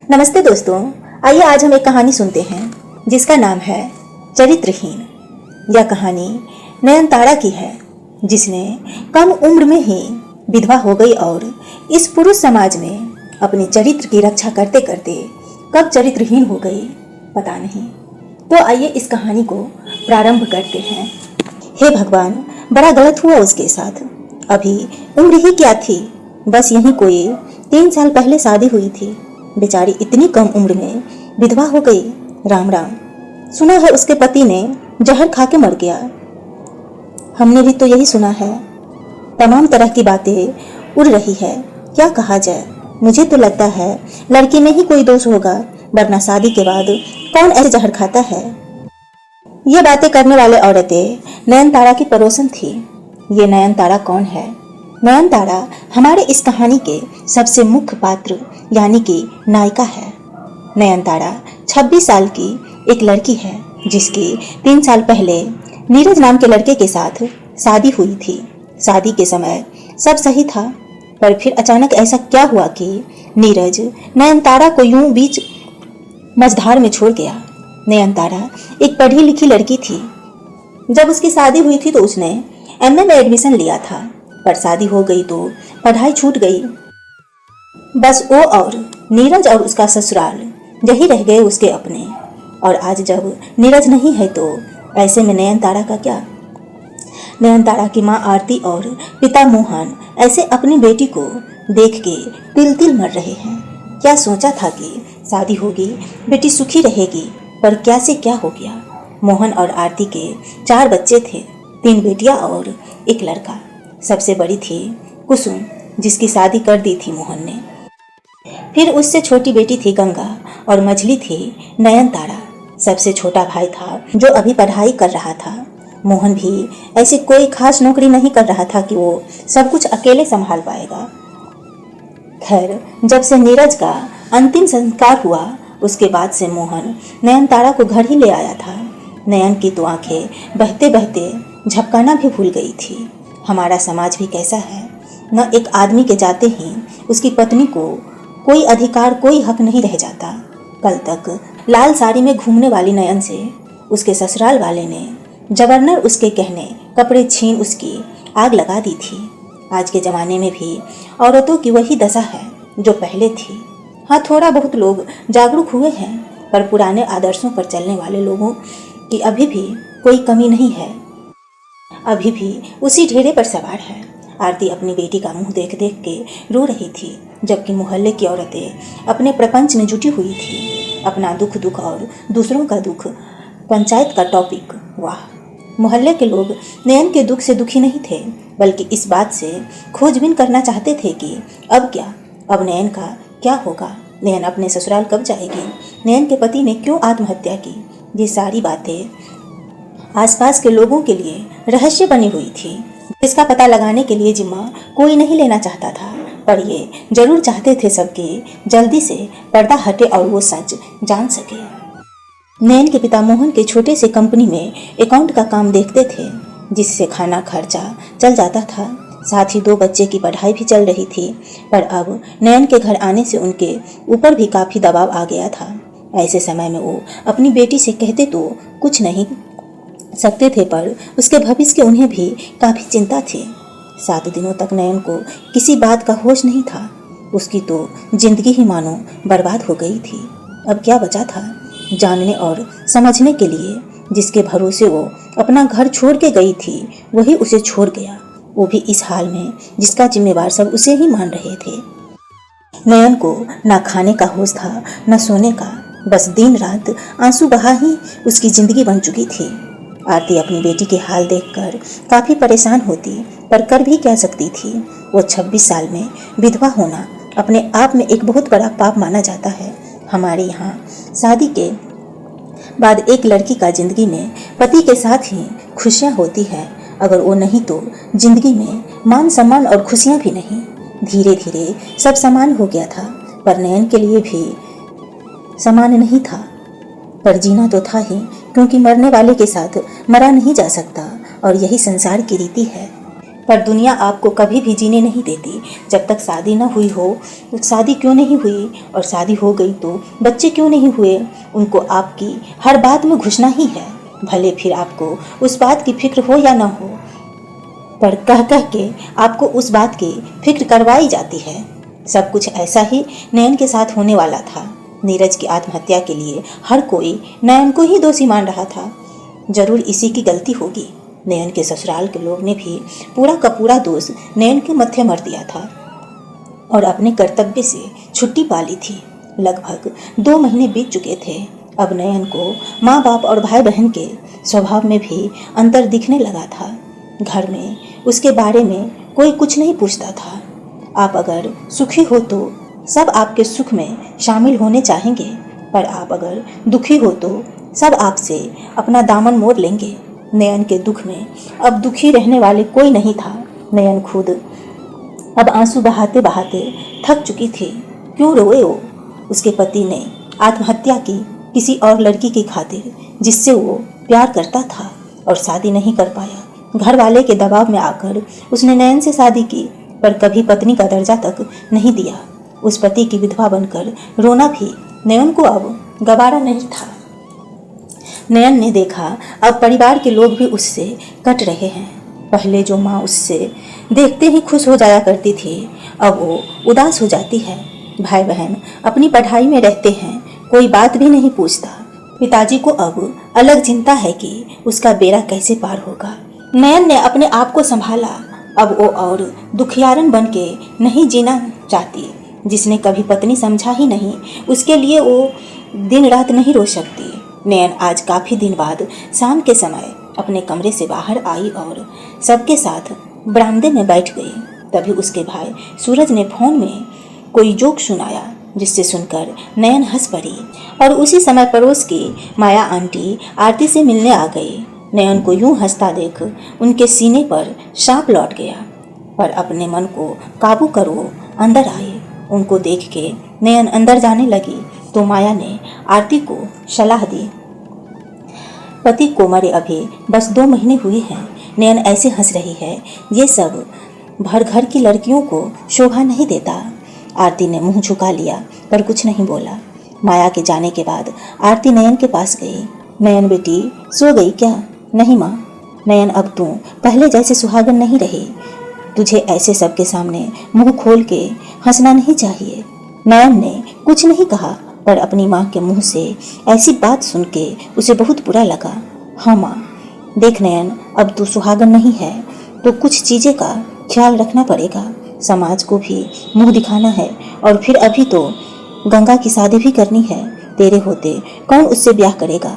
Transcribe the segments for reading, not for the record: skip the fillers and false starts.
नमस्ते दोस्तों, आइए आज हम एक कहानी सुनते हैं जिसका नाम है चरित्रहीन। यह कहानी नयनतारा की है, जिसने कम उम्र में ही विधवा हो गई और इस पुरुष समाज में अपने चरित्र की रक्षा करते करते कब चरित्रहीन हो गई पता नहीं। तो आइए इस कहानी को प्रारंभ करते हैं। हे भगवान, बड़ा गलत हुआ उसके साथ। अभी उम्र ही क्या थी, बस यहीं कोई 3 साल पहले शादी हुई थी। बेचारी इतनी कम उम्र में विधवा हो गई। राम राम। सुना है उसके पति ने जहर खा के मर गया। हमने भी तो यही सुना है। तमाम तरह की बातें उड़ रही है, क्या कहा जाए। मुझे तो लगता है लड़की में ही कोई दोष होगा, वरना शादी के बाद कौन ऐसे जहर खाता है। ये बातें करने वाले औरतें नयनतारा की पड़ोसन थी। ये नयनतारा कौन है? नयनतारा हमारे इस कहानी के सबसे मुख्य पात्र यानी कि नायिका है। नयनतारा 26 साल की एक लड़की है, जिसकी 3 साल पहले नीरज नाम के लड़के के साथ शादी हुई थी। शादी के समय सब सही था, पर फिर अचानक ऐसा क्या हुआ कि नीरज नयनतारा को यूं बीच मझधार में छोड़ गया। नयनतारा एक पढ़ी लिखी लड़की थी। जब उसकी शादी हुई थी तो उसने एमए में एडमिशन लिया था, पर शादी हो गई तो पढ़ाई छूट गई। बस वो और नीरज और उसका ससुराल यही रह गए उसके अपने। और आज जब नीरज नहीं है तो ऐसे में नयनतारा का क्या। नयनतारा की माँ आरती और पिता मोहन ऐसे अपनी बेटी को देख के तिल तिल मर रहे हैं। क्या सोचा था कि शादी होगी, बेटी सुखी रहेगी, पर क्या से क्या हो गया। मोहन और आरती के 4 बच्चे थे, 3 बेटियां और 1 लड़का। सबसे बड़ी थी कुसुम, जिसकी शादी कर दी थी मोहन ने। फिर उससे छोटी बेटी थी गंगा और मझली थी नयनतारा। सबसे छोटा भाई था जो अभी पढ़ाई कर रहा था। मोहन भी ऐसी कोई खास नौकरी नहीं कर रहा था कि वो सब कुछ अकेले संभाल पाएगा। खैर, जब से नीरज का अंतिम संस्कार हुआ उसके बाद से मोहन नयनतारा को घर ही ले आया था। नयन की तो आंखें बहते बहते झपकाना भी भूल गई थी। हमारा समाज भी कैसा है, न एक आदमी के जाते ही उसकी पत्नी को कोई अधिकार, कोई हक नहीं रह जाता। कल तक लाल साड़ी में घूमने वाली नयन से उसके ससुराल वाले ने जबरन उसके कहने कपड़े छीन उसकी आग लगा दी थी। आज के ज़माने में भी औरतों की वही दशा है जो पहले थी। हाँ, थोड़ा बहुत लोग जागरूक हुए हैं, पर पुराने आदर्शों पर चलने वाले लोगों की अभी भी कोई कमी नहीं है, अभी भी उसी ढेरे पर सवार है। आरती अपनी बेटी का मुंह देख देख के रो रही थी, जबकि मोहल्ले की औरतें अपने प्रपंच में जुटी हुई थी। अपना दुख दुख और दूसरों का दुख पंचायत का टॉपिक। वाह, मोहल्ले के लोग नयन के दुख से दुखी नहीं थे, बल्कि इस बात से खोजबीन करना चाहते थे कि अब क्या, अब नयन का क्या होगा, नयन अपने ससुराल कब जाएगी, नयन के पति ने क्यों आत्महत्या की। ये सारी बातें आसपास के लोगों के लिए रहस्य बनी हुई थी, जिसका पता लगाने के लिए जिम्मा कोई नहीं लेना चाहता था। पर ये जरूर चाहते थे सबके जल्दी से पर्दा हटे और वो सच जान सके। नयन के पिता मोहन के छोटे से कंपनी में अकाउंट का काम देखते थे, जिससे खाना खर्चा चल जाता था। साथ ही 2 बच्चे की पढ़ाई भी चल रही थी। पर अब नयन के घर आने से उनके ऊपर भी काफ़ी दबाव आ गया था। ऐसे समय में वो अपनी बेटी से कहते तो कुछ नहीं सकते थे, पर उसके भविष्य की उन्हें भी काफ़ी चिंता थी। 7 दिनों तक नयन को किसी बात का होश नहीं था। उसकी तो जिंदगी ही मानो बर्बाद हो गई थी। अब क्या बचा था जानने और समझने के लिए। जिसके भरोसे वो अपना घर छोड़ के गई थी, वही उसे छोड़ गया, वो भी इस हाल में जिसका जिम्मेवार सब उसे ही मान रहे थे। नयन को ना खाने का होश था, न सोने का। बस दिन रात आंसू बहा ही उसकी जिंदगी बन चुकी थी। आरती अपनी बेटी के हाल देखकर काफ़ी परेशान होती, पर कर भी क्या सकती थी। वो 26 साल में विधवा होना अपने आप में एक बहुत बड़ा पाप माना जाता है। हमारे यहाँ शादी के बाद एक लड़की का जिंदगी में पति के साथ ही खुशियाँ होती है, अगर वो नहीं तो जिंदगी में मान सम्मान और खुशियाँ भी नहीं। धीरे धीरे सब समान हो गया था, पर नयन के लिए भी समान नहीं था। पर जीना तो था ही, क्योंकि मरने वाले के साथ मरा नहीं जा सकता, और यही संसार की रीति है। पर दुनिया आपको कभी भी जीने नहीं देती। जब तक शादी न हुई हो, शादी क्यों नहीं हुई, और शादी हो गई तो बच्चे क्यों नहीं हुए, उनको आपकी हर बात में घुसना ही है, भले फिर आपको उस बात की फिक्र हो या ना हो। पर कह कह के आपको उस बात की फिक्र करवाई जाती है। सब कुछ ऐसा ही नयन के साथ होने वाला था। नीरज की आत्महत्या के लिए हर कोई नयन को ही दोषी मान रहा था। जरूर इसी की गलती होगी। नयन के ससुराल के लोग ने भी पूरा का पूरा दोष नयन के मत्थे मर दिया था और अपने कर्तव्य से छुट्टी पा ली थी। लगभग 2 महीने बीत चुके थे। अब नयन को माँ बाप और भाई बहन के स्वभाव में भी अंतर दिखने लगा था। घर में उसके बारे में कोई कुछ नहीं पूछता था। आप अगर सुखी हो तो सब आपके सुख में शामिल होने चाहेंगे, पर आप अगर दुखी हो तो सब आपसे अपना दामन मोड़ लेंगे। नयन के दुख में अब दुखी रहने वाले कोई नहीं था। नयन खुद अब आंसू बहाते बहाते थक चुकी थी। क्यों रोए वो? उसके पति ने आत्महत्या की किसी और लड़की की खातिर, जिससे वो प्यार करता था और शादी नहीं कर पाया। घर वाले के दबाव में आकर उसने नयन से शादी की, पर कभी पत्नी का दर्जा तक नहीं दिया। उस पति की विधवा बनकर रोना भी नयन को अब गवारा नहीं था। नयन ने देखा अब परिवार के लोग भी उससे कट रहे हैं। पहले जो माँ उससे देखते ही खुश हो जाया करती थी, अब वो उदास हो जाती है। भाई बहन अपनी पढ़ाई में रहते हैं, कोई बात भी नहीं पूछता। पिताजी को अब अलग चिंता है कि उसका बेड़ा कैसे पार होगा। नयन ने अपने आप को संभाला। अब वो और दुखियारन बन के नहीं जीना चाहती। जिसने कभी पत्नी समझा ही नहीं, उसके लिए वो दिन रात नहीं रो सकती। नयन आज काफ़ी दिन बाद शाम के समय अपने कमरे से बाहर आई और सबके साथ बरामदे में बैठ गई। तभी उसके भाई सूरज ने फोन में कोई जोक सुनाया, जिससे सुनकर नयन हंस पड़ी और उसी समय पड़ोस की माया आंटी आरती से मिलने आ गई। नयन को यूं हंसता देख उनके सीने पर सांप लौट गया, पर अपने मन को काबू कर वो अंदर आए। उनको देख के नयन अंदर जाने लगी तो माया ने आरती को सलाह दी। पति को मरे अभी बस 2 महीने हुए हैं। नयन ऐसे हंस रही है, ये सब भर घर की लड़कियों को शोभा नहीं देता। आरती ने मुंह झुका लिया पर कुछ नहीं बोला। माया के जाने के बाद आरती नयन के पास गई। नयन बेटी सो गई क्या? नहीं माँ। नयन अब तू पहले जैसे सुहागन नहीं रही। तुझे ऐसे सबके सामने मुंह खोल के हंसना नहीं चाहिए। नयन ने कुछ नहीं कहा, पर अपनी माँ के मुंह से ऐसी बात सुन के उसे बहुत बुरा लगा। हाँ माँ, देख नयन, अब तू सुहागन नहीं है तो कुछ चीज़ें का ख्याल रखना पड़ेगा। समाज को भी मुंह दिखाना है, और फिर अभी तो गंगा की शादी भी करनी है। तेरे होते कौन उससे ब्याह करेगा?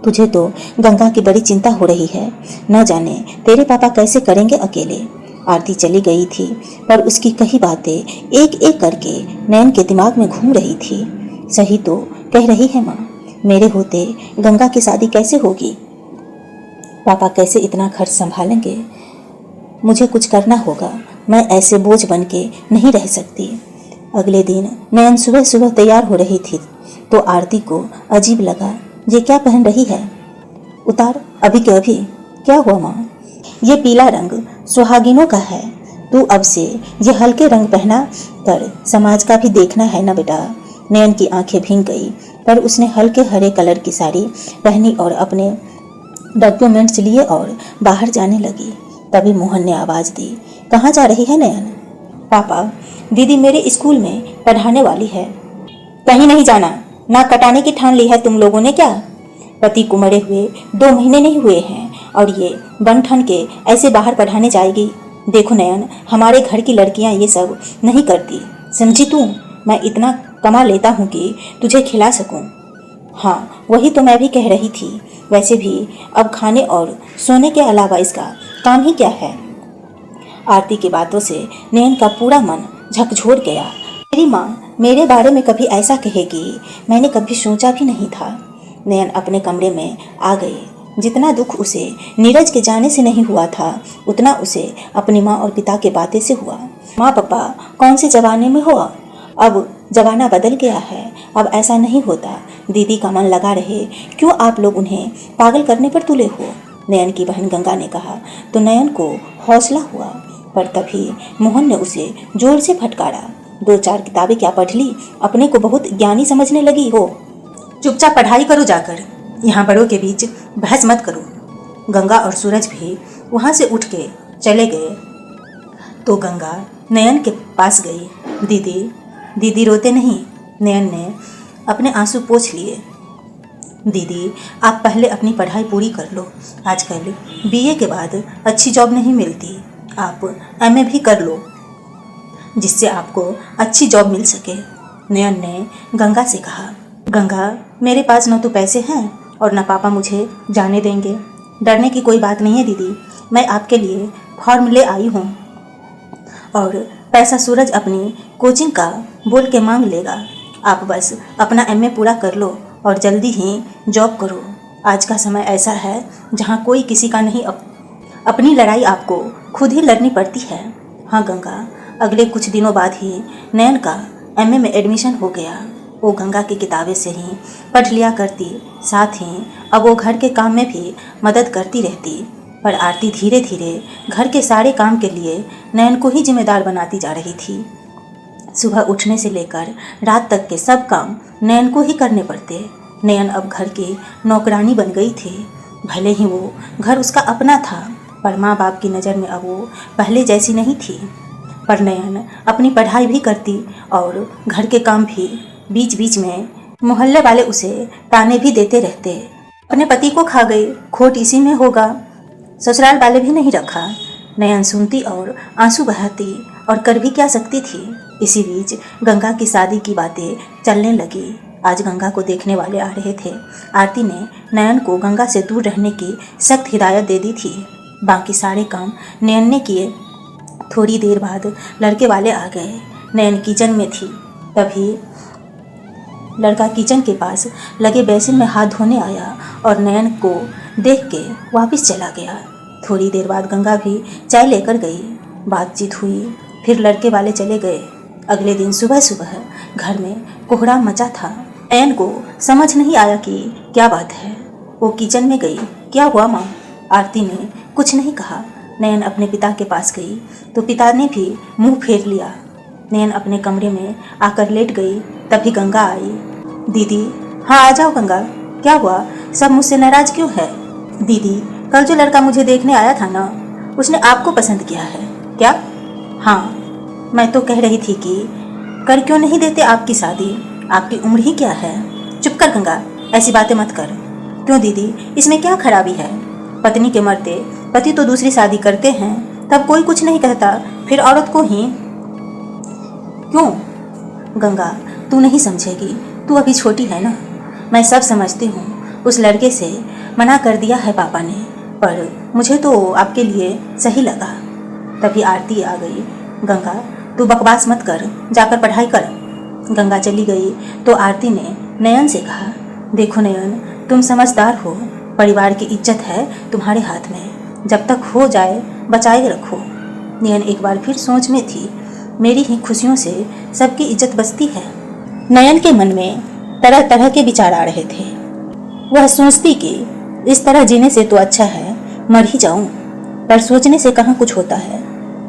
तुझे तो गंगा की बड़ी चिंता हो रही है। न जाने तेरे पापा कैसे करेंगे अकेले। आरती चली गई थी, पर उसकी कही बातें एक एक करके नयन के दिमाग में घूम रही थी। सही तो कह रही है माँ, मेरे होते गंगा की शादी कैसे होगी? पापा कैसे इतना खर्च संभालेंगे? मुझे कुछ करना होगा। मैं ऐसे बोझ बन के नहीं रह सकती। अगले दिन नयन सुबह सुबह तैयार हो रही थी तो आरती को अजीब लगा। ये क्या पहन रही है? उतार अभी के अभी। क्या हुआ माँ? ये पीला रंग सुहागिनों का है। तू अब से ये हल्के रंग पहना कर समाज का भी देखना है ना बेटा। नयन की आंखें भीग गई, पर उसने हल्के हरे कलर की साड़ी पहनी और अपने डॉक्यूमेंट्स लिए और बाहर जाने लगी। तभी मोहन ने आवाज़ दी, कहाँ जा रही है नयन? पापा, दीदी मेरे स्कूल में पढ़ाने वाली है। कहीं नहीं जाना। ना कटाने की ठान ली है तुम लोगों ने क्या? पति को मरे हुए 2 महीने नहीं हुए हैं और ये बन ठन के ऐसे बाहर पढ़ाने जाएगी। देखो नयन, हमारे घर की लड़कियां ये सब नहीं करती, समझी तू? मैं इतना कमा लेता हूँ कि तुझे खिला सकूँ। हाँ, वही तो मैं भी कह रही थी। वैसे भी अब खाने और सोने के अलावा इसका काम ही क्या है? आरती की बातों से नयन का पूरा मन झकझोर गया। मेरी माँ मेरे बारे में कभी ऐसा कहेगी, मैंने कभी सोचा भी नहीं था। नयन अपने कमरे में आ गई। जितना दुख उसे नीरज के जाने से नहीं हुआ था, उतना उसे अपनी माँ और पिता के बातें से हुआ। माँ पापा कौन से जमाने में हो? अब जमाना बदल गया है, अब ऐसा नहीं होता। दीदी का मन लगा रहे, क्यों आप लोग उन्हें पागल करने पर तुले हो? नयन की बहन गंगा ने कहा तो नयन को हौसला हुआ, पर तभी मोहन ने उसे जोर से फटकारा। 2-4 किताबें क्या पढ़ ली, अपने को बहुत ज्ञानी समझने लगी हो। चुपचाप पढ़ाई करो जाकर, यहाँ बड़ों के बीच बहस मत करो। गंगा और सूरज भी वहाँ से उठ के चले गए तो गंगा नयन के पास गई। दीदी दीदी रोते नहीं। नयन ने अपने आंसू पोंछ लिए। दीदी आप पहले अपनी पढ़ाई पूरी कर लो, आजकल बीए के बाद अच्छी जॉब नहीं मिलती, आप एमए भी कर लो जिससे आपको अच्छी जॉब मिल सके। नयन ने गंगा से कहा, गंगा मेरे पास न तो पैसे हैं और न पापा मुझे जाने देंगे। डरने की कोई बात नहीं है दीदी, मैं आपके लिए फॉर्म ले आई हूँ और पैसा सूरज अपनी कोचिंग का बोल के मांग लेगा। आप बस अपना एमए पूरा कर लो और जल्दी ही जॉब करो। आज का समय ऐसा है जहाँ कोई किसी का नहीं, अपनी लड़ाई आपको खुद ही लड़नी पड़ती है। हाँ गंगा, अगले कुछ दिनों बाद ही नयन का एमए में एडमिशन हो गया। वो गंगा की किताबें से ही पढ़ लिया करती, साथ ही अब वो घर के काम में भी मदद करती रहती। पर आरती धीरे धीरे घर के सारे काम के लिए नयन को ही जिम्मेदार बनाती जा रही थी। सुबह उठने से लेकर रात तक के सब काम नयन को ही करने पड़ते। नयन अब घर की नौकरानी बन गई थी। भले ही वो घर उसका अपना था, पर माँ बाप की नज़र में अब वो पहले जैसी नहीं थी। पर नयन अपनी पढ़ाई भी करती और घर के काम भी। बीच बीच में मोहल्ले वाले उसे ताने भी देते रहते, अपने पति को खा गई, खोट इसी में होगा, ससुराल वाले भी नहीं रखा। नयन सुनती और आंसू बहाती और कर भी क्या सकती थी। इसी बीच गंगा की शादी की बातें चलने लगी। आज गंगा को देखने वाले आ रहे थे। आरती ने नयन को गंगा से दूर रहने की सख्त हिदायत दे दी थी। बाकी सारे काम नयन ने किए। थोड़ी देर बाद लड़के वाले आ गए। नयन किचन में थी, तभी लड़का किचन के पास लगे बेसिन में हाथ धोने आया और नयन को देख के वापस चला गया। थोड़ी देर बाद गंगा भी चाय लेकर गई। बातचीत हुई, फिर लड़के वाले चले गए। अगले दिन सुबह सुबह घर में कोहराम मचा था। नयन को समझ नहीं आया कि क्या बात है। वो किचन में गई। क्या हुआ माँ? आरती ने कुछ नहीं कहा। नयन अपने पिता के पास गई तो पिता ने भी मुंह फेर लिया। नयन अपने कमरे में आकर लेट गई। तभी गंगा आई। दीदी हाँ आ जाओ गंगा, क्या हुआ? सब मुझसे नाराज क्यों है? दीदी कल जो लड़का मुझे देखने आया था ना, उसने आपको पसंद किया है। क्या? हाँ, मैं तो कह रही थी कि कर क्यों नहीं देते आपकी शादी, आपकी उम्र ही क्या है। चुप कर गंगा, ऐसी बातें मत कर। क्यों दीदी, इसमें क्या खराबी है? पत्नी के मरते पति तो दूसरी शादी करते हैं, तब कोई कुछ नहीं कहता, फिर औरत को ही क्यों? गंगा तू नहीं समझेगी, तू अभी छोटी है ना। मैं सब समझती हूँ। उस लड़के से मना कर दिया है पापा ने, पर मुझे तो आपके लिए सही लगा। तभी आरती आ गई। गंगा तू बकवास मत कर, जाकर पढ़ाई कर। गंगा चली गई तो आरती ने नयन से कहा, देखो नयन, तुम समझदार हो, परिवार की इज्जत है तुम्हारे हाथ में, जब तक हो जाए बचाए रखो। नयन एक बार फिर सोच में थी। मेरी ही खुशियों से सबकी इज्जत बचती है। नयन के मन में तरह तरह के विचार आ रहे थे। वह सोचती कि इस तरह जीने से तो अच्छा है मर ही जाऊं, पर सोचने से कहाँ कुछ होता है।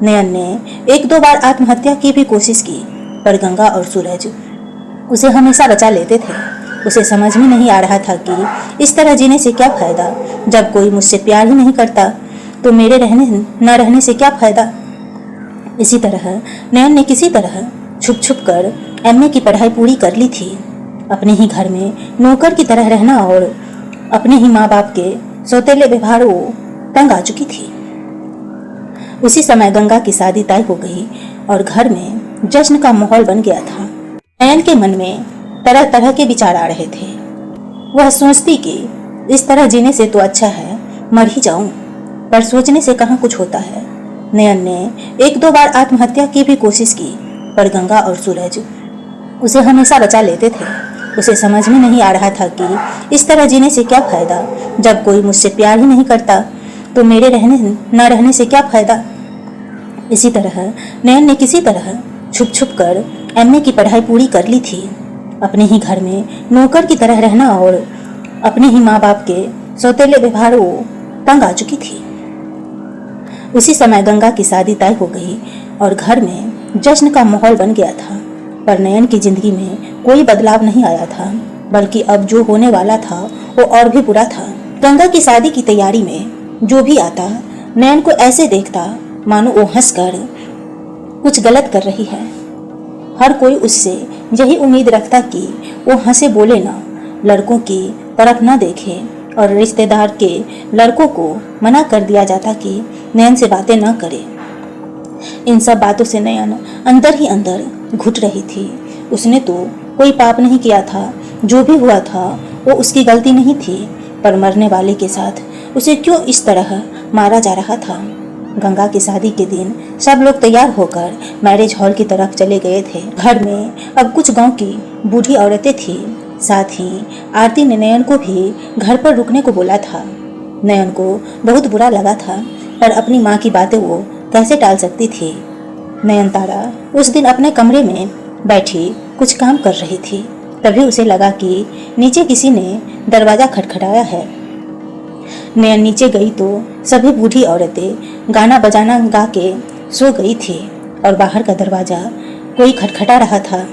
नयन ने 1-2 बार आत्महत्या की भी कोशिश की, पर गंगा और सूरज उसे हमेशा बचा लेते थे। उसे समझ में नहीं आ रहा था कि इस तरह जीने से क्या फ़ायदा, जब कोई मुझसे प्यार ही नहीं करता तो मेरे रहने न रहने से क्या फ़ायदा। इसी तरह नयन ने किसी तरह छुप छुप कर एमए की पढ़ाई पूरी कर ली थी। अपने ही घर में नौकर की तरह रहना और अपने ही माँ बाप के सौतेले व्यवहारों तंग आ चुकी थी। उसी समय गंगा की शादी तय हो गई और घर में जश्न का माहौल बन गया था। नयन के मन में तरह तरह के विचार आ रहे थे। वह सोचती कि इस तरह जीने से तो अच्छा है मर ही जाऊं, पर सोचने से कहाँ कुछ होता है। नयन ने 1-2 बार आत्महत्या की भी कोशिश की, पर गंगा और सूरज उसे हमेशा बचा लेते थे। उसे समझ में नहीं आ रहा था कि इस तरह जीने से क्या फ़ायदा, जब कोई मुझसे प्यार ही नहीं करता तो मेरे रहने न रहने से क्या फ़ायदा। इसी तरह नयन ने किसी तरह छुप छुप कर एमए की पढ़ाई पूरी कर ली थी। अपने ही घर में नौकर की तरह रहना और अपने ही माँ बाप के सौतेले व्यवहारों तंग आ चुकी थी। उसी समय गंगा की शादी तय हो गई और घर में जश्न का माहौल बन गया था। पर नयन की जिंदगी में कोई बदलाव नहीं आया था, बल्कि अब जो होने वाला था वो और भी बुरा था। गंगा की शादी की तैयारी में जो भी आता नयन को ऐसे देखता मानो वो हंसकर कुछ गलत कर रही है। हर कोई उससे यही उम्मीद रखता कि वो हंसे बोले ना, लड़कों की तरफ ना देखे, और रिश्तेदार के लड़कों को मना कर दिया जाता कि नयन से बातें ना करे। इन सब बातों से नयन अंदर ही अंदर घुट रही थी। उसने तो कोई पाप नहीं किया था, जो भी हुआ था वो उसकी गलती नहीं थी, पर मरने वाले के साथ उसे क्यों इस तरह मारा जा रहा था। गंगा की शादी के दिन सब लोग तैयार होकर मैरिज हॉल की तरफ चले गए थे। घर में अब कुछ गांव की बूढ़ी औरतें थी। साथ ही आरती ने नयन को भी घर पर रुकने को बोला था। नयन को बहुत बुरा लगा था, पर अपनी माँ की बातें वो कैसे टाल सकती थी। नयनतारा उस दिन अपने कमरे में बैठी कुछ काम कर रही थी। तभी उसे लगा कि नीचे किसी ने दरवाज़ा खटखटाया है। नयन नीचे गई तो सभी बूढ़ी औरतें गाना बजाना गा के सो गई थी और बाहर का दरवाज़ा कोई खटखटा रहा था।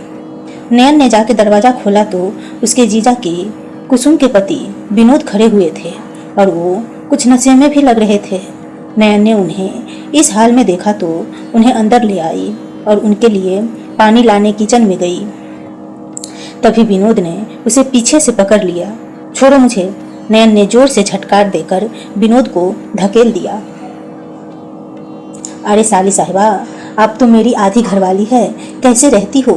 नयन ने जाके दरवाज़ा खोला तो उसके जीजा की कुसुम के पति विनोद खड़े हुए थे और वो कुछ नशे में भी लग रहे थे। नयन ने उन्हें इस हाल में देखा तो उन्हें अंदर ले आई और उनके लिए पानी लाने किचन में गई। तभी विनोद ने उसे पीछे से पकड़ लिया। छोड़ो मुझे, नयन ने जोर से झटकार देकर विनोद को धकेल दिया। अरे साली साहिबा, आप तो मेरी आधी घरवाली है, कैसे रहती हो?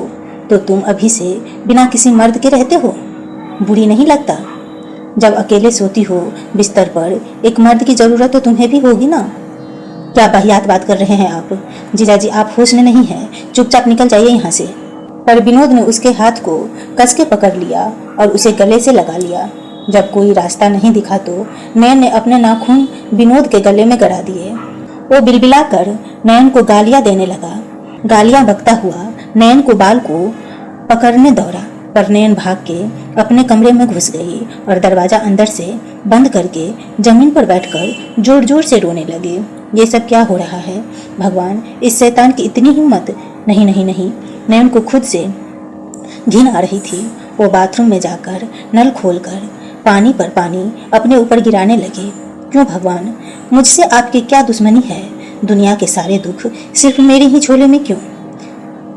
तो तुम अभी से बिना किसी मर्द के रहते हो? बुरी नहीं लगता? जब अकेले सोती हो बिस्तर पर, एक मर्द की ज़रूरत तो तुम्हें भी होगी ना। क्या वाहियात बात कर रहे हैं आप? जीजाजी आप होश में नहीं हैं, चुपचाप निकल जाइए यहाँ से। पर विनोद ने उसके हाथ को कस के पकड़ लिया और उसे गले से लगा लिया। जब कोई रास्ता नहीं दिखा तो नयन ने अपने नाखून विनोद के गले में गड़ा दिए। वो बिलबिलाकर नयन को गालियाँ देने लगा। गालियाँ बकता हुआ नयन को बाल को पकड़ने दौड़ा, पर नयन भाग के अपने कमरे में घुस गई और दरवाज़ा अंदर से बंद करके जमीन पर बैठकर जोर जोर से रोने लगे। ये सब क्या हो रहा है भगवान, इस शैतान की इतनी हिम्मत! नहीं नहीं नहीं, नयन को खुद से घिन आ रही थी। वो बाथरूम में जाकर नल खोलकर पानी पर पानी अपने ऊपर गिराने लगे। क्यों भगवान, मुझसे आपकी क्या दुश्मनी है? दुनिया के सारे दुख सिर्फ मेरे ही झोले में क्यों?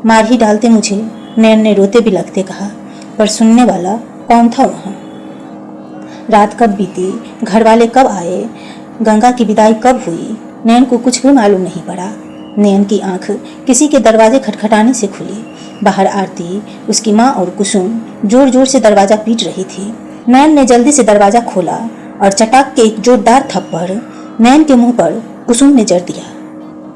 मार ही डालते मुझे, नयन ने रोते बिलखते कहा। पर सुनने वाला कौन था वहाँ? रात कब बीती, घर वाले कब आए, गंगा की विदाई कब हुई, नयन को कुछ भी मालूम नहीं पड़ा। नयन की आंख किसी के दरवाजे खटखटाने से खुली। बाहर आरती, उसकी माँ और कुसुम जोर जोर से दरवाज़ा पीट रही थी। नयन ने जल्दी से दरवाज़ा खोला और चटाक के एक जोरदार थप्पड़ नयन के मुंह पर कुसुम ने जड़ दिया।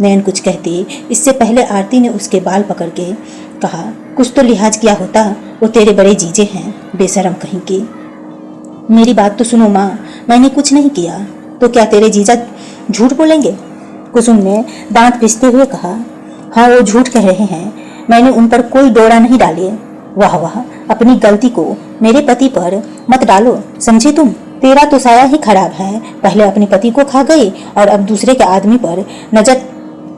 नयन कुछ कहती इससे पहले आरती ने उसके बाल पकड़ के कहा, कुछ तो लिहाज किया होता, वो तेरे बड़े जीजे हैं, बेशरम कहीं की। मेरी बात तो सुनो माँ, मैंने कुछ नहीं किया, तो क्या तेरे जीजा झूठ बोलेंगे? कुसुम ने दांत पिसते हुए कहा। हाँ, वो झूठ कह रहे हैं, मैंने उन पर कोई डोरा नहीं डाली। वाह वाह, अपनी गलती को मेरे पति पर मत डालो, समझे तुम? तेरा तो साया ही खराब है। पहले अपने पति को खा गई और अब दूसरे के आदमी पर नजर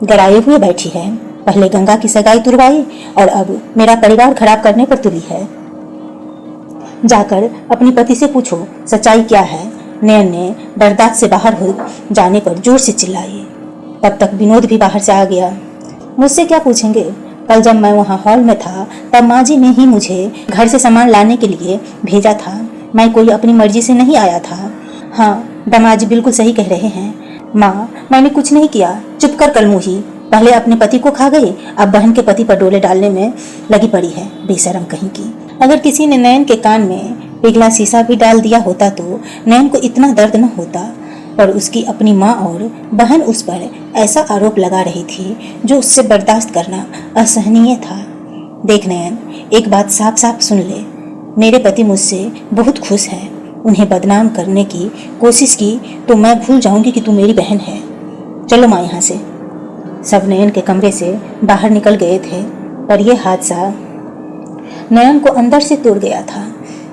गड़ाए हुए बैठी है। पहले गंगा की सगाई तुड़वाई और अब मेरा परिवार खराब करने पर तुली है। जाकर अपने पति से पूछो सच्चाई क्या है। नयन ने बर्दाश्त से बाहर हो जाने पर जोर से चिल्लाई। तब तक विनोद भी बाहर से आ गया। मुझसे क्या पूछेंगे? कल जब मैं वहाँ हॉल में था तब माँ जी ने ही मुझे घर से सामान लाने के लिए भेजा था। मैं कोई अपनी मर्जी से नहीं आया था। हाँ, दामाद जी बिल्कुल सही कह रहे हैं। माँ, मैंने कुछ नहीं किया, चुप कर कलमुही। पहले अपने पति को खा गई, अब बहन के पति पर डोले डालने में लगी पड़ी है, बेशरम कहीं की। अगर किसी ने नयन के कान में पिघला शीशा भी डाल दिया होता तो नयन को इतना दर्द न होता, पर उसकी अपनी माँ और बहन उस पर ऐसा आरोप लगा रही थी जो उससे बर्दाश्त करना असहनीय था। देख नयन, एक बात साफ साफ सुन ले, मेरे पति मुझसे बहुत खुश हैं। उन्हें बदनाम करने की कोशिश की तो मैं भूल जाऊंगी कि तू मेरी बहन है। चलो माँ यहाँ से। सब नयन के कमरे से बाहर निकल गए थे, पर यह हादसा नयन को अंदर से तोड़ गया था।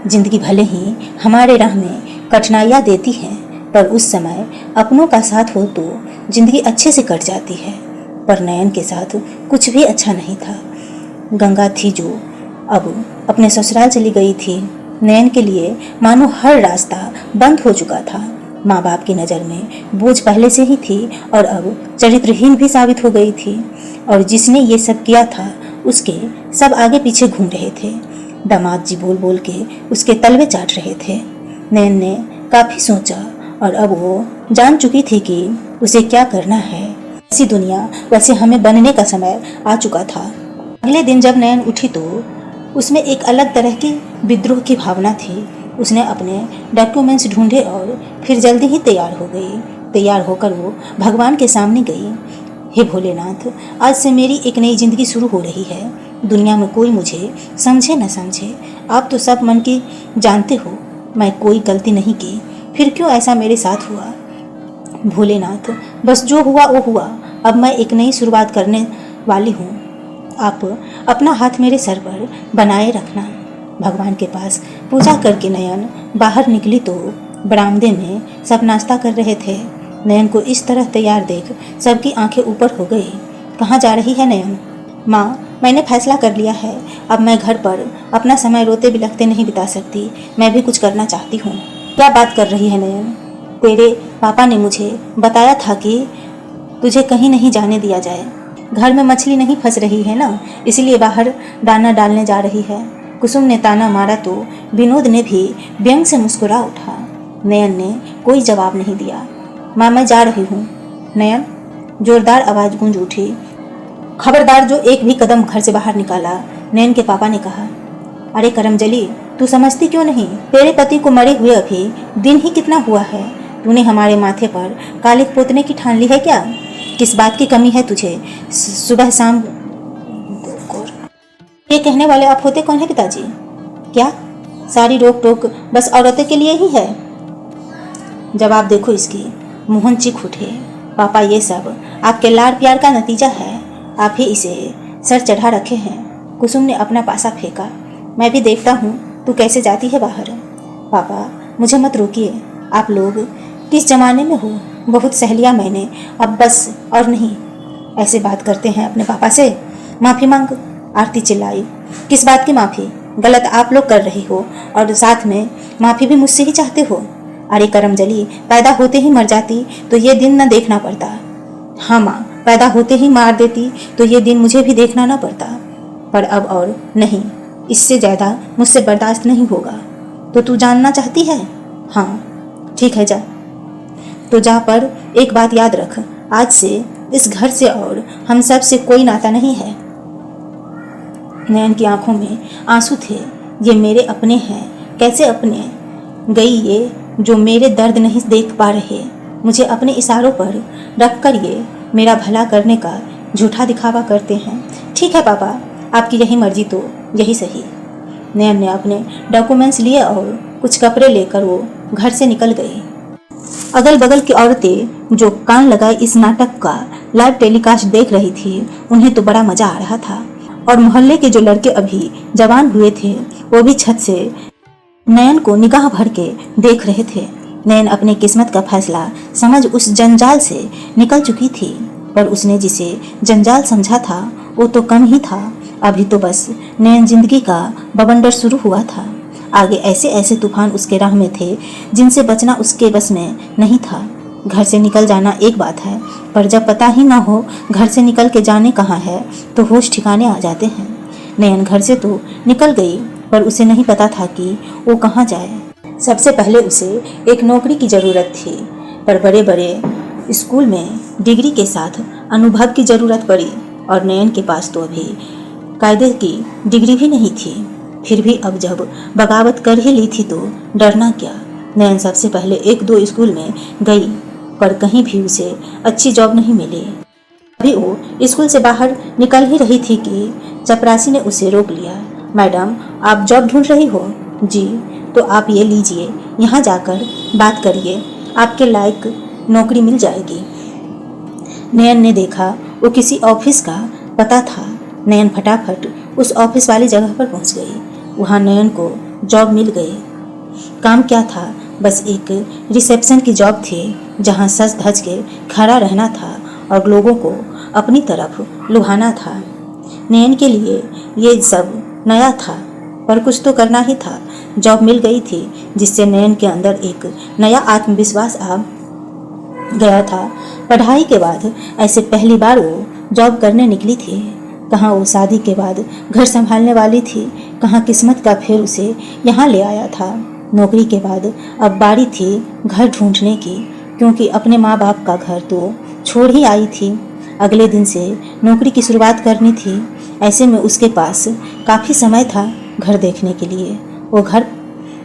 जिंदगी भले ही हमारे राह में कठिनाइयाँ देती हैं, पर उस समय अपनों का साथ हो तो जिंदगी अच्छे से कट जाती है। पर नयन के साथ कुछ भी अच्छा नहीं था। गंगा थी जो अब अपने ससुराल चली गई थी। नयन के लिए मानो हर रास्ता बंद हो चुका था। माँ बाप की नज़र में बोझ पहले से ही थी और अब चरित्रहीन भी साबित हो गई थी। और जिसने ये सब किया था उसके सब आगे पीछे घूम रहे थे। दामाद जी बोल बोल के उसके तलवे चाट रहे थे। नयन ने काफ़ी सोचा और अब वो जान चुकी थी कि उसे क्या करना है। ऐसी दुनिया वैसे हमें बनने का समय आ चुका था। अगले दिन जब नयन उठी तो उसमें एक अलग तरह की विद्रोह की भावना थी। उसने अपने डॉक्यूमेंट्स ढूंढे और फिर जल्दी ही तैयार हो गई। तैयार होकर वो भगवान के सामने गई। हे भोलेनाथ, आज से मेरी एक नई जिंदगी शुरू हो रही है। दुनिया में कोई मुझे समझे न समझे, आप तो सब मन की जानते हो। मैं कोई गलती नहीं की, फिर क्यों ऐसा मेरे साथ हुआ। भोलेनाथ, बस जो हुआ वो हुआ। अब मैं एक नई शुरुआत करने वाली हूँ। आप अपना हाथ मेरे सर पर बनाए रखना। भगवान के पास पूजा करके नयन बाहर निकली तो बरामदे में सब नाश्ता कर रहे थे। नयन को इस तरह तैयार देख सबकी आंखें ऊपर हो गई। कहाँ जा रही है नयन? माँ, मैंने फैसला कर लिया है। अब मैं घर पर अपना समय रोते बिलखते नहीं बिता सकती। मैं भी कुछ करना चाहती हूँ। क्या बात कर रही है नयन? तेरे पापा ने मुझे बताया था कि तुझे कहीं नहीं जाने दिया जाए। घर में मछली नहीं फंस रही है ना, इसलिए बाहर दाना डालने जा रही है। कुसुम ने ताना मारा तो विनोद ने भी व्यंग से मुस्कुरा उठा। नयन ने कोई जवाब नहीं दिया। माँ, मैं जा रही हूँ। नयन, जोरदार आवाज़ गूंज उठी। खबरदार जो एक भी कदम घर से बाहर निकाला। नयन के पापा ने कहा, अरे करमजली, तू समझती क्यों नहीं? तेरे पति को मरे हुए अभी दिन ही कितना हुआ है। तूने हमारे माथे पर कालिक पोतने की ठान ली है क्या? किस बात की कमी है तुझे? सुबह शाम ये कहने वाले आप होते कौन है पिताजी? क्या सारी रोक टोक बस औरतों के लिए ही है? जवाब देखो इसकी। मोहन चीख उठे। पापा, ये सब आपके लाड़ प्यार का नतीजा है। आप ही इसे सर चढ़ा रखे हैं। कुसुम ने अपना पासा फेंका। मैं भी देखता हूँ तू कैसे जाती है बाहर। पापा, मुझे मत रोकिए। आप लोग किस जमाने में हो? बहुत सह लिया मैंने, अब बस और नहीं। ऐसे बात करते हैं अपने पापा से? माफ़ी मांग। आरती चिल्लाई। किस बात की माफ़ी? गलत आप लोग कर रही हो और साथ में माफ़ी भी मुझसे ही चाहते हो। अरे करमजली, पैदा होते ही मर जाती तो ये दिन न देखना पड़ता। हाँ माँ, पैदा होते ही मार देती तो ये दिन मुझे भी देखना ना पड़ता। पर अब और नहीं, इससे ज़्यादा मुझसे बर्दाश्त नहीं होगा। तो तू जानना चाहती है? हाँ, ठीक है, जा। तो जा, पर एक बात याद रख, आज से इस घर से और हम सब से कोई नाता नहीं है। नयन की आंखों में आंसू थे। ये मेरे अपने हैं। कैसे अपने? गई ये जो मेरे दर्द नहीं देख पा रहे। मुझे अपने इशारों पर रख कर ये मेरा भला करने का झूठा दिखावा करते हैं। ठीक है पापा, आपकी यही मर्जी तो यही सही। नयन ने अपने डॉक्यूमेंट्स लिए और कुछ कपड़े लेकर वो घर से निकल गई। अगल बगल की औरतें जो कान लगाए इस नाटक का लाइव टेलीकास्ट देख रही थी, उन्हें तो बड़ा मजा आ रहा था। और मोहल्ले के जो लड़के अभी जवान हुए थे वो भी छत से नयन को निगाह भर के देख रहे थे। नयन अपने किस्मत का फैसला समझ उस जंजाल से निकल चुकी थी, पर उसने जिसे जंजाल समझा था वो तो कम ही था। अभी तो बस नयन जिंदगी का बवंडर शुरू हुआ था। आगे ऐसे ऐसे तूफान उसके राह में थे जिनसे बचना उसके बस में नहीं था। घर से निकल जाना एक बात है, पर जब पता ही ना हो घर से निकल के जाने कहाँ है तो होश ठिकाने आ जाते हैं। नयन घर से तो निकल गई, पर उसे नहीं पता था कि वो कहाँ जाए। सबसे पहले उसे एक नौकरी की ज़रूरत थी, पर बड़े बड़े स्कूल में डिग्री के साथ अनुभव की ज़रूरत पड़ी और नयन के पास तो अभी कायदे की डिग्री भी नहीं थी। फिर भी अब जब बगावत कर ही ली थी तो डरना क्या। नयन सबसे पहले एक दो स्कूल में गई, पर कहीं भी उसे अच्छी जॉब नहीं मिली। अभी वो स्कूल से बाहर निकल ही रही थी कि चपरासी ने उसे रोक लिया। मैडम, आप जॉब ढूंढ रही हो? जी, तो आप ये लीजिए, यहाँ जाकर बात करिए, आपके लायक नौकरी मिल जाएगी। नयन ने देखा वो किसी ऑफिस का पता था। नयन फटाफट उस ऑफिस वाली जगह पर पहुँच गई। वहाँ नयन को जॉब मिल गई। काम क्या था बस एक रिसेप्शन की जॉब थी जहां सज धज के खड़ा रहना था और लोगों को अपनी तरफ लुभाना था। नयन के लिए ये सब नया था, पर कुछ तो करना ही था। जॉब मिल गई थी जिससे नयन के अंदर एक नया आत्मविश्वास आ गया था। पढ़ाई के बाद ऐसे पहली बार वो जॉब करने निकली थी। कहाँ वो शादी के बाद घर संभालने वाली थी, कहाँ किस्मत का फेर उसे यहाँ ले आया था। नौकरी के बाद अब बारी थी घर ढूंढने की, क्योंकि अपने माँ बाप का घर तो छोड़ ही आई थी। अगले दिन से नौकरी की शुरुआत करनी थी। ऐसे में उसके पास काफ़ी समय था घर देखने के लिए। वो घर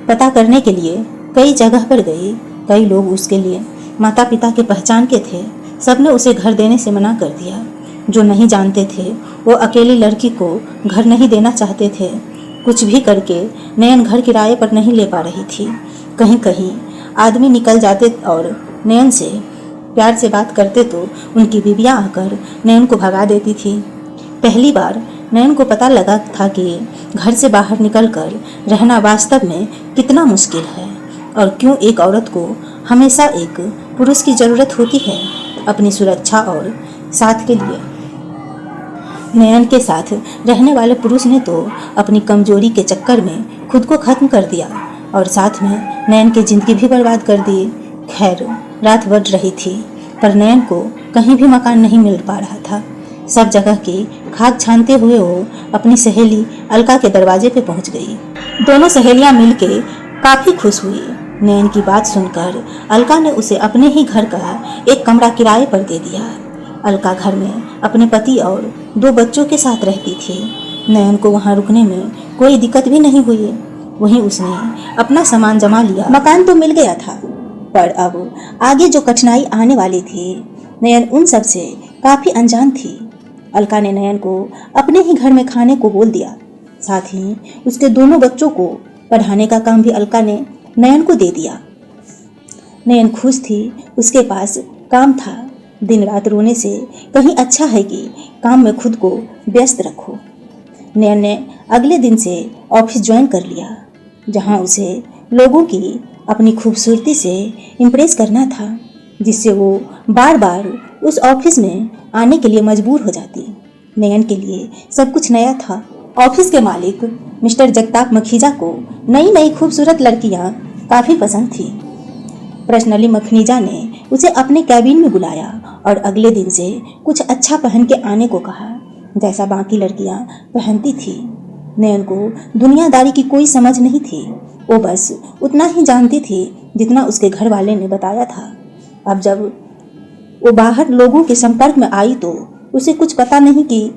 पता करने के लिए कई जगह पर गई। कई लोग उसके लिए माता पिता के पहचान के थे, सबने उसे घर देने से मना कर दिया। जो नहीं जानते थे वो अकेली लड़की को घर नहीं देना चाहते थे। कुछ भी करके नयन घर किराए पर नहीं ले पा रही थी। कहीं कहीं आदमी निकल जाते और नयन से प्यार से बात करते तो उनकी बीवियां आकर नयन को भगा देती थी। पहली बार नयन को पता लगा था कि घर से बाहर निकलकर रहना वास्तव में कितना मुश्किल है और क्यों एक औरत को हमेशा एक पुरुष की ज़रूरत होती है अपनी सुरक्षा और साथ के लिए। नयन के साथ रहने वाले पुरुष ने तो अपनी कमजोरी के चक्कर में खुद को खत्म कर दिया और साथ में नयन की जिंदगी भी बर्बाद कर दी। खैर, रात बढ़ रही थी पर नयन को कहीं भी मकान नहीं मिल पा रहा था। सब जगह की खाद छानते हुए वो अपनी सहेली अलका के दरवाजे पे पहुंच गई। दोनों सहेलियां मिलके काफ़ी खुश हुई। नयन की बात सुनकर अलका ने उसे अपने ही घर का एक कमरा किराए पर दे दिया। अलका घर में अपने पति और 2 बच्चों के साथ रहती थी। नयन को वहां रुकने में कोई दिक्कत भी नहीं हुई। वहीं उसने अपना सामान जमा लिया। मकान तो मिल गया था, पर अब आगे जो कठिनाई आने वाली थी, नयन उन सब से काफ़ी अनजान थी। अलका ने नयन को अपने ही घर में खाने को बोल दिया। साथ ही उसके दोनों बच्चों को पढ़ाने का काम भी अलका ने नयन को दे दिया। नयन खुश थी, उसके पास काम था। दिन रात रोने से कहीं अच्छा है कि काम में खुद को व्यस्त रखो। नयन ने अगले दिन से ऑफिस ज्वाइन कर लिया, जहां उसे लोगों की अपनी खूबसूरती से इम्प्रेस करना था, जिससे वो बार बार उस ऑफिस में आने के लिए मजबूर हो जाती। नयन के लिए सब कुछ नया था। ऑफिस के मालिक मिस्टर जगताप मखीजा को नई नई खूबसूरत लड़कियां काफ़ी पसंद थी। पर्सनली मखनीजा ने उसे अपने कैबिन में बुलाया और अगले दिन से कुछ अच्छा पहन के आने को कहा, जैसा बाकी लड़कियां पहनती थी। नयन को दुनियादारी की कोई समझ नहीं थी। वो बस उतना ही जानती थी जितना उसके घर वाले ने बताया था। अब जब वो बाहर लोगों के संपर्क में आई तो उसे कुछ पता नहीं कि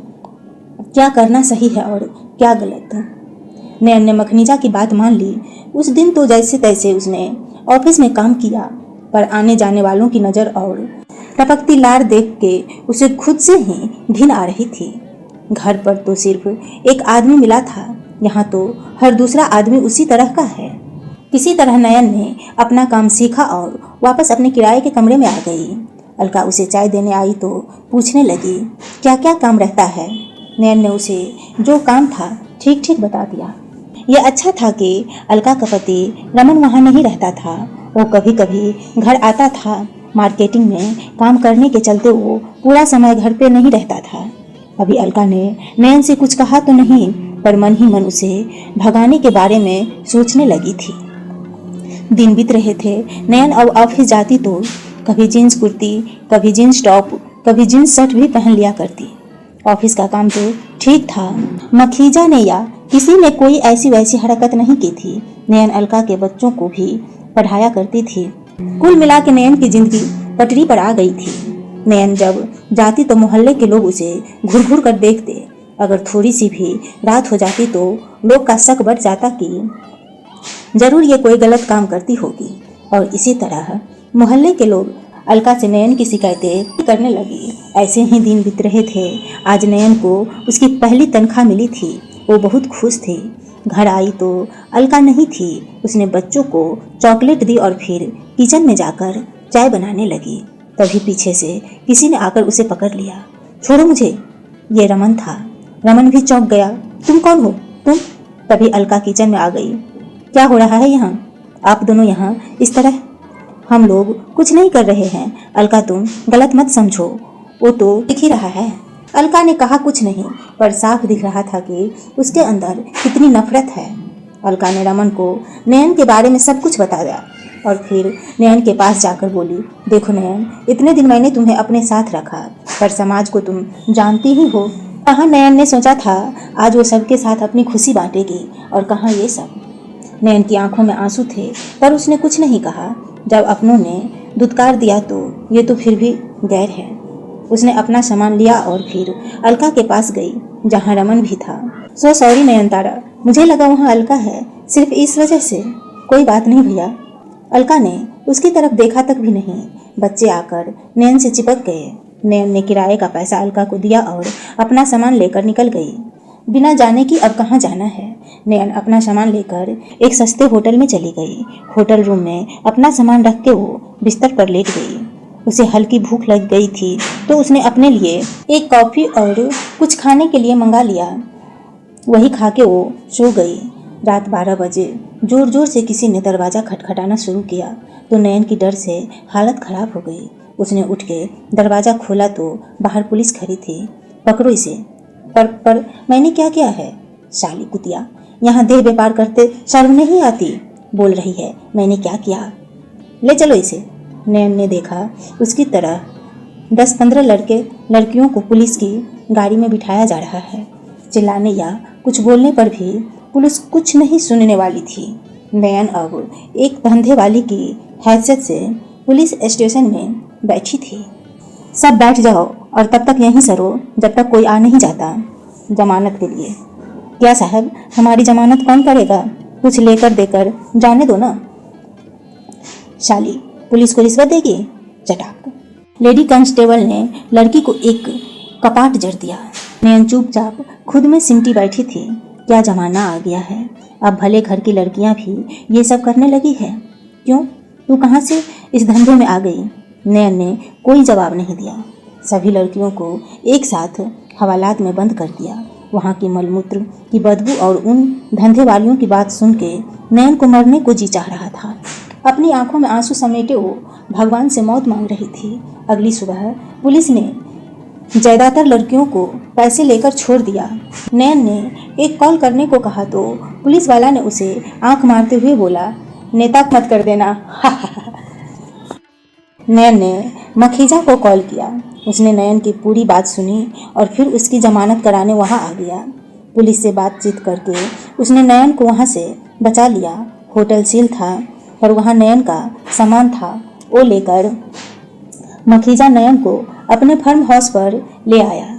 क्या करना सही है और क्या गलत। नयन ने मखनीजा की बात मान ली। उस दिन तो जैसे तैसे उसने ऑफिस में काम किया, पर आने जाने वालों की नज़र और टपकती लार देख के उसे खुद से ही घिन आ रही थी। घर पर तो सिर्फ एक आदमी मिला था, यहाँ तो हर दूसरा आदमी उसी तरह का है। किसी तरह नयन ने अपना काम सीखा और वापस अपने किराए के कमरे में आ गई। अलका उसे चाय देने आई तो पूछने लगी क्या क्या काम रहता है। नयन ने उसे जो काम था ठीक ठीक बता दिया। यह अच्छा था कि अलका का पति रमन वहाँ नहीं रहता था। वो कभी कभी घर आता था। मार्केटिंग में काम करने के चलते वो पूरा समय घर पे नहीं रहता था। अभी अलका ने नयन से कुछ कहा तो नहीं, पर मन ही मन उसे भगाने के बारे में सोचने लगी थी। दिन बीत रहे थे। नयन अब ऑफिस जाती तो कभी जीन्स कुर्ती, कभी जीन्स टॉप, कभी जीन्स शर्ट भी पहन लिया करती। ऑफिस का काम तो ठीक था। मखीजा ने या किसी ने कोई ऐसी वैसी हरकत नहीं की थी। नयन अलका के बच्चों को भी पढ़ाया करती थी। कुल मिला के नयन की जिंदगी पटरी पर आ गई थी। नयन जब जाती तो मोहल्ले के लोग उसे घूर घूर कर देखते। अगर थोड़ी सी भी रात हो जाती तो लोग का शक बढ़ जाता कि जरूर ये कोई गलत काम करती होगी। और इसी तरह मोहल्ले के लोग अलका से नयन की शिकायतें करने लगी। ऐसे ही दिन बीत रहे थे। आज नयन को उसकी पहली तनख्वाह मिली थी। वो बहुत खुश थी। घर आई तो अलका नहीं थी। उसने बच्चों को चॉकलेट दी और फिर किचन में जाकर चाय बनाने लगी। तभी पीछे से किसी ने आकर उसे पकड़ लिया। छोड़ो मुझे। ये रमन था। रमन भी चौंक गया। तुम कौन हो? तुम? तभी अलका किचन में आ गई। क्या हो रहा है यहाँ? आप दोनों यहाँ इस तरह? हम लोग कुछ नहीं कर रहे हैं अलका, तुम गलत मत समझो, वो तो दिख ही रहा है। अलका ने कहा कुछ नहीं, पर साफ दिख रहा था कि उसके अंदर कितनी नफरत है। अलका ने रमन को नयन के बारे में सब कुछ बताया और फिर नयन के पास जाकर बोली, देखो नयन, इतने दिन मैंने तुम्हें अपने साथ रखा, पर समाज को तुम जानती ही हो। कहाँ नयन ने सोचा था आज वो सबके साथ अपनी खुशी बांटेगी, और कहाँ ये सब। नयन की आंखों में आंसू थे, पर उसने कुछ नहीं कहा। जब अपनों ने दुत्कार दिया तो ये तो फिर भी गैर है। उसने अपना सामान लिया और फिर अलका के पास गई, जहाँ रमन भी था। सो सॉरी नयनतारा, मुझे लगा वहाँ अलका है, सिर्फ इस वजह से। कोई बात नहीं भैया। अलका ने उसकी तरफ देखा तक भी नहीं। बच्चे आकर नयन से चिपक गए। नयन ने किराए का पैसा अलका को दिया और अपना सामान लेकर निकल गई, बिना जाने कि अब कहाँ जाना है। नयन अपना सामान लेकर एक सस्ते होटल में चली गई। होटल रूम में अपना सामान रख के वो बिस्तर पर लेट गई। उसे हल्की भूख लग गई थी तो उसने अपने लिए एक कॉफ़ी और कुछ खाने के लिए मंगा लिया। वही खा के वो सो गई। रात 12 बजे जोर जोर से किसी ने दरवाज़ा खटखटाना शुरू किया तो नयन की डर से हालत ख़राब हो गई। उसने उठ के दरवाज़ा खोला तो बाहर पुलिस खड़ी थी। पकड़ो इसे। पर मैंने क्या किया है? साली कुतिया, यहाँ देह व्यापार करते शर्म नहीं आती? बोल रही है मैंने क्या किया? ले चलो इसे। नयन ने देखा उसकी तरह 10-15 लड़के लड़कियों को पुलिस की गाड़ी में बिठाया जा रहा है। चिल्लाने या कुछ बोलने पर भी पुलिस कुछ नहीं सुनने वाली थी। नयन अब एक धंधे वाली की हैसियत से पुलिस स्टेशन में बैठी थी। सब बैठ जाओ और तब तक यहीं सरो जब तक कोई आ नहीं जाता जमानत के लिए। क्या साहब, हमारी जमानत कौन करेगा? कुछ लेकर देकर जाने दो ना। शाली, पुलिस को रिश्वत देगी? चटाक। लेडी कांस्टेबल ने लड़की को एक कपाट जड़ दिया। नयन चुपचाप खुद में सिमटी बैठी थी। क्या जमाना आ गया है, अब भले घर की लड़कियां भी ये सब करने लगी है। क्यों, तू कहाँ से इस धंधे में आ गई? नयन ने कोई जवाब नहीं दिया। सभी लड़कियों को एक साथ हवालात में बंद कर दिया। वहाँ की मलमूत्र की बदबू और उन धंधे वालियों की बात सुन के नयन को मरने को जी चाह रहा था। अपनी आंखों में आंसू समेटे वो भगवान से मौत मांग रही थी। अगली सुबह पुलिस ने ज़्यादातर लड़कियों को पैसे लेकर छोड़ दिया। नयन ने एक कॉल करने को कहा तो पुलिस वाला ने उसे आंख मारते हुए बोला, नेता मत कर देना। नयन ने मखीजा को कॉल किया। उसने नयन की पूरी बात सुनी और फिर उसकी जमानत कराने वहां आ गया। पुलिस से बातचीत करके उसने नयन को वहां से बचा लिया। होटल सील था पर वहां नयन का सामान था। वो लेकर मखीजा नयन को अपने फार्म हाउस पर ले आया।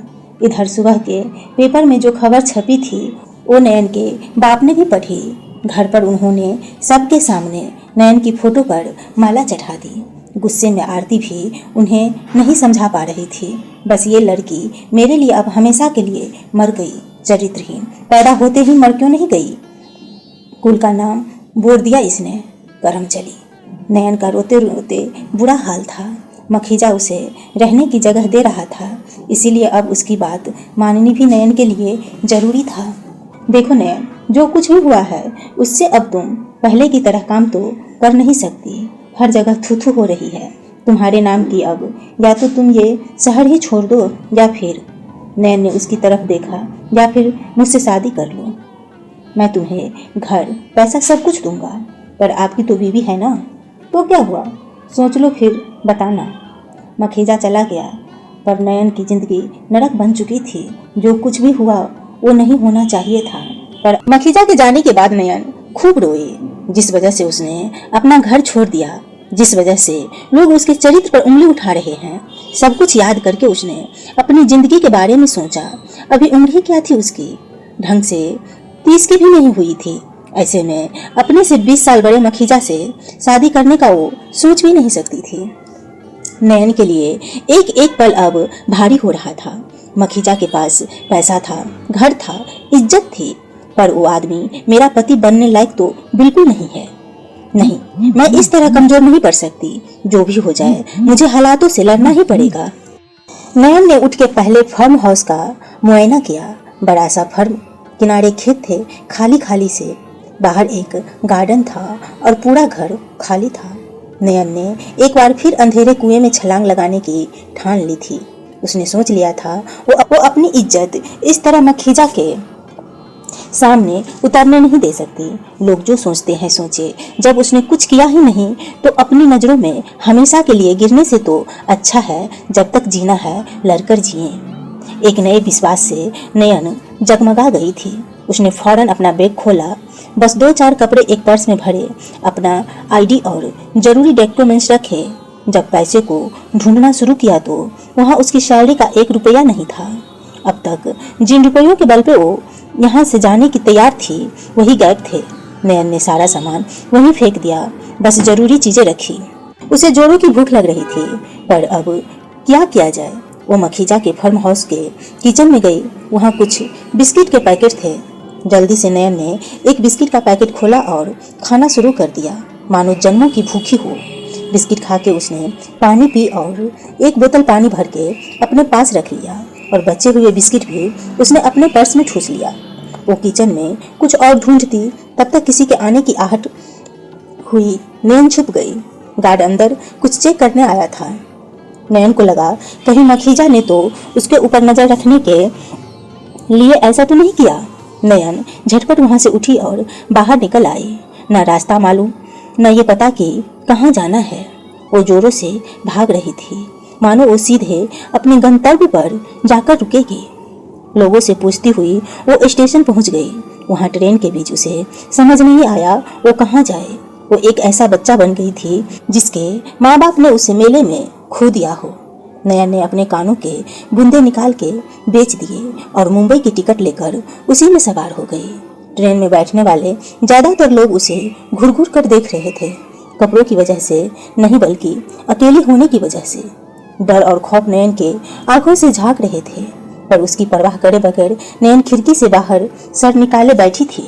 इधर सुबह के पेपर में जो खबर छपी थी वो नयन के बाप ने भी पढ़ी। घर पर उन्होंने सबके सामने नयन की फोटो पर माला चढ़ा दी। गुस्से में आरती भी उन्हें नहीं समझा पा रही थी। बस ये लड़की मेरे लिए अब हमेशा के लिए मर गई, चरित्रहीन। पैदा होते ही मर क्यों नहीं गई? कुल का नाम बोल दिया इसने, करम चली। नयन का रोते रोते बुरा हाल था। मखीजा उसे रहने की जगह दे रहा था, इसीलिए अब उसकी बात माननी भी नयन के लिए जरूरी था। देखो नयन, जो कुछ भी हुआ है उससे अब तुम पहले की तरह काम तो कर नहीं सकती। हर जगह थू-थू हो रही है तुम्हारे नाम की। अब या तो तुम ये शहर ही छोड़ दो या फिर, नयन ने उसकी तरफ देखा, या फिर मुझसे शादी कर लो। मैं तुम्हें घर पैसा सब कुछ दूंगा, पर आपकी तो बीवी है ना। तो क्या हुआ, सोच लो फिर बताना। मखीजा चला गया पर नयन की जिंदगी नरक बन चुकी थी। जो कुछ भी हुआ वो नहीं होना चाहिए था। पर मखीजा के जाने के बाद नयन खूब रोई, जिस वजह से उसने अपना घर छोड़ दिया, जिस वजह से लोग उसके चरित्र पर उंगली उठा रहे हैं। सब कुछ याद करके उसने अपनी जिंदगी के बारे में सोचा। अभी उम्र क्या थी उसकी, ढंग से 30 की भी नहीं हुई थी। ऐसे में अपने से 20 साल बड़े मखीजा से शादी करने का वो सोच भी नहीं सकती थी। नयन के लिए एक एक पल अब भारी हो रहा था। मखीजा के पास पैसा था, घर था, इज्जत थी, पर वो आदमी मेरा पति बनने लायक तो बिल्कुल नहीं है। नहीं, मैं इस तरह कमजोर नहीं पड़ सकती। जो भी हो जाए मुझे हालातों से लड़ना ही पड़ेगा। नयन ने उठ के पहले फार्म हाउस का मुआयना किया। बड़ा सा फार्म, किनारे खेत थे, खाली खाली से। बाहर एक गार्डन था और पूरा घर खाली था। नयन ने एक बार फिर अंधेरे कुएं में छलांग लगाने की ठान ली थी। उसने सोच लिया था वो अपनी इज्जत इस तरह मखीजा के सामने उतारने नहीं दे सकती। लोग जो सोचते हैं सोचे, जब उसने कुछ किया ही नहीं तो अपनी नज़रों में हमेशा के लिए गिरने से तो अच्छा है जब तक जीना है लड़कर जिए। एक नए विश्वास से नयन जगमगा गई थी। उसने फौरन अपना बैग खोला, बस 2-4 कपड़े एक पर्स में भरे, अपना आईडी और जरूरी डॉक्यूमेंट्स रखे। जब पैसे को ढूंढना शुरू किया तो वहाँ उसकी सैलरी का 1 रुपया नहीं था। अब तक जिन रुपयों के बल पे वो यहाँ से जाने की तैयार थी वही गायब थे। नयन ने सारा सामान वहीं फेंक दिया, बस जरूरी चीजें रखी। उसे जोरों की भूख लग रही थी, पर अब क्या किया जाए। वो मखीजा के फार्म हाउस के किचन में गई। वहाँ कुछ बिस्किट के पैकेट थे। जल्दी से नयन ने एक बिस्किट का पैकेट खोला और खाना शुरू कर दिया, मानो जन्मों की भूखी हो। बिस्किट खा के उसने पानी पी और एक बोतल पानी भर के अपने पास रख लिया और बचे हुए बिस्किट भी उसने अपने पर्स में ठूस लिया। वो किचन में कुछ और ढूंढती, तब तक किसी के आने की आहट हुई। नयन छुप गई। गार्ड अंदर कुछ चेक करने आया था। नयन को लगा कहीं मखीजा ने तो उसके ऊपर नजर रखने के लिए ऐसा तो नहीं किया। नयन झटपट वहां से उठी और बाहर निकल आई। न रास्ता मालूम, न ये पता कि कहाँ जाना है। वो जोरों से भाग रही थी, मानो वो सीधे अपने गंतव्य पर जाकर रुकेगी। लोगों से पूछती हुई वो स्टेशन पहुंच गई। वहां ट्रेन के बीच उसे समझ नहीं आया वो कहाँ जाए। वो एक ऐसा बच्चा बन गई थी जिसके माँ बाप ने उसे मेले में खो दिया हो। नयन ने अपने कानों के बूंदे निकाल के बेच दिए और मुंबई की टिकट लेकर उसी में सवार हो गई। ट्रेन में बैठने वाले ज्यादातर लोग उसे घूर घूर कर देख रहे थे, कपड़ों की वजह से नहीं बल्कि अकेले होने की वजह से। डर और खौफ नयन के आंखों से झांक रहे थे, पर उसकी परवाह करे बगैर नयन खिड़की से बाहर सर निकाले बैठी थी।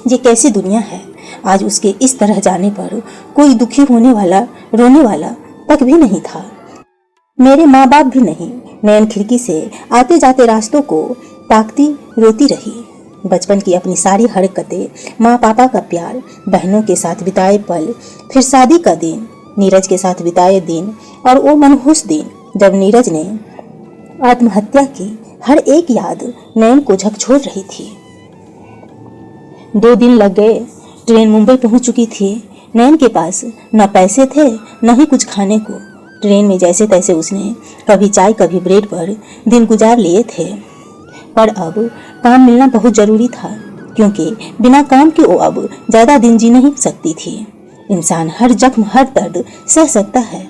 ये कैसी दुनिया है। आज उसके इस तरह जाने पर कोई दुखी होने वाला, रोने वाला तक भी नहीं था, मेरे माँ बाप भी नहीं। नयन खिड़की से आते जाते रास्तों को ताकती रोती रही। बचपन की अपनी सारी हरकतें, माँ पापा का प्यार, बहनों के साथ बिताए पल, फिर शादी का दिन, नीरज के साथ बिताए दिन और वो मनहूस दिन जब नीरज ने आत्महत्या की, हर एक याद नयन को झकझोर रही थी। 2 दिन लग गए। ट्रेन मुंबई पहुंच चुकी थी। नयन के पास न पैसे थे न ही कुछ खाने को। ट्रेन में जैसे तैसे उसने कभी चाय कभी ब्रेड पर दिन गुजार लिए थे, पर अब काम मिलना बहुत जरूरी था, क्योंकि बिना काम के वो अब ज्यादा दिन जी नहीं सकती थी। इंसान हर जख्म हर दर्द सह सकता है,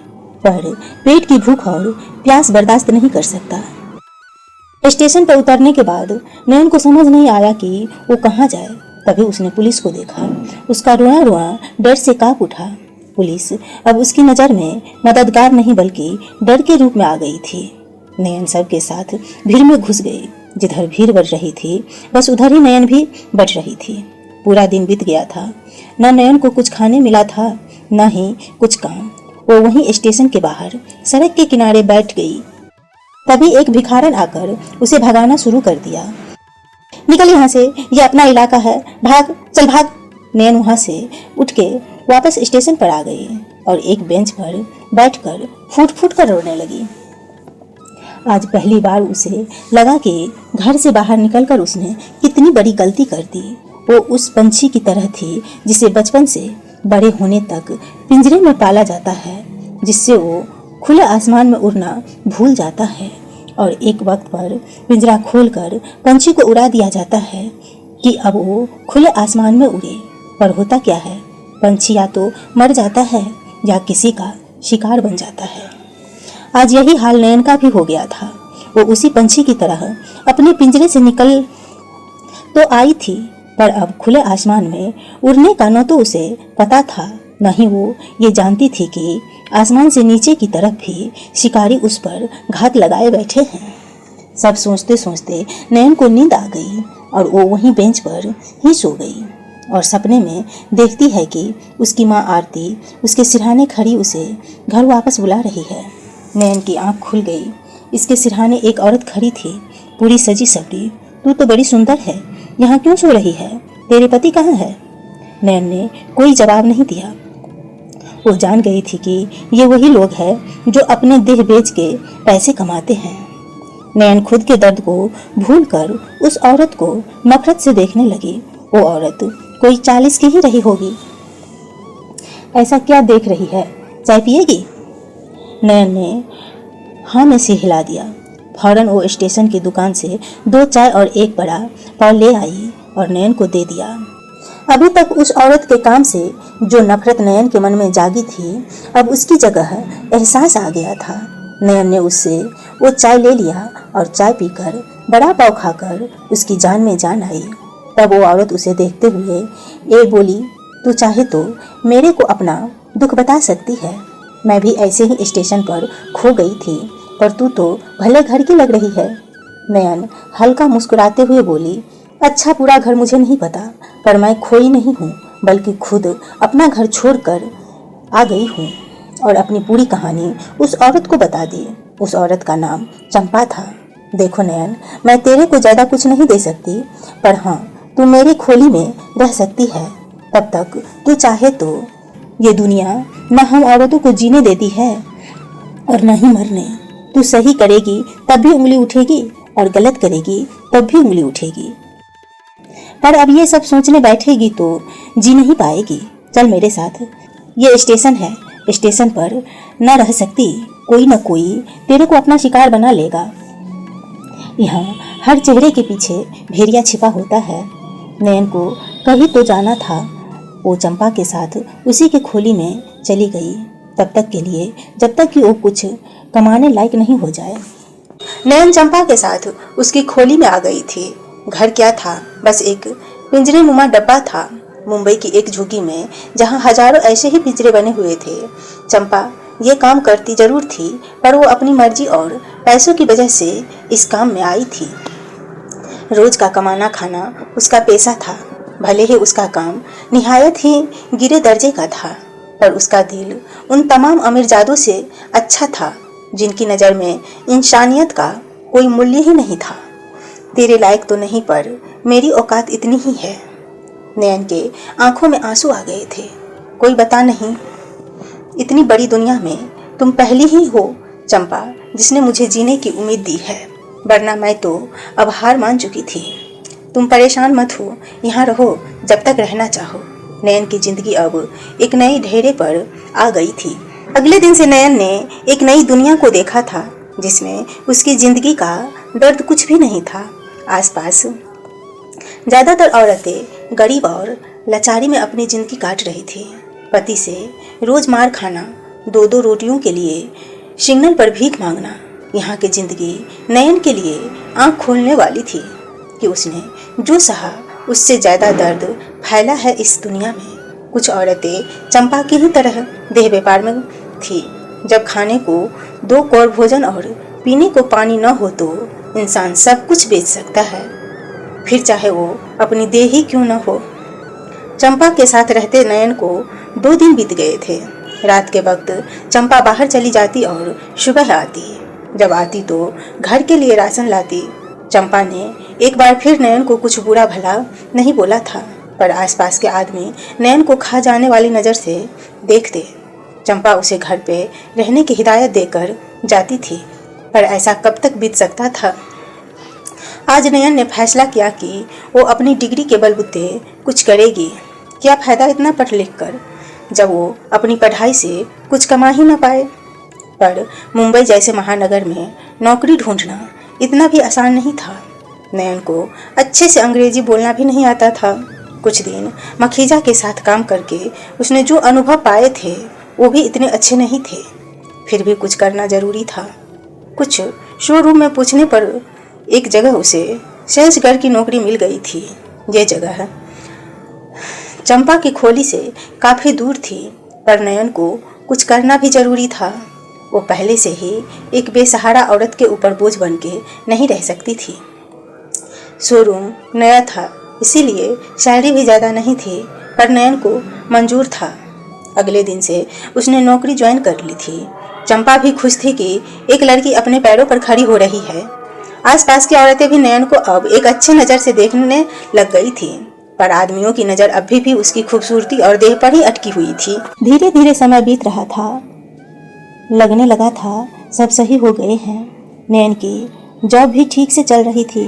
पर पेट की भूख और प्यास बर्दाश्त नहीं कर सकता। स्टेशन पर उतरने के बाद नयन को समझ नहीं आया कि वो कहाँ जाए। तभी उसने पुलिस को देखा। उसका रोना रोना डर से कांप उठा। पुलिस अब उसकी नज़र में मददगार नहीं बल्कि डर के रूप में आ गई थी। नयन सब के साथ भीड़ में घुस गई। जिधर भीड़ बढ़ रही थी बस उधर ही नयन भी बढ़ रही थी। पूरा दिन बीत गया था, न नयन को कुछ खाने मिला था न ही कुछ काम। वो वहीं स्टेशन के बाहर सड़क के किनारे बैठ गई। तभी एक भिखारन आकर उसे भगाना शुरू कर दिया। निकल यहाँ से, ये अपना इलाका है, भाग, चल भाग। नयन वहाँ से उठ के वापस स्टेशन पर आ गई और एक बेंच पर बैठकर फूट फूट कर रोने लगी। आज पहली बार उसे लगा कि घर से बाहर निकलकर उसने कितनी बड़ी गलती कर दी। वो उस पंछी की तरह थी जिसे बचपन से बड़े होने तक पिंजरे में पाला जाता है, जिससे वो खुले आसमान में उड़ना भूल जाता है और एक वक्त पर पिंजरा खोलकर पंछी को उड़ा दिया जाता है कि अब वो खुले आसमान में उड़े। पर होता क्या है, पंछी या तो मर जाता है या किसी का शिकार बन जाता है। आज यही हाल नयन का भी हो गया था। वो उसी पंछी की तरह अपने पिंजरे से निकल तो आई थी, पर अब खुले आसमान में उड़ने का न तो उसे पता था न ही वो ये जानती थी कि आसमान से नीचे की तरफ भी शिकारी उस पर घात लगाए बैठे हैं। सब सोचते सोचते नयन को नींद आ गई और वो वहीं बेंच पर ही सो गई और सपने में देखती है कि उसकी माँ आरती उसके सिरहाने खड़ी उसे घर वापस बुला रही है। नयन की आंख खुल गई। इसके सिरहाने एक औरत खड़ी थी, पूरी सजी सवरी। तू तो बड़ी सुंदर है, यहाँ क्यों सो रही है? तेरे पति कहाँ है? नयन ने कोई जवाब नहीं दिया। वो जान गई थी कि ये वही लोग हैं जो अपने देह बेच के पैसे कमाते हैं। नयन खुद के दर्द को भूलकर उस औरत को नफरत से देखने लगी। वो औरत कोई 40 की ही रही होगी। ऐसा क्या देख रही है? चाय पिएगी? नयन ने हाँ में सिर हिला दिया। फौरन वो स्टेशन की दुकान से 2 चाय और 1 बड़ा पाव ले आई और नयन को दे दिया। अभी तक उस औरत के काम से जो नफरत नयन के मन में जागी थी, अब उसकी जगह एहसास आ गया था। नयन ने उससे वो चाय ले लिया और चाय पीकर बड़ा पाव खाकर उसकी जान में जान आई। तब वो औरत उसे देखते हुए ये बोली, तू चाहे तो मेरे को अपना दुख बता सकती है। मैं भी ऐसे ही स्टेशन पर खो गई थी, पर तू तो भले घर की लग रही है। नयन हल्का मुस्कुराते हुए बोली, अच्छा पूरा घर मुझे नहीं पता, पर मैं खोई नहीं हूँ, बल्कि खुद अपना घर छोड़कर आ गई हूँ और अपनी पूरी कहानी उस औरत को बता दी। उस औरत का नाम चंपा था। देखो नयन, मैं तेरे को ज़्यादा कुछ नहीं दे सकती, पर हाँ, तू मेरी खोली में रह सकती है। तब तक तू चाहे तो ये दुनिया न हम औरतों को जीने देती है और न ही मरने। तू सही करेगी तब भी उंगली उठेगी और गलत करेगी तब भी उंगली उठेगी। पर अब ये सब सोचने बैठेगी तो जी नहीं पाएगी। चल मेरे साथ, ये स्टेशन है, स्टेशन पर न रह सकती, कोई न कोई तेरे को अपना शिकार बना लेगा। यहाँ हर चेहरे के पीछे भेड़िया छिपा होता है। नयन को कहीं तो जाना था। वो चंपा के साथ उसी के खोली में चली गई, तब तक के लिए जब तक कि वो कुछ कमाने लायक नहीं हो जाए। नयन चंपा के साथ उसकी खोली में आ गई थी। घर क्या था, बस एक पिंजरे नुमा डब्बा था, मुंबई की एक झुग्गी में, जहां हजारों ऐसे ही पिंजरे बने हुए थे। चंपा ये काम करती जरूर थी, पर वो अपनी मर्जी और पैसों की वजह से इस काम में आई थी। रोज का कमाना खाना उसका पेशा था। भले ही उसका काम निहायत ही गिरे दर्जे का था, पर उसका दिल उन तमाम अमीरजादों से अच्छा था जिनकी नज़र में इंसानियत का कोई मूल्य ही नहीं था। तेरे लायक तो नहीं, पर मेरी औकात इतनी ही है। नयन के आंखों में आंसू आ गए थे। कोई बता नहीं, इतनी बड़ी दुनिया में तुम पहली ही हो चंपा जिसने मुझे जीने की उम्मीद दी है, वरना मैं तो अब हार मान चुकी थी। तुम परेशान मत हो, यहाँ रहो जब तक रहना चाहो। नयन की जिंदगी अब एक नई ढेरे पर आ गई थी। अगले दिन से नयन ने एक नई दुनिया को देखा था, जिसमें उसकी जिंदगी का दर्द कुछ भी नहीं था। आसपास ज़्यादातर औरतें गरीब और लाचारी में अपनी जिंदगी काट रही थी। पति से रोज मार खाना, 2-2 रोटियों के लिए सिग्नल पर भीख मांगना। यहाँ की जिंदगी नयन के लिए आंख खोलने वाली थी कि उसने जो सहा उससे ज़्यादा दर्द फैला है इस दुनिया में। कुछ औरतें चंपा की ही तरह देह व्यापार में थी। जब खाने को 2 कौर भोजन और पीने को पानी न हो तो इंसान सब कुछ बेच सकता है, फिर चाहे वो अपनी देह ही क्यों न हो। चंपा के साथ रहते नयन को 2 दिन बीत गए थे। रात के वक्त चंपा बाहर चली जाती और सुबह आती। जब आती तो घर के लिए राशन लाती। चंपा ने एक बार फिर नयन को कुछ बुरा भला नहीं बोला था, पर आसपास के आदमी नयन को खा जाने वाली नज़र से देखते। चंपा उसे घर पे रहने की हिदायत देकर जाती थी, पर ऐसा कब तक बीत सकता था। आज नयन ने फैसला किया कि वो अपनी डिग्री के बलबूते कुछ करेगी। क्या फ़ायदा इतना पढ़ लिख कर जब वो अपनी पढ़ाई से कुछ कमा ही ना पाए। पर मुंबई जैसे महानगर में नौकरी ढूंढना इतना भी आसान नहीं था। नयन को अच्छे से अंग्रेजी बोलना भी नहीं आता था। कुछ दिन मखीजा के साथ काम करके उसने जो अनुभव पाए थे वो भी इतने अच्छे नहीं थे। फिर भी कुछ करना ज़रूरी था। कुछ शोरूम में पूछने पर एक जगह उसे सेल्स गर्ल की नौकरी मिल गई थी। ये जगह चंपा की खोली से काफ़ी दूर थी, पर नयन को कुछ करना भी ज़रूरी था। वो पहले से ही एक बेसहारा औरत के ऊपर बोझ बन के नहीं रह सकती थी। शोरूम नया था, इसीलिए सैलरी भी ज़्यादा नहीं थी, पर नयन को मंजूर था। अगले दिन से उसने नौकरी ज्वाइन कर ली थी। चंपा भी खुश थी कि एक लड़की अपने पैरों पर खड़ी हो रही है। आसपास की औरतें भी नयन को अब एक अच्छे नज़र से देखने लग गई थी। पर आदमियों की नज़र अभी भी उसकी खूबसूरती और देह पर ही अटकी हुई थी। धीरे धीरे समय बीत रहा था। लगने लगा था सब सही हो गए हैं। नैन की जॉब भी ठीक से चल रही थी,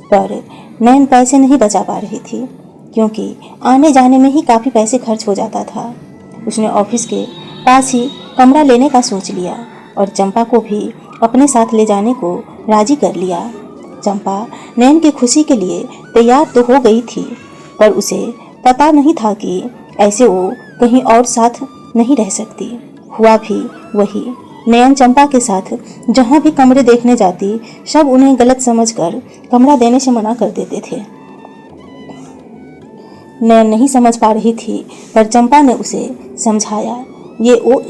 पर नैन पैसे नहीं बचा पा रही थी, क्योंकि आने जाने में ही काफ़ी पैसे खर्च हो जाता था। उसने ऑफिस के पास ही कमरा लेने का सोच लिया और चंपा को भी अपने साथ ले जाने को राजी कर लिया। चंपा नैन की खुशी के लिए तैयार तो हो गई थी, पर उसे पता नहीं था कि ऐसे वो कहीं और साथ नहीं रह सकती। हुआ भी वही। नैन चंपा के साथ जहाँ भी कमरे देखने जाती, सब उन्हें गलत समझकर कमरा देने से मना कर देते थे। नैन नहीं समझ पा रही थी, पर चंपा ने उसे समझाया, ये वो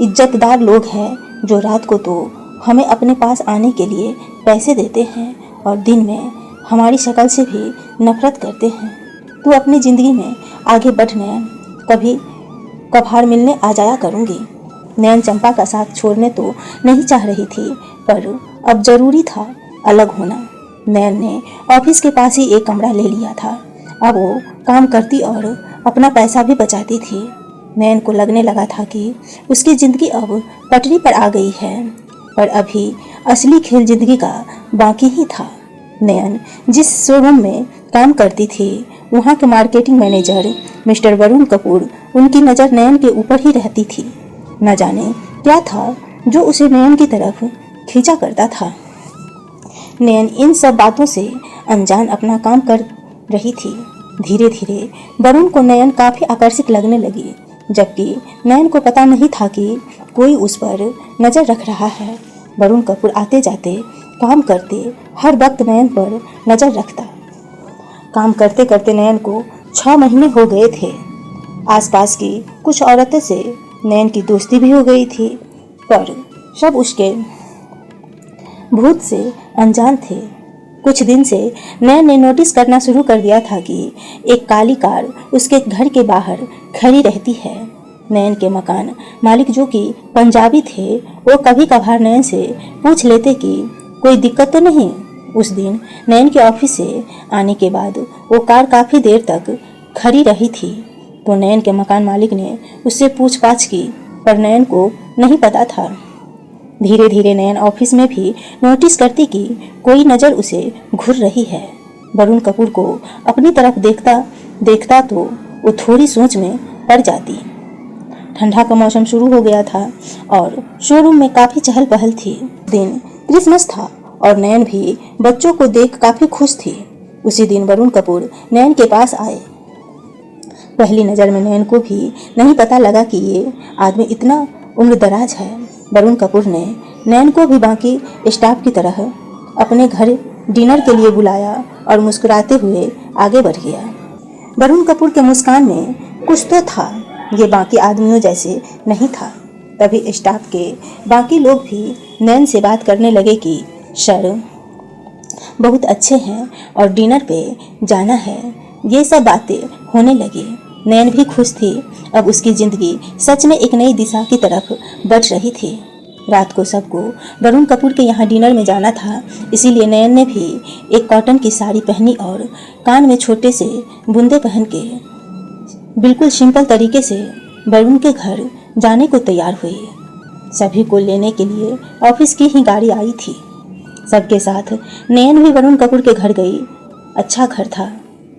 इज्जतदार लोग हैं जो रात को तो हमें अपने पास आने के लिए पैसे देते हैं और दिन में हमारी शक्ल से भी नफरत करते हैं। तू अपनी ज़िंदगी में आगे बढ़ नैन, कभी कभार मिलने आ जाया करूँगी। नैन चंपा का साथ छोड़ने तो नहीं चाह रही थी, पर अब जरूरी था अलग होना। नैन ने ऑफिस के पास ही एक कमरा ले लिया था। अब वो काम करती और अपना पैसा भी बचाती थी। नैन को लगने लगा था कि उसकी ज़िंदगी अब पटरी पर आ गई है, पर अभी असली खेल ज़िंदगी का बाकी ही था। नैन जिस शोरूम में काम करती थी, वहाँ के marketing manager mister Varun Kapoor उनकी नज़र नैन के ऊपर ही रहती थी। न जाने क्या था जो उसे नैन की तरफ खींचा करता था। नैन इन सब बातों से अनजान अपना काम कर रही थी। धीरे धीरे वरुण को नैन काफ़ी आकर्षित लगने लगी, जबकि नैन को पता नहीं था कि कोई उस पर नज़र रख रहा है। वरुण कपूर आते जाते काम करते हर वक्त नैन पर नज़र रखता। काम करते करते नैन को 6 महीने हो गए थे। आसपास की कुछ औरतों से नैन की दोस्ती भी हो गई थी, पर सब उसके भूत से अनजान थे। कुछ दिन से नैन ने नोटिस करना शुरू कर दिया था कि एक काली कार उसके घर के बाहर खड़ी रहती है। नैन के मकान मालिक, जो कि पंजाबी थे, वो कभी कभार नैन से पूछ लेते कि कोई दिक्कत तो नहीं। उस दिन नैन के ऑफिस से आने के बाद वो कार काफ़ी देर तक खड़ी रही थी, तो नैन के मकान मालिक ने उससे पूछताछ की, पर नैन को नहीं पता था। धीरे धीरे नैन ऑफिस में भी नोटिस करती कि कोई नज़र उसे घूर रही है। वरुण कपूर को अपनी तरफ देखता तो वो थोड़ी सोच में पड़ जाती। ठंडा का मौसम शुरू हो गया था और शोरूम में काफ़ी चहल पहल थी। दिन क्रिसमस था और नैन भी बच्चों को देख काफ़ी खुश थी। उसी दिन वरुण कपूर नैन के पास आए। पहली नज़र में नैन को भी नहीं पता लगा कि ये आदमी इतना उम्रदराज है। वरुण कपूर ने नैन को भी बाकी स्टाफ की तरह अपने घर डिनर के लिए बुलाया और मुस्कुराते हुए आगे बढ़ गया। वरुण कपूर के मुस्कान में कुछ तो था, ये बाकी आदमियों जैसे नहीं था। तभी स्टाफ के बाकी लोग भी नैन से बात करने लगे कि सर बहुत अच्छे हैं और डिनर पे जाना है। ये सब बातें होने लगी। नैन भी खुश थी। अब उसकी ज़िंदगी सच में एक नई दिशा की तरफ बढ़ रही थी। रात को सबको वरुण कपूर के यहाँ डिनर में जाना था, इसीलिए नैन ने भी एक कॉटन की साड़ी पहनी और कान में छोटे से बूंदे पहन के बिल्कुल सिंपल तरीके से वरुण के घर जाने को तैयार हुई। सभी को लेने के लिए ऑफिस की ही गाड़ी आई थी। सबके साथ नैन भी वरुण कपूर के घर गई। अच्छा घर था,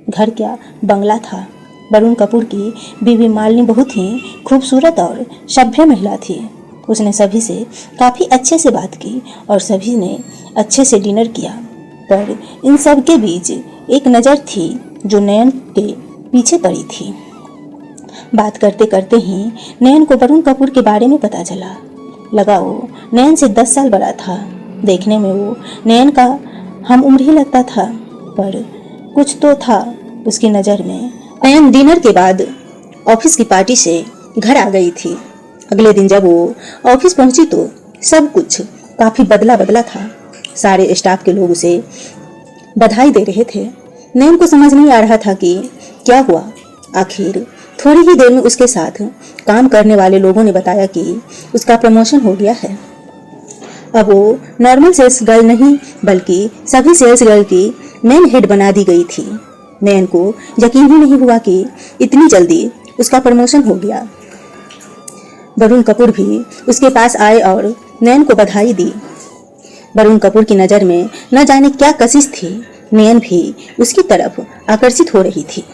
घर क्या बंगला था। वरुण कपूर की बीवी मालिनी बहुत ही खूबसूरत और सभ्य महिला थी। उसने सभी से काफ़ी अच्छे से बात की और सभी ने अच्छे से डिनर किया, पर इन सब के बीच एक नज़र थी जो नैन के पीछे पड़ी थी। बात करते करते ही नैन को वरुण कपूर के बारे में पता चला। लगा वो नैन से 10 साल बड़ा था। देखने में वो नैन का हम उम्र ही लगता था, पर कुछ तो था उसकी नज़र में। नैन डिनर के बाद ऑफिस की पार्टी से घर आ गई थी। अगले दिन जब वो ऑफिस पहुंची तो सब कुछ काफ़ी बदला बदला था। सारे स्टाफ के लोग उसे बधाई दे रहे थे। नैन को समझ नहीं आ रहा था कि क्या हुआ। आखिर थोड़ी ही देर में उसके साथ काम करने वाले लोगों ने बताया कि उसका प्रमोशन हो गया है। अब वो नॉर्मल सेल्स गर्ल नहीं, बल्कि सभी सेल्स गर्ल की मेन हेड बना दी गई थी। नयन को यकीन ही नहीं हुआ कि इतनी जल्दी उसका प्रमोशन हो गया। वरुण कपूर भी उसके पास आए और नयन को बधाई दी। वरुण कपूर की नज़र में न जाने क्या कशिश थी, नयन भी उसकी तरफ आकर्षित हो रही थी।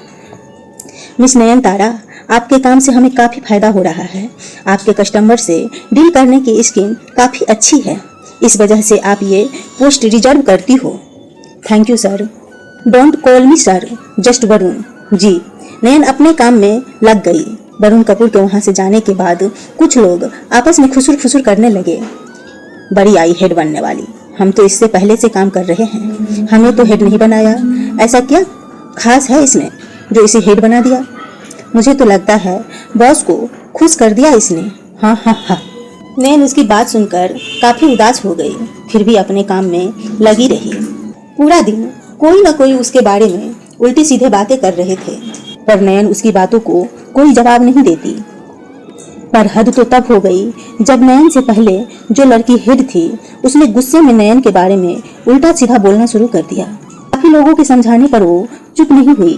मिस नयन तारा, आपके काम से हमें काफ़ी फायदा हो रहा है। आपके कस्टमर से डील करने की स्किल काफ़ी अच्छी है, इस वजह से आप ये पोस्ट रिजर्व करती हो। Thank you sir. Don't call me sir, just Varun. जी। नयन अपने काम में लग गई। वरुण कपूर के वहाँ से जाने के बाद कुछ लोग आपस में खुसुर फुसुर करने लगे। बड़ी आई हेड बनने वाली, हम तो इससे पहले से काम कर रहे हैं, हमें तो हेड नहीं बनाया। ऐसा क्या खास है इसमें जो इसे हेड बना दिया? मुझे तो लगता है बॉस को खुश कर दिया इसने। हाँ हाँ हाँ। नयन उसकी बात सुनकर काफी उदास हो गई, फिर भी अपने काम में लगी रही। पूरा दिन कोई न कोई उसके बारे में उल्टी सीधे बातें कर रहे थे, पर नयन उसकी बातों को कोई जवाब नहीं देती। पर हद तो तब हो गई जब नयन से पहले जो लड़की हेड थी उसने गुस्से में नयन के बारे में उल्टा सीधा बोलना शुरू कर दिया। काफी लोगों के समझाने पर वो चुप नहीं हुई,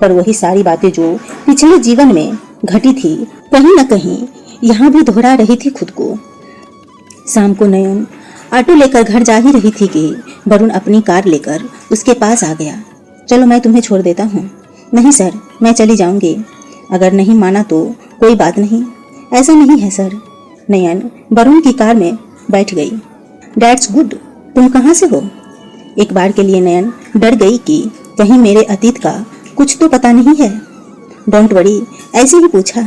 पर वही सारी बातें जो पिछले जीवन में घटी थी कहीं न कहीं यहाँ भी दोहरा रही थी खुद को। शाम को नयन ऑटो लेकर घर जा ही रही थी कि वरुण अपनी कार लेकर उसके पास आ गया। चलो मैं तुम्हें छोड़ देता हूँ। नहीं सर, मैं चली जाऊंगी। अगर नहीं माना तो कोई बात नहीं। ऐसा नहीं है सर। नयन वरुण की कार में बैठ गई। That's good. तुम कहाँ से हो? एक बार के लिए नयन डर गई कि कहीं मेरे अतीत का कुछ तो पता नहीं है। डोंट वरी, ऐसे ही पूछा।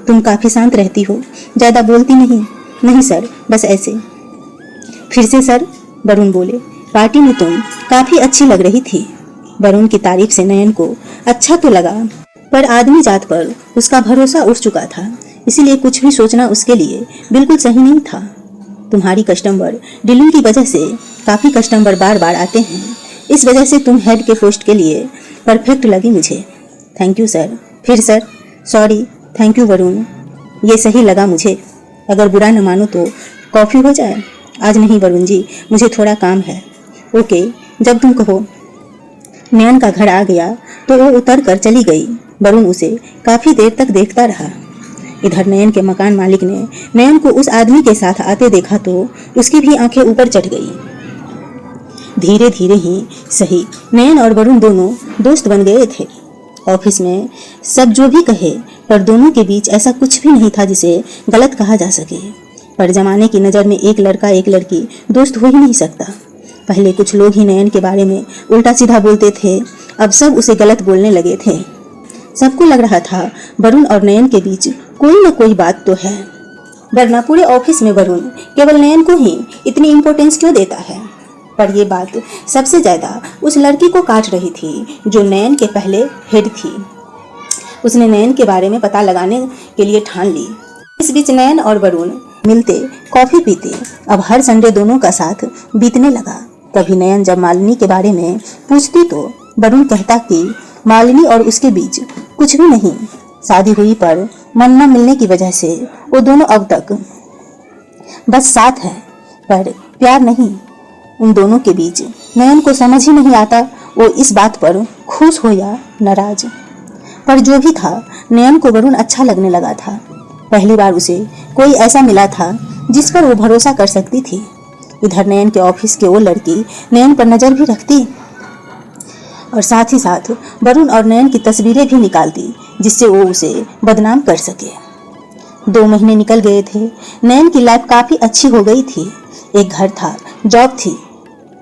तुम काफी शांत रहती हो, ज्यादा बोलती नहीं। नहीं सर, बस ऐसे। फिर से सर? वरुण बोले। पार्टी में तुम काफी अच्छी लग रही थी। वरुण की तारीफ से नयन को अच्छा तो लगा, पर आदमी जात पर उसका भरोसा उठ चुका था, इसीलिए कुछ भी सोचना उसके लिए बिल्कुल सही नहीं था। तुम्हारी कस्टमर डीलिंग की वजह से काफी कस्टमर बार बार आते हैं, इस वजह से तुम हेड के पोस्ट के लिए परफेक्ट लगी मुझे। Thank you sir. फिर sir? Sorry. Thank you Varun, ये सही लगा मुझे। अगर बुरा न मानो तो कॉफ़ी हो जाए? आज नहीं वरुण जी, मुझे थोड़ा काम है। ओके, जब तुम कहो। नयन का घर आ गया तो वो उतर कर चली गई। वरुण उसे काफ़ी देर तक देखता रहा। इधर नयन के मकान मालिक ने नयन को उस आदमी के साथ आते देखा तो उसकी भी आंखें ऊपर चढ़ गई। धीरे धीरे ही सही नयन और वरुण दोनों दोस्त बन गए थे। ऑफिस में सब जो भी कहे, पर दोनों के बीच ऐसा कुछ भी नहीं था जिसे गलत कहा जा सके। पर जमाने की नज़र में एक लड़का एक लड़की दोस्त हो ही नहीं सकता। पहले कुछ लोग ही नयन के बारे में उल्टा सीधा बोलते थे, अब सब उसे गलत बोलने लगे थे। सबको लग रहा था वरुण और नयन के बीच कोई न कोई बात तो है, वरना पूरे ऑफिस में वरुण केवल नयन को ही इतनी इम्पोर्टेंस क्यों देता है। पर यह बात सबसे ज्यादा उस लड़की को काट रही थी जो नयन के पहले हेड थी। उसने नयन के बारे में पता लगाने के लिए ठान ली। इस बीच नयन और वरुण मिलते, कॉफी पीते, अब हर संडे दोनों का साथ बीतने लगा। कभी नयन जब मालिनी के बारे में पूछती तो वरुण कहता कि मालिनी और उसके बीच कुछ भी नहीं, शादी हुई पर मन न मिलने की वजह से वो दोनों अब तक बस साथ है, पर प्यार नहीं। उन दोनों के बीच नयन को समझ ही नहीं आता वो इस बात पर खुश हो या नाराज। पर जो भी था, नयन को वरुण अच्छा लगने लगा था। पहली बार उसे कोई ऐसा मिला था जिस पर वो भरोसा कर सकती थी। इधर नयन के ऑफिस के वो लड़की नयन पर नजर भी रखती और साथ ही साथ वरुण और नयन की तस्वीरें भी निकालती, जिससे वो उसे बदनाम कर सके। 2 महीने निकल गए थे। नयन की लाइफ काफी अच्छी हो गई थी। एक घर था, जॉब थी,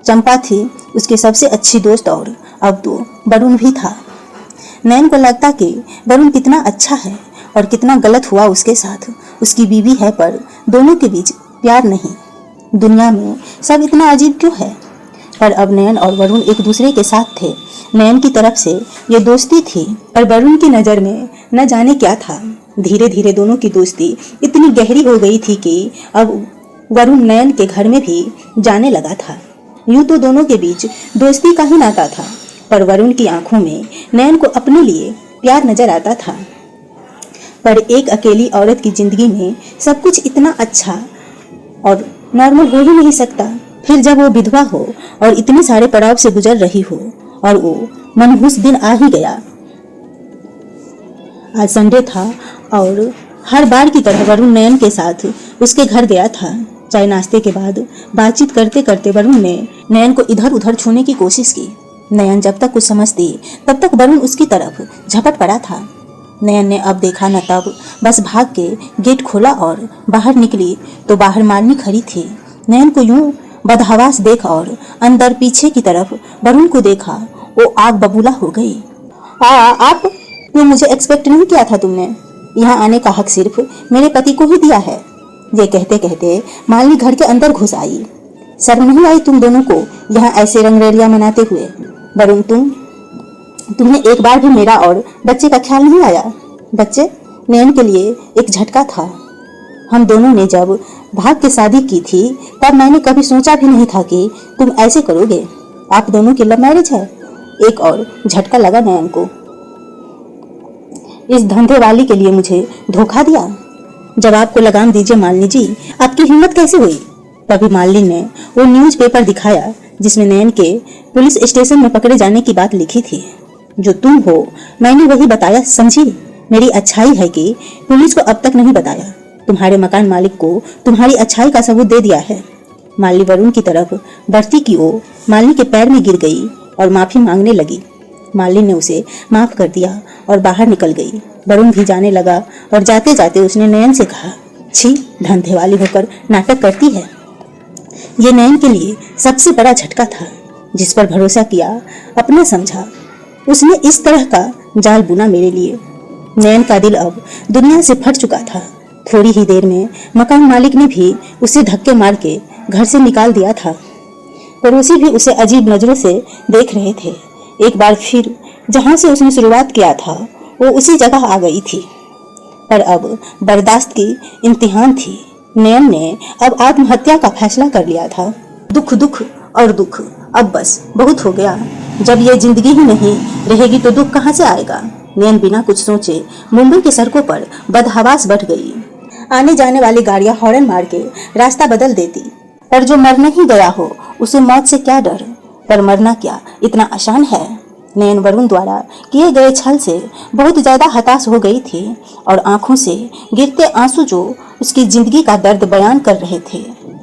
चंपा थी उसकी सबसे अच्छी दोस्त, और अब तो वरुण भी था। नयन को लगता कि वरुण कितना अच्छा है और कितना गलत हुआ उसके साथ। उसकी बीवी है पर दोनों के बीच प्यार नहीं। दुनिया में सब इतना अजीब क्यों है? पर अब नयन और वरुण एक दूसरे के साथ थे। नयन की तरफ से ये दोस्ती थी, पर वरुण की नज़र में न जाने क्या था। धीरे धीरे दोनों की दोस्ती इतनी गहरी हो गई थी कि अब वरुण नयन के घर में भी जाने लगा था। यूं तो दोनों के बीच दोस्ती का ही नाता था, पर वरुण की आंखों में नयन को अपने लिए प्यार नजर आता था। पर एक अकेली औरत की जिंदगी में सब कुछ इतना अच्छा और नॉर्मल हो ही नहीं सकता। फिर जब वो विधवा हो और इतने सारे पड़ाव से गुजर रही हो और वो मनहूस दिन आ ही गया। आज संडे था और हर बार की तरह वरुण नयन के साथ उसके घर गया था। चाय नाश्ते के बाद बातचीत करते करते वरुण ने नयन को इधर उधर छूने की कोशिश की। नयन जब तक कुछ समझती तब तक वरुण उसकी तरफ झपट पड़ा था। नयन ने अब देखा न तब बस भाग के गेट खोला और बाहर निकली तो बाहर मालिनी खड़ी थी। नयन को यूं बदहवास देख और अंदर पीछे की तरफ वरुण को देखा, वो आग बबूला हो गई। आप ये मुझे एक्सपेक्ट नहीं किया था तुमने। यहाँ आने का हक सिर्फ मेरे पति को ही दिया है। ये कहते कहते मालिनी घर के अंदर घुस आई। शर्म नहीं आई तुम दोनों को यहाँ ऐसे रंगरेलियां मनाते हुए? वरुण तुम्हें एक बार भी मेरा और बच्चे का ख्याल नहीं आया? बच्चे नयन के लिए एक झटका था। हम दोनों ने जब भाग के शादी की थी तब मैंने कभी सोचा भी नहीं था कि तुम ऐसे करोगे। आप दोनों की लव मैरिज है। एक और झटका लगा नयन को। इस धंधे वाली के लिए मुझे धोखा दिया। जवाब को लगाम दीजिए मालिनी जी, आपकी हिम्मत कैसे हुई? तभी मालिनी ने वो न्यूज़पेपर दिखाया जिसमें नयन के पुलिस स्टेशन में पकड़े जाने की बात लिखी थी। जो तुम हो मैंने वही बताया, समझी? मेरी अच्छाई है कि पुलिस को अब तक नहीं बताया। तुम्हारे मकान मालिक को तुम्हारी अच्छाई का सबूत दे दिया है। मालिनी वरुण की तरफ बढ़ती की वो मालिनी के पैर में गिर गई और माफी मांगने लगी। मालिनी ने उसे माफ कर दिया और बाहर निकल गई। वरुण भी जाने लगा और जाते जाते उसने नयन से कहा, छी, धंधे वाली होकर नाटक करती है। ये नयन के लिए सबसे बड़ा झटका था। जिस पर भरोसा किया, अपना समझा, उसने इस तरह का जाल बुना मेरे लिए। नयन का दिल अब दुनिया से फट चुका था। थोड़ी ही देर में मकान मालिक ने भी उसे धक्के मार के घर से निकाल दिया था। पड़ोसी भी उसे अजीब नजरों से देख रहे थे। एक बार फिर जहां से उसने शुरुआत किया था वो उसी जगह आ गई थी। पर अब बर्दाश्त की इम्तिहान थी। नयन ने अब आत्महत्या का फैसला कर लिया था। दुख दुख और दुख, अब बस बहुत हो गया। जब ये जिंदगी ही नहीं रहेगी तो दुख कहाँ से आएगा? नयन बिना कुछ सोचे मुंबई के सड़कों पर बदहवास बढ़ गई। आने जाने वाली गाड़ियां हॉर्न मार के रास्ता बदल देती। पर जो मर नहीं गया हो उसे मौत से क्या डर? पर मरना क्या इतना आसान है? नयन वरुण द्वारा किए गए छल से बहुत ज्यादा हताश हो गई थी और आंखों से गिरते आंसू जो उसकी जिंदगी का दर्द बयान कर रहे थे।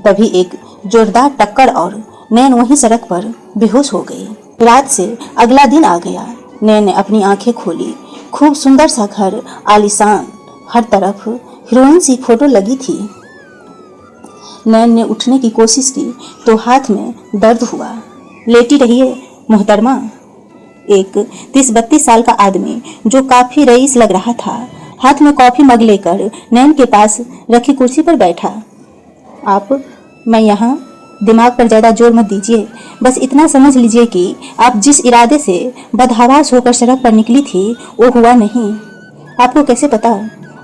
तभी एक जोरदार टक्कर और नयन वहीं सड़क पर बेहोश हो गई। रात से अगला दिन आ गया। नयन ने अपनी आंखें खोली। खूब सुंदर सा घर, आलीशान, हर तरफ हीरोइन सी फोटो लगी थी। नयन ने उठने की कोशिश की तो हाथ में दर्द हुआ। लेटी रहिए मोहतरमा। एक 30-32 साल का आदमी जो काफी रईस लग रहा था हाथ में कॉफी मग लेकर नयन के पास रखी कुर्सी पर बैठा। मैं यहाँ, दिमाग पर ज्यादा जोर मत दीजिए। बस इतना समझ लीजिए कि आप जिस इरादे से बदहवास होकर सड़क पर निकली थी वो हुआ नहीं। आपको कैसे पता?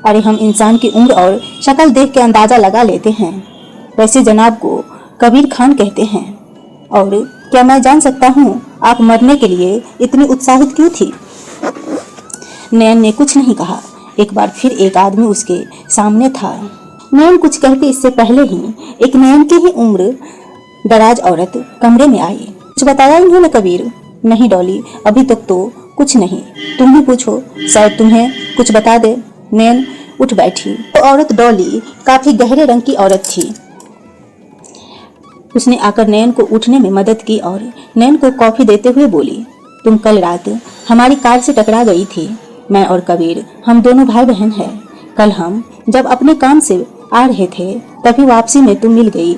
अरे हम इंसान की उम्र और शक्ल देख के अंदाजा लगा लेते हैं। वैसे जनाब को कबीर खान कहते हैं। और क्या मैं जान सकता हूँ आप मरने के लिए इतनी उत्साहित क्यों थी? नयन ने कुछ नहीं कहा। एक बार फिर एक आदमी उसके सामने था। नयन कुछ कहते इससे पहले ही एक नयन की ही उम्र दराज औरत कमरे में आई। कुछ बताया इन्होंने कबीर? नहीं डॉली, अभी तक तो कुछ नहीं। तुम ही पूछो, शायद तुम्हें कुछ बता दे। नयन उठ बैठी। तो औरत डॉली काफी गहरे रंग की औरत थी। उसने आकर नयन को उठने में मदद की और नयन को कॉफी देते हुए बोली, तुम कल रात हमारी कार से टकरा गई थी। मैं और कबीर, हम दोनों भाई बहन हैं। कल हम जब अपने काम से आ रहे थे तभी वापसी में तुम मिल गई।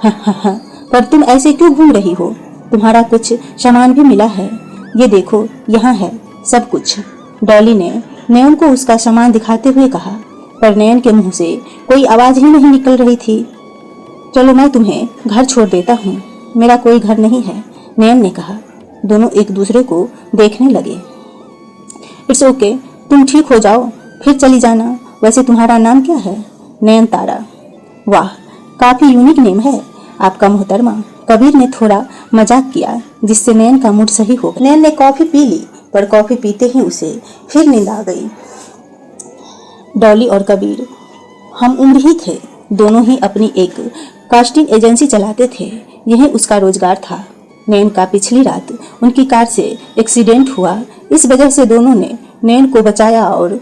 पर तुम ऐसे क्यों घूम रही हो? तुम्हारा कुछ सामान भी मिला है। ये देखो, यहाँ है सब कुछ। डॉली ने नयन को उसका सामान दिखाते हुए कहा। पर नयन के मुंह से कोई आवाज ही नहीं निकल रही थी। चलो मैं तुम्हें घर छोड़ देता हूँ। मेरा कोई घर नहीं है, नयन ने कहा। दोनों एक दूसरे को देखने लगे। इट्स ओके, तुम ठीक हो जाओ फिर चली जाना। वैसे तुम्हारा नाम क्या है? नयन तारा। वाह, काफी यूनिक नेम है आपका मोहतरमा। कबीर ने थोड़ा मजाक किया जिससे नयन का मूड सही हो गया। नयन ने कॉफी पी ली पर कॉफी पीते ही उसे फिर नींद आ गई। डॉली और कबीर हम उम्र ही थे। दोनों ही अपनी एक कास्टिंग एजेंसी चलाते थे। यही उसका रोजगार था। नयन का पिछली रात उनकी कार से एक्सीडेंट हुआ। इस वजह से दोनों ने नैन को बचाया और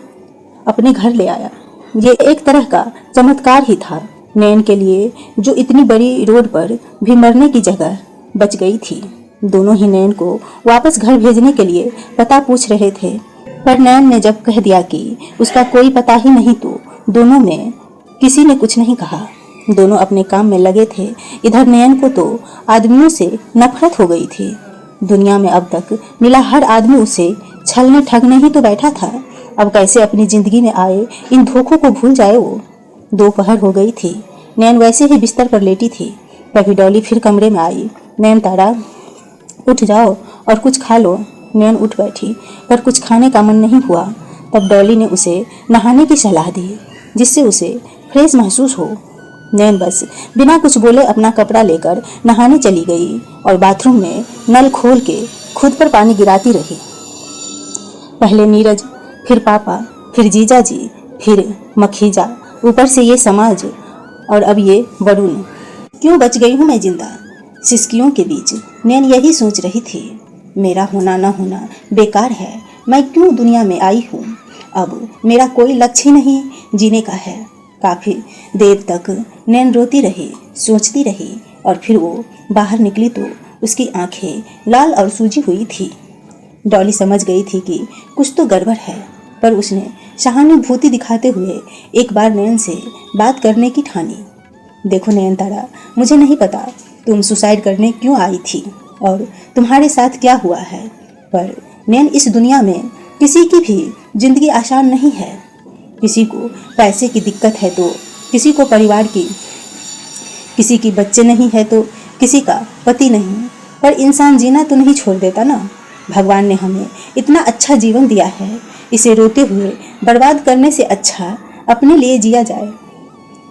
अपने घर ले आया। ये एक तरह का चमत्कार ही था नैन के लिए, जो इतनी बड़ी रोड पर भी मरने की जगह बच गई थी। दोनों ही नैन को वापस घर भेजने के लिए पता पूछ रहे थे, पर नैन ने जब कह दिया कि उसका कोई पता ही नहीं तो दोनों में किसी ने कुछ नहीं कहा। दोनों अपने काम में लगे थे। इधर नैन को तो आदमियों से नफरत हो गई थी। दुनिया में अब तक मिला हर आदमी उसे छलने ठगने ही तो बैठा था। अब कैसे अपनी जिंदगी में आए इन धोखों को भूल जाए वो। दोपहर हो गई थी। नैन वैसे ही बिस्तर पर लेटी थी, तभी डॉली फिर कमरे में आई। नैन तारा, उठ जाओ और कुछ खा लो। नैन उठ बैठी, पर कुछ खाने का मन नहीं हुआ। तब डॉली ने उसे नहाने की सलाह दी, जिससे उसे फ्रेश महसूस हो। नैन बस बिना कुछ बोले अपना कपड़ा लेकर नहाने चली गई और बाथरूम में नल खोल के खुद पर पानी गिराती रही। पहले नीरज, फिर पापा, फिर जीजा जी, फिर मखीजा, ऊपर से ये समाज और अब ये वरुण। क्यों बच गई हूँ मैं जिंदा सिसकियों के बीच। नैन यही सोच रही थी। मेरा होना न होना बेकार है। मैं क्यों दुनिया में आई हूँ। अब मेरा कोई लक्ष्य ही नहीं जीने का है। काफ़ी देर तक नैन रोती रही, सोचती रही और फिर वो बाहर निकली तो उसकी आंखें लाल और सूजी हुई थी। डॉली समझ गई थी कि कुछ तो गड़बड़ है, पर उसने सहानुभूति दिखाते हुए एक बार नैन से बात करने की ठानी। देखो नैन तारा, मुझे नहीं पता तुम सुसाइड करने क्यों आई थी और तुम्हारे साथ क्या हुआ है, पर नैन इस दुनिया में किसी की भी जिंदगी आसान नहीं है। किसी को पैसे की दिक्कत है तो किसी को परिवार की, किसी की बच्चे नहीं है तो किसी का पति नहीं, पर इंसान जीना तो नहीं छोड़ देता ना। भगवान ने हमें इतना अच्छा जीवन दिया है, इसे रोते हुए बर्बाद करने से अच्छा अपने लिए जिया जाए।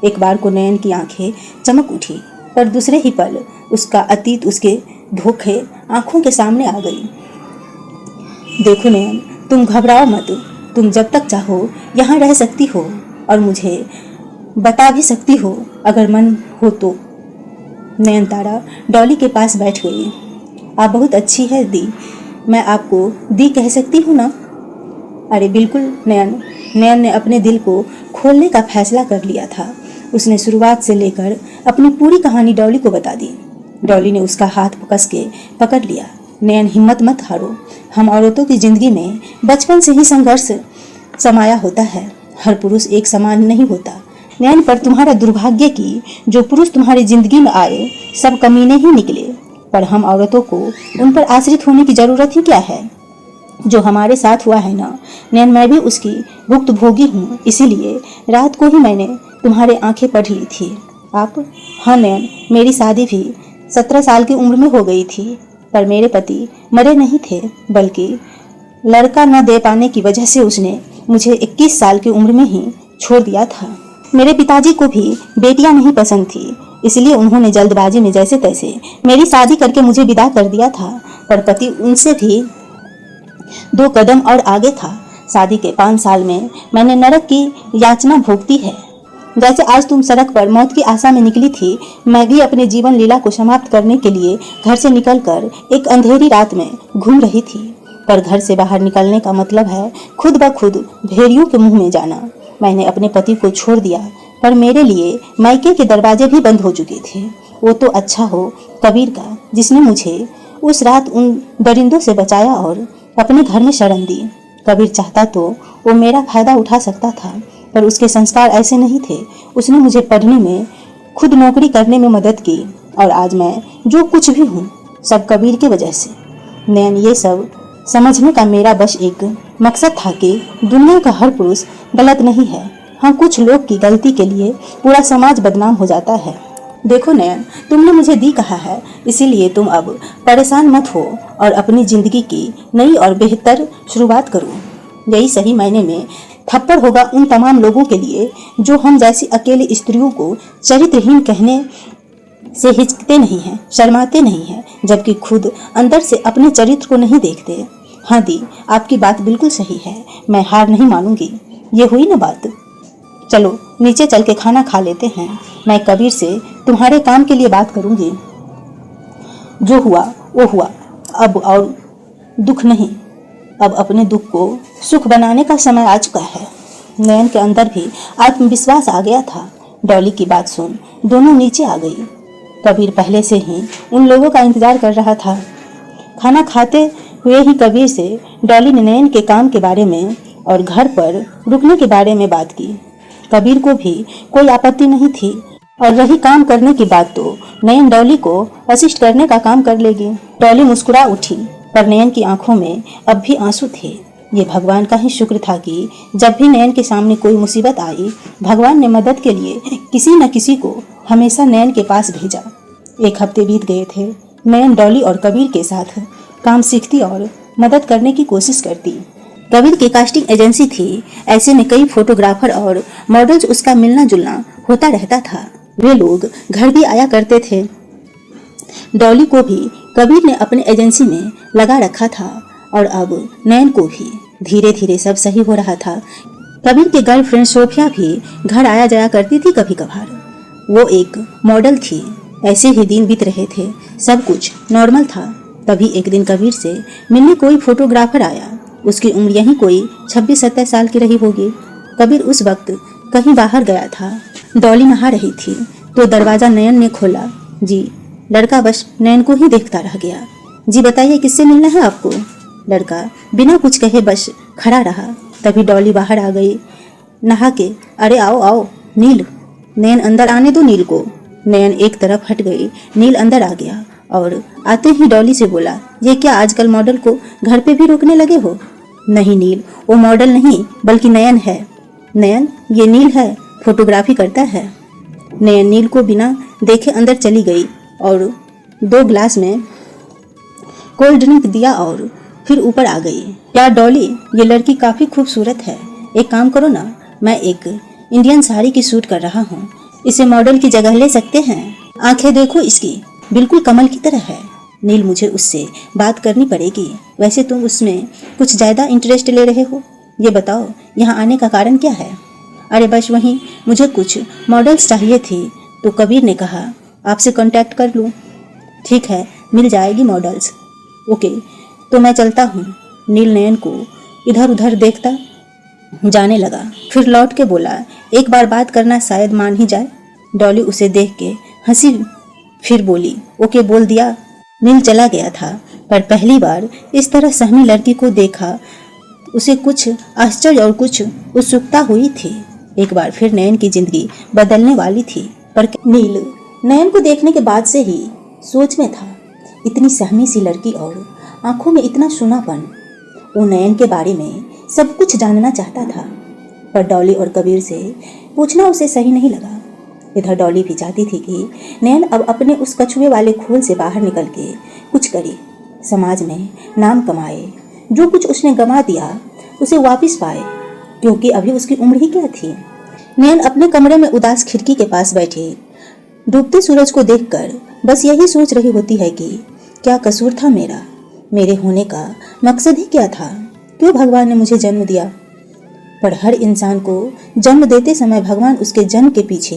एक बार को नैन की आंखें चमक उठी, पर दूसरे ही पल उसका अतीत उसके धोखे आंखों के सामने आ गई। देखो नैन, तुम घबराओ मत। तुम जब तक चाहो यहाँ रह सकती हो और मुझे बता भी सकती हो अगर मन हो तो। नैन तारा डॉली के पास बैठ गई। आप बहुत अच्छी है दी, मैं आपको दी कह सकती हूँ ना। अरे बिल्कुल नैन। नैन ने अपने दिल को खोलने का फैसला कर लिया था। उसने शुरुआत से लेकर अपनी पूरी कहानी डॉली को बता दी। डॉली ने उसका हाथ कस के पकड़ लिया। नैन, हिम्मत मत हारो। हम औरतों की जिंदगी में बचपन से ही संघर्ष समाया होता है। हर पुरुष एक समान नहीं होता। नैन, पर तुम्हारा दुर्भाग्य कि जो पुरुष तुम्हारी जिंदगी में आए सब कमीने ही निकले, पर हम औरतों को उन पर आश्रित होने की जरूरत ही क्या है। जो हमारे साथ हुआ है ना नैन, मैं भी उसकी भुक्तभोगी हूँ। इसीलिए रात को ही मैंने तुम्हारे आंखें पढ़ ली थी। आप? हाँ नैन, मेरी शादी भी 17 साल की उम्र में हो गई थी, पर मेरे पति मरे नहीं थे, बल्कि लड़का न दे पाने की वजह से उसने मुझे 21 साल की उम्र में ही छोड़ दिया था। मेरे पिताजी को भी बेटियां नहीं पसंद थी, इसलिए उन्होंने जल्दबाजी में जैसे तैसे मेरी शादी करके मुझे विदा कर दिया था, पर पति उनसे भी 2 कदम और आगे था। शादी के 5 साल में मैंने नरक की याचना भोगती है। जैसे आज तुम सड़क पर मौत की आशा में निकली थी, मैं भी अपने जीवन लीला को समाप्त करने के लिए घर से निकलकर एक अंधेरी रात में घूम रही थी। पर घर से बाहर निकलने का मतलब है खुद ब खुद भेड़ियों के मुंह में जाना। मैंने अपने पति को छोड़ दिया, पर मेरे लिए मायके के दरवाजे भी बंद हो चुके थे। वो तो अच्छा हो कबीर का, जिसने मुझे उस रात उन दरिंदों से बचाया और अपने घर में शरण दी। कबीर चाहता तो वो मेरा फायदा उठा सकता था, पर उसके संस्कार ऐसे नहीं थे। उसने मुझे पढ़ने में, खुद नौकरी करने में मदद की, और आज मैं जो कुछ भी हूँ सब कबीर की वजह से। नैन, ये सब समझने का मेरा बस एक मकसद था कि दुनिया का हर पुरुष गलत नहीं है। हाँ, कुछ लोग की गलती के लिए पूरा समाज बदनाम हो जाता है। देखो नैन, तुमने मुझे दी कहा है, इसीलिए तुम अब परेशान मत हो और अपनी जिंदगी की नई और बेहतर शुरुआत करो। यही सही मायने में थप्पड़ होगा उन तमाम लोगों के लिए जो हम जैसी अकेली स्त्रियों को चरित्रहीन कहने से हिचकते नहीं हैं, शर्माते नहीं हैं, जबकि खुद अंदर से अपने चरित्र को नहीं देखते। हाँ दी, आपकी बात बिल्कुल सही है, मैं हार नहीं मानूंगी। ये हुई ना बात। चलो नीचे चल के खाना खा लेते हैं। मैं कबीर से तुम्हारे काम के लिए बात करूंगी। जो हुआ वो हुआ, अब और दुख नहीं, अब अपने दुख को सुख बनाने का समय आ चुका है। नयन के अंदर भी आत्मविश्वास आ गया था। डॉली की बात सुन दोनों नीचे आ गई। कबीर पहले से ही उन लोगों का इंतजार कर रहा था। खाना खाते हुए ही कबीर से डॉली ने नयन के काम के बारे में और घर पर रुकने के बारे में बात की। कबीर को भी कोई आपत्ति नहीं थी, और रही काम करने की बात तो नयन डॉली को असिस्ट करने का काम कर लेगी। डॉली मुस्कुरा उठी, पर नयन की आंखों में अब भी आंसू थे। ये भगवान का ही शुक्र था कि जब भी नयन के सामने कोई मुसीबत आई, भगवान ने मदद के लिए किसी न किसी को हमेशा नयन के पास भेजा। 1 हफ्ते बीत गए थे। नयन डॉली और कबीर के साथ काम सीखती और मदद करने की कोशिश करती। कबीर की कास्टिंग एजेंसी थी, ऐसे में कई फोटोग्राफर और मॉडल्स उसका मिलना जुलना होता रहता था। वे लोग घर भी आया करते थे। डॉली को भी कबीर ने अपने एजेंसी में लगा रखा था, और अब नयन को भी। धीरे धीरे सब सही हो रहा था। कबीर की गर्लफ्रेंड सोफिया भी घर आया जाया करती थी कभी कभार। वो एक मॉडल थी। ऐसे ही दिन बीत रहे थे, सब कुछ नॉर्मल था। तभी एक दिन कबीर से मिलने कोई फोटोग्राफर आया। उसकी उम्र यही कोई 26-27 साल की रही होगी। कबीर उस वक्त कहीं बाहर गया था। डॉली नहा रही थी तो दरवाजा नयन ने खोला। जी। लड़का बस नयन को ही देखता रह गया। जी बताइए, किससे मिलना है आपको? लड़का बिना कुछ कहे बस खड़ा रहा। तभी डॉली बाहर आ गई नहा के। अरे आओ आओ नील, नयन अंदर आने दो नील को। नयन एक तरफ हट गई। नील अंदर आ गया और आते ही डॉली से बोला, ये क्या आजकल मॉडल को घर पे भी रोकने लगे हो? नहीं नील, वो मॉडल नहीं बल्कि नयन है। नयन, ये नील है, फोटोग्राफी करता है। नयन नील को बिना देखे अंदर चली गई और 2 गिलास में कोल्ड ड्रिंक दिया और फिर ऊपर आ गई। यार डॉली, ये लड़की काफ़ी खूबसूरत है। एक काम करो ना, मैं एक इंडियन साड़ी की शूट कर रहा हूँ, इसे मॉडल की जगह ले सकते हैं। आंखें देखो इसकी, बिल्कुल कमल की तरह है। नील, मुझे उससे बात करनी पड़ेगी। वैसे तुम उसमें कुछ ज़्यादा इंटरेस्ट ले रहे हो। ये बताओ, यहाँ आने का कारण क्या है? अरे बस वहीं मुझे कुछ मॉडल्स चाहिए थी, तो कबीर ने कहा आपसे कांटेक्ट कर लूँ। ठीक है, मिल जाएगी मॉडल्स। ओके, तो मैं चलता हूँ। नील नयन को इधर उधर देखता जाने लगा, फिर लौट के बोला, एक बार बात करना शायद मान ही जाए। डॉली उसे देख के हंसी, फिर बोली, ओके बोल दिया। नील चला गया था, पर पहली बार इस तरह सहमी लड़की को देखा उसे कुछ आश्चर्य और कुछ उत्सुकता हुई थी। एक बार फिर नयन की जिंदगी बदलने वाली थी। पर नील नयन को देखने के बाद से ही सोच में था। इतनी सहमी सी लड़की और आंखों में इतना सूनापन। वो नयन के बारे में सब कुछ जानना चाहता था, पर डॉली और कबीर से पूछना उसे सही नहीं लगा। इधर डॉली भी चाहती थी कि नयन अब अपने उस कछुए वाले खोल से बाहर निकल के कुछ करे, समाज में नाम कमाए, जो कुछ उसने गंवा दिया उसे वापस पाए, क्योंकि अभी उसकी उम्र ही क्या थी। नयन अपने कमरे में उदास खिड़की के पास बैठी डूबते सूरज को देखकर बस यही सोच रही होती है कि क्या कसूर था मेरा, मेरे होने का मकसद ही क्या था, क्यों भगवान ने मुझे जन्म दिया। पर हर इंसान को जन्म देते समय भगवान उसके जन्म के पीछे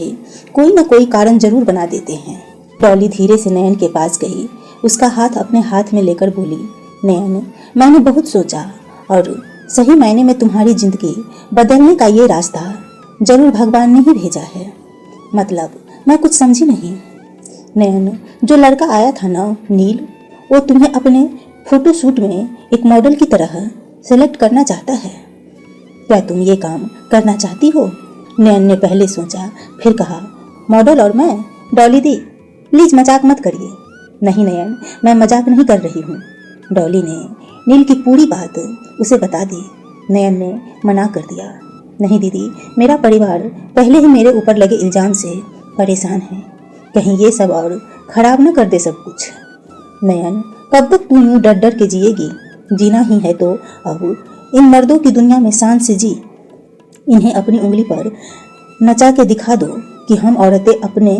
कोई न कोई कारण जरूर बना देते हैं। डॉली धीरे से नयन के पास गई, उसका हाथ अपने हाथ में लेकर बोली, नयन, मैंने बहुत सोचा और सही मायने में तुम्हारी जिंदगी बदलने का ये रास्ता जरूर भगवान ने ही भेजा है। मतलब मैं कुछ समझी नहीं। नयन, जो लड़का आया था ना नील, वो तुम्हें अपने फोटोशूट में एक मॉडल की तरह सेलेक्ट करना चाहता है। क्या तुम ये काम करना चाहती हो? नयन ने पहले सोचा, फिर कहा, मॉडल और मैं? डॉली दी, प्लीज मजाक मत करिए। नहीं नयन, मैं मजाक नहीं कर रही हूँ। डॉली ने नील की पूरी बात उसे बता दी। नयन ने मना कर दिया, नहीं दीदी, मेरा परिवार पहले ही मेरे ऊपर लगे इल्जाम से परेशान है, कहीं ये सब और खराब न कर दे सब कुछ। नयन, कब तक तू यूं डर डर के जिएगी? जीना ही है तो अब इन मर्दों की दुनिया में शान से जी। इन्हें अपनी उंगली पर नचा के दिखा दो कि हम औरतें अपने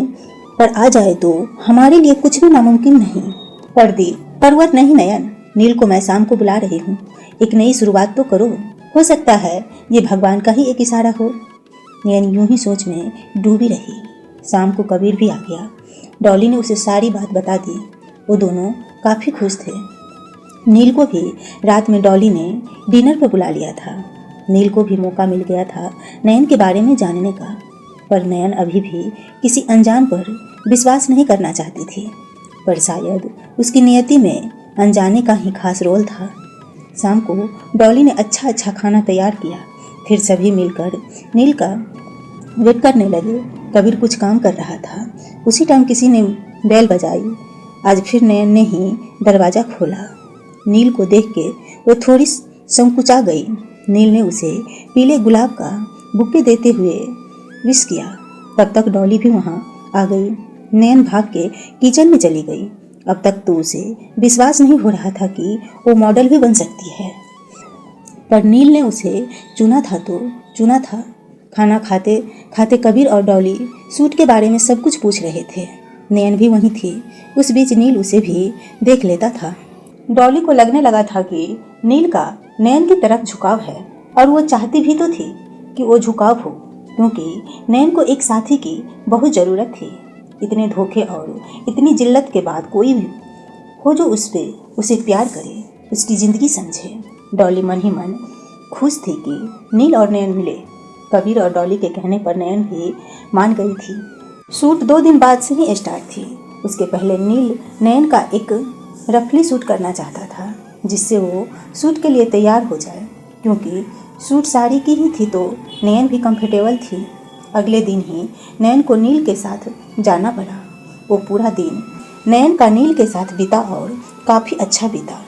पर आ जाए तो हमारे लिए कुछ भी नामुमकिन नहीं। परवत नहीं नयन, नील को मैं शाम को बुला रही हूँ, एक नई शुरुआत तो करो, हो सकता है ये भगवान का ही एक इशारा हो। नयन यूं ही सोच में डूबी रही। शाम को कबीर भी आ गया। डॉली ने उसे सारी बात बता दी। वो दोनों काफ़ी खुश थे। नील को भी रात में डॉली ने डिनर पर बुला लिया था। नील को भी मौका मिल गया था नयन के बारे में जानने का, पर नयन अभी भी किसी अनजान पर विश्वास नहीं करना चाहती थी। पर शायद उसकी नियति में अनजाने का ही खास रोल था। शाम को डॉली ने अच्छा अच्छा खाना तैयार किया। फिर सभी मिलकर नील का वेट करने लगे। कबीर कुछ काम कर रहा था। उसी टाइम किसी ने बेल बजाई। आज फिर नयन ने ही दरवाज़ा खोला। नील को देख के वो थोड़ी संकुचा गई। नील ने उसे पीले गुलाब का बुके देते हुए विश किया। तब तक डॉली भी वहाँ आ गई। नयन भाग के किचन में चली गई। अब तक तो उसे विश्वास नहीं हो रहा था कि वो मॉडल भी बन सकती है, पर नील ने उसे चुना था तो चुना था। खाना खाते खाते कबीर और डॉली सूट के बारे में सब कुछ पूछ रहे थे। नयन भी वहीं थी। उस बीच नील उसे भी देख लेता था। डॉली को लगने लगा था कि नील का नयन की तरफ झुकाव है, और वो चाहती भी तो थी कि वो झुकाव हो, क्योंकि नयन को एक साथी की बहुत ज़रूरत थी। इतने धोखे और इतनी जिल्लत के बाद कोई भी हो जो उसे प्यार करे, उसकी ज़िंदगी समझे। डॉली मन ही मन खुश थी कि नील और नयन मिले। कबीर और डॉली के कहने पर नयन भी मान गई थी। सूट 2 दिन बाद से ही स्टार्ट थी। उसके पहले नील नयन का एक रफली सूट करना चाहता था, जिससे वो सूट के लिए तैयार हो जाए, क्योंकि सूट साड़ी की ही थी तो नयन भी कंफर्टेबल थी। अगले दिन ही नयन को नील के साथ जाना पड़ा। वो पूरा दिन नयन का नील के साथ बीता और काफ़ी अच्छा बीता।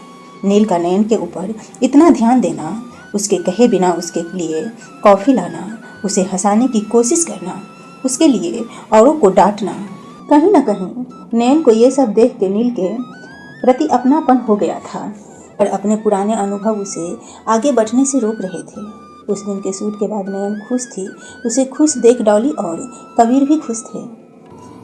नील का नयन के ऊपर इतना ध्यान देना, उसके कहे बिना उसके लिए कॉफ़ी लाना, उसे हंसाने की कोशिश करना, उसके लिए औरों को डांटना, कहीं ना कहीं नयन को ये सब देख के नील के प्रति अपनापन हो गया था। पर अपने पुराने अनुभव उसे आगे बढ़ने से रोक रहे थे। उस दिन के सूट के बाद नयन खुश थी। उसे खुश देख डॉली और कबीर भी खुश थे।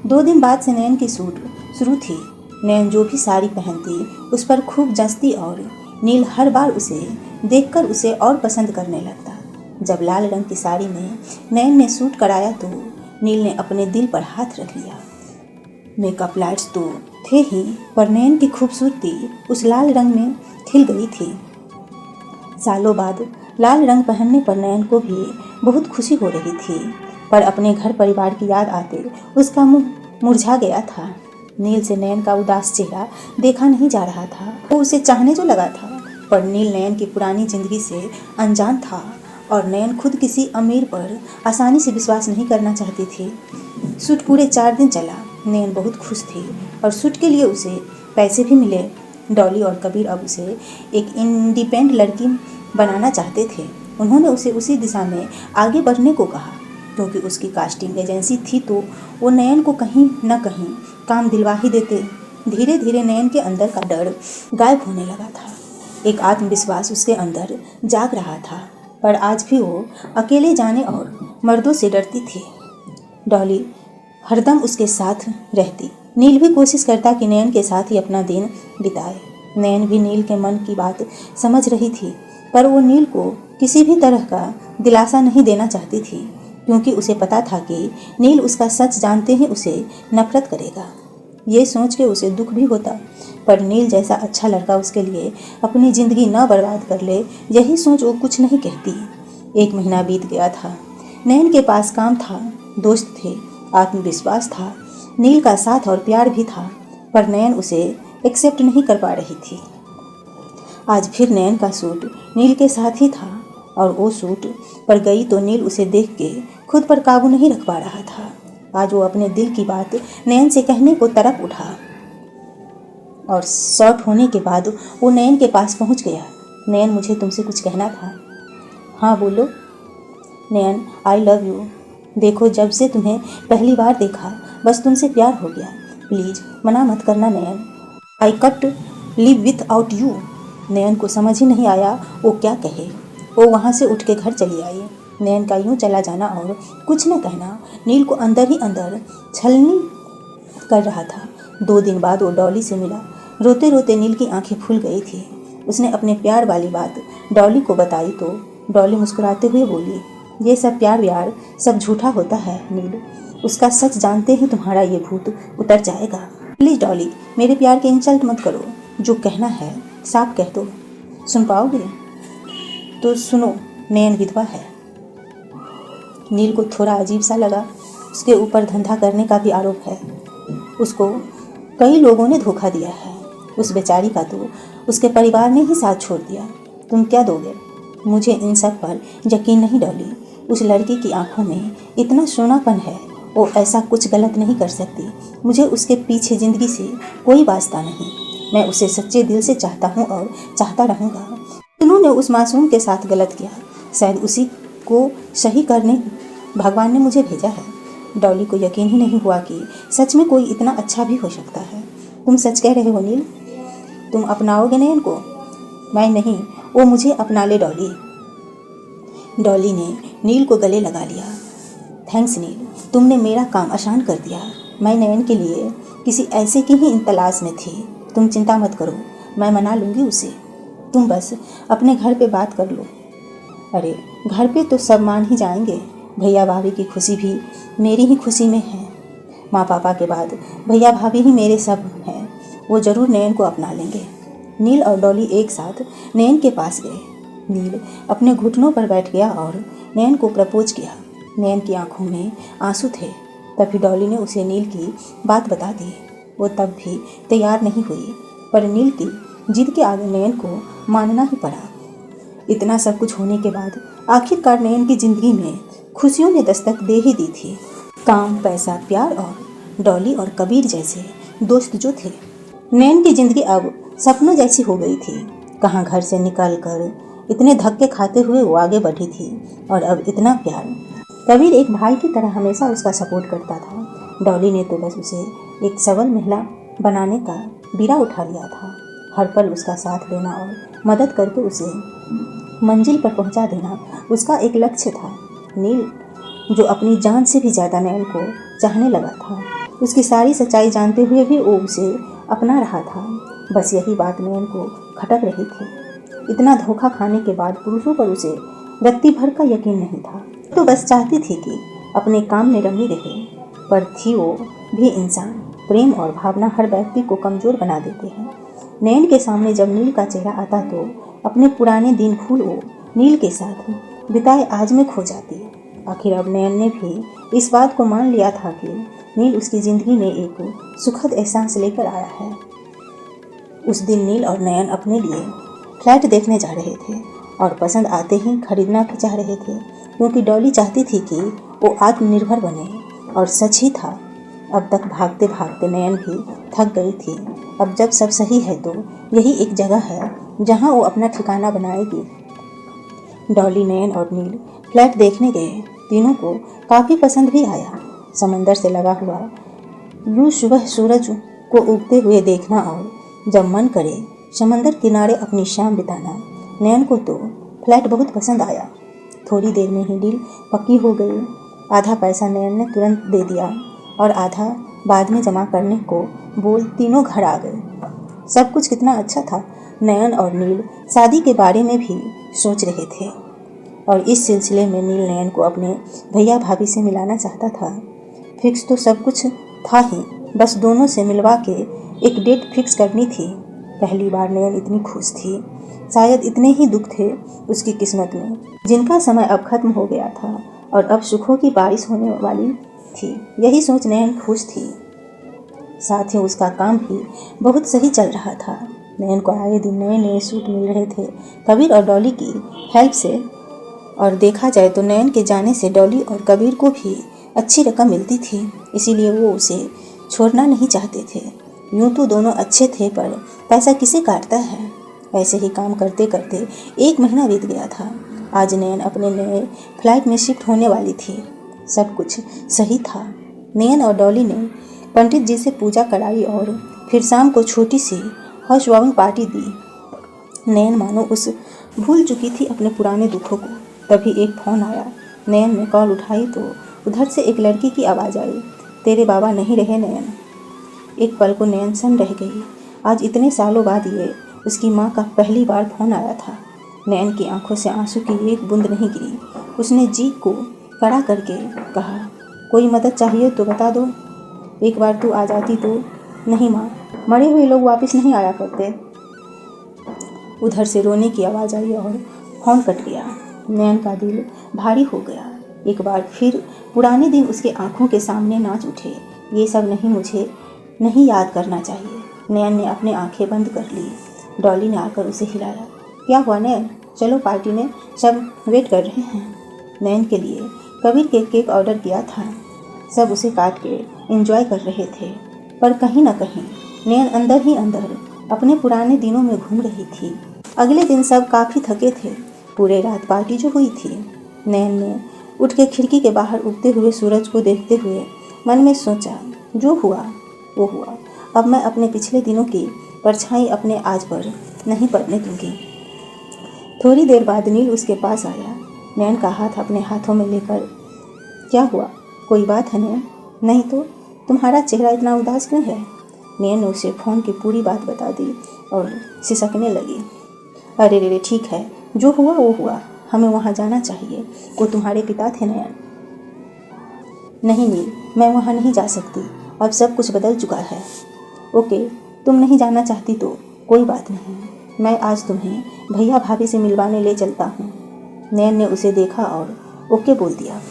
2 दिन बाद से नयन की सूट शुरू थी। नयन जो भी साड़ी पहनती उस पर खूब जचती और नील हर बार उसे देखकर उसे और पसंद करने लगता। जब लाल रंग की साड़ी में नयन ने सूट कराया तो नील ने अपने दिल पर हाथ रख लिया। मेकअप लाइट्स तो थे ही, पर नयन की खूबसूरती उस लाल रंग में खिल गई थी। सालों बाद लाल रंग पहनने पर नयन को भी बहुत खुशी हो रही थी, पर अपने घर परिवार की याद आते उसका मुंह मुरझा गया था। नील से नयन का उदास चेहरा देखा नहीं जा रहा था। वो उसे चाहने जो लगा था, पर नील नयन की पुरानी जिंदगी से अनजान था, और नयन खुद किसी अमीर पर आसानी से विश्वास नहीं करना चाहती थी। सूट पूरे 4 दिन चला। नयन बहुत खुश थी, और सूट के लिए उसे पैसे भी मिले। डॉली और कबीर अब उसे एक इंडिपेंडेंट लड़की बनाना चाहते थे। उन्होंने उसे उसी दिशा में आगे बढ़ने को कहा, क्योंकि उसकी कास्टिंग एजेंसी थी तो वो नयन को कहीं न कहीं काम दिलवा ही देते। धीरे धीरे नयन के अंदर का डर गायब होने लगा था। एक आत्मविश्वास उसके अंदर जाग रहा था, पर आज भी वो अकेले जाने और मर्दों से डरती थी। डॉली हरदम उसके साथ रहती। नील भी कोशिश करता कि नयन के साथ ही अपना दिन बिताए। नयन भी नील के मन की बात समझ रही थी, पर वो नील को किसी भी तरह का दिलासा नहीं देना चाहती थी, क्योंकि उसे पता था कि नील उसका सच जानते ही उसे नफरत करेगा। ये सोच के उसे दुख भी होता, पर नील जैसा अच्छा लड़का उसके लिए अपनी ज़िंदगी न बर्बाद कर ले, यही सोच वो कुछ नहीं कहती। 1 महीना बीत गया था। नयन के पास काम था, दोस्त थे, आत्मविश्वास था, नील का साथ और प्यार भी था, पर नयन उसे एक्सेप्ट नहीं कर पा रही थी। आज फिर नयन का सूट नील के साथ ही था, और वो सूट पर गई तो नील उसे देख के खुद पर काबू नहीं रख पा रहा था। आज वो अपने दिल की बात नयन से कहने को तड़प उठा, और शॉर्ट होने के बाद वो नयन के पास पहुंच गया। नयन, मुझे तुमसे कुछ कहना था। हाँ बोलो। नयन, आई लव यू। देखो, जब से तुम्हें पहली बार देखा बस तुमसे प्यार हो गया। प्लीज़ मना मत करना Nayan. I can't live without you. Nayan को समझ ही नहीं आया वो क्या कहे। वो वहाँ से उठ के घर चली आई। नयन का यूँ चला जाना और कुछ न कहना नील को अंदर ही अंदर छलनी कर रहा था। 2 दिन बाद वो डॉली से मिला। रोते रोते नील की आंखें फूल गई थी। उसने अपने प्यार वाली बात डॉली को बताई तो डॉली मुस्कुराते हुए बोली, ये सब प्यार व्यार सब झूठा होता है नील। उसका सच जानते ही तुम्हारा ये भूत उतर जाएगा। प्लीज़ डॉली, मेरे प्यार के इंसल्ट मत करो। जो कहना है साफ कह दो, सुन पाओगे? तो सुनो, नयन विधवा है। नील को थोड़ा अजीब सा लगा। उसके ऊपर धंधा करने का भी आरोप है। उसको कई लोगों ने धोखा दिया है। उस बेचारी का तो उसके परिवार ने ही साथ छोड़ दिया। तुम क्या दोगे? मुझे इन सब पर यकीन नहीं डॉली। उस लड़की की आंखों में इतना सोनापन है, वो ऐसा कुछ गलत नहीं कर सकती। मुझे उसके पीछे ज़िंदगी से कोई वास्ता नहीं। मैं उसे सच्चे दिल से चाहता हूँ और चाहता रहूँगा। उन्होंने उस मासूम के साथ गलत किया, शायद उसी को सही करने भगवान ने मुझे भेजा है। डॉली को यकीन ही नहीं हुआ कि सच में कोई इतना अच्छा भी हो सकता है। तुम सच कह रहे हो नील? तुम अपनाओगे नयन को? मैं नहीं, वो मुझे अपना ले डॉली। डॉली ने नील को गले लगा लिया। थैंक्स नील, तुमने मेरा काम आसान कर दिया। मैं नयन के लिए किसी ऐसे की ही तलाश में थी। तुम चिंता मत करो, मैं मना लूँगी उसे। तुम बस अपने घर पे बात कर लो। अरे घर पे तो सब मान ही जाएंगे। भैया भाभी की खुशी भी मेरी ही खुशी में है। माँ पापा के बाद भैया भाभी ही मेरे सब हैं। वो ज़रूर नयन को अपना लेंगे। नील और डॉली एक साथ नयन के पास गए। नील अपने घुटनों पर बैठ गया और नयन को प्रपोज किया। नयन की आंखों में आंसू थे। तभी डॉली ने उसे नील की बात बता दी। वो तब भी तैयार नहीं हुई, पर नील की जिद के आगे नयन को मानना ही पड़ा। इतना सब कुछ होने के बाद आखिरकार नयन की जिंदगी में खुशियों ने दस्तक दे ही दी थी। काम, पैसा, प्यार और डॉली और कबीर जैसे दोस्त जो थे। नयन की जिंदगी अब सपनों जैसी हो गई थी। कहाँ घर से निकल कर इतने धक्के खाते हुए वो आगे बढ़ी थी, और अब इतना प्यार। कबीर एक भाई की तरह हमेशा उसका सपोर्ट करता था। डॉली ने तो बस उसे एक सबल महिला बनाने का बीड़ा उठा लिया था। हर पल उसका साथ देना और मदद करके उसे मंजिल पर पहुंचा देना उसका एक लक्ष्य था। नील, जो अपनी जान से भी ज़्यादा नयन को चाहने लगा था, उसकी सारी सच्चाई जानते हुए भी वो उसे अपना रहा था। बस यही बात नयन को खटक रही थी। इतना धोखा खाने के बाद पुरुषों पर उसे रत्ती भर का यकीन नहीं था। तो बस चाहती थी कि अपने काम में रमी रहे, पर थी वो भी इंसान। प्रेम और भावना हर व्यक्ति को कमज़ोर बना देते हैं। नयन के सामने जब नील का चेहरा आता तो अपने पुराने दिन भूल वो नील के साथ बिताए आज में खो जाती। आखिर अब नयन ने भी इस बात को मान लिया था कि नील उसकी ज़िंदगी में एक सुखद एहसास लेकर आया है। उस दिन नील और नयन अपने लिए फ्लैट देखने जा रहे थे और पसंद आते ही खरीदना भी चाह रहे थे, क्योंकि डॉली चाहती थी कि वो आत्मनिर्भर बने। और सच ही था। अब तक भागते भागते नयन भी थक गई थी। अब जब सब सही है तो यही एक जगह है जहां वो अपना ठिकाना बनाएगी। डॉली, नयन और नील फ्लैट देखने गए। तीनों को काफ़ी पसंद भी आया। समंदर से लगा हुआ यूं सुबह सूरज को उगते हुए देखना और जब मन करे समंदर किनारे अपनी शाम बिताना। नयन को तो फ्लैट बहुत पसंद आया। थोड़ी देर में ही डील पक्की हो गई। आधा पैसा नयन ने तुरंत दे दिया और आधा बाद में जमा करने को बोल तीनों घर आ गए। सब कुछ कितना अच्छा था। नयन और नील शादी के बारे में भी सोच रहे थे, और इस सिलसिले में नील नयन को अपने भैया भाभी से मिलाना चाहता था। फिक्स तो सब कुछ था ही, बस दोनों से मिलवा के एक डेट फिक्स करनी थी। पहली बार नयन इतनी खुश थी। शायद इतने ही दुख थे उसकी किस्मत में, जिनका समय अब खत्म हो गया था और अब सुखों की बारिश होने वाली थी। यही सोच नयन खुश थी। साथ ही उसका काम भी बहुत सही चल रहा था। नयन को आए दिन नए नए सूट मिल रहे थे कबीर और डॉली की हेल्प से। और देखा जाए तो नयन के जाने से डॉली और कबीर को भी अच्छी रकम मिलती थी, इसीलिए वो उसे छोड़ना नहीं चाहते थे। यूँ तो दोनों अच्छे थे, पर पैसा किसे काटता है। ऐसे ही काम करते करते 1 महीना बीत गया था। आज नयन अपने नए फ्लैट में शिफ्ट होने वाली थी। सब कुछ सही था। नयन और डॉली ने पंडित जी से पूजा कराई और फिर शाम को छोटी सी हाउस वार्मिंग पार्टी दी। नयन मानो उस भूल चुकी थी अपने पुराने दुखों को। तभी एक फ़ोन आया। नयन ने कॉल उठाई तो उधर से एक लड़की की आवाज़ आई, तेरे बाबा नहीं रहे नयन। एक पल को नयन सन रह गई। आज इतने सालों बाद ये उसकी माँ का पहली बार फ़ोन आया था। नयन की आंखों से आंसू की एक बूंद नहीं गिरी। उसने जी को कड़ा करके कहा, कोई मदद चाहिए तो बता दो, एक बार तू आ जाती तो। नहीं माँ, मरे हुए लोग वापस नहीं आया करते। उधर से रोने की आवाज़ आई और फ़ोन कट गया। नयन का दिल भारी हो गया। एक बार फिर पुराने दिन उसके आंखों के सामने नाच उठे। ये सब मुझे नहीं याद करना चाहिए। नयन ने अपनी आंखें बंद कर ली। डॉली ने आकर उसे हिलाया। क्या हुआ नयन, चलो पार्टी में, सब वेट कर रहे हैं। नयन के लिए कबीर केक ऑर्डर किया था। सब उसे काट के एंजॉय कर रहे थे, पर कहीं ना कहीं नयन अंदर ही अंदर अपने पुराने दिनों में घूम रही थी। अगले दिन सब काफ़ी थके थे। पूरे रात पार्टी जो हुई थी। नयन ने उठ के खिड़की के बाहर उगते हुए सूरज को देखते हुए मन में सोचा, जो हुआ वो हुआ। अब मैं अपने पिछले दिनों की परछाई अपने आज पर नहीं पड़ने दूंगी। थोड़ी देर बाद नील उसके पास आया, नयन का हाथ अपने हाथों में लेकर। क्या हुआ, कोई बात है नयन? नहीं तो तुम्हारा चेहरा इतना उदास क्यों है? नयन ने उसे फ़ोन की पूरी बात बता दी और सिसकने लगी। अरे रे ठीक है, जो हुआ वो हुआ, हमें वहाँ जाना चाहिए, वो तुम्हारे पिता थे नयन। नहीं नील, मैं वहाँ नहीं जा सकती, अब सब कुछ बदल चुका है। ओके, तुम नहीं जाना चाहती तो कोई बात नहीं, मैं आज तुम्हें भैया भाभी से मिलवाने ले चलता हूँ। नयन ने उसे देखा और ओके बोल दिया।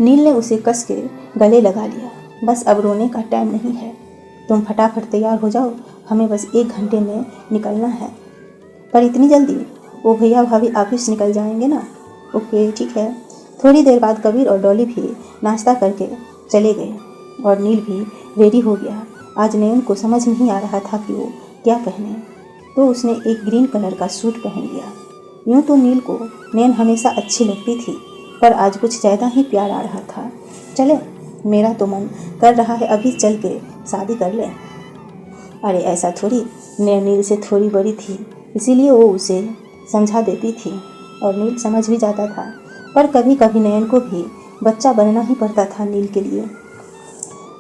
नील ने उसे कस के गले लगा लिया। बस अब रोने का टाइम नहीं है, तुम फटाफट तैयार हो जाओ, हमें बस 1 घंटे में निकलना है। पर इतनी जल्दी? वो भैया भाभी ऑफिस निकल जाएंगे ना। ओके ठीक है। थोड़ी देर बाद कबीर और डॉली भी नाश्ता करके चले गए और नील भी रेडी हो गया। आज नयन को समझ नहीं आ रहा था कि वो क्या पहने, तो उसने एक ग्रीन कलर का सूट पहन लिया। यूँ तो नील को नयन हमेशा अच्छी लगती थी, पर आज कुछ ज़्यादा ही प्यार आ रहा था। चले, मेरा तो मन कर रहा है अभी चल के शादी कर ले। अरे ऐसा थोड़ी, नयन नील से थोड़ी बड़ी थी, इसीलिए वो उसे समझा देती थी और नील समझ भी जाता था। पर कभी कभी नयन को भी बच्चा बनना ही पड़ता था नील के लिए।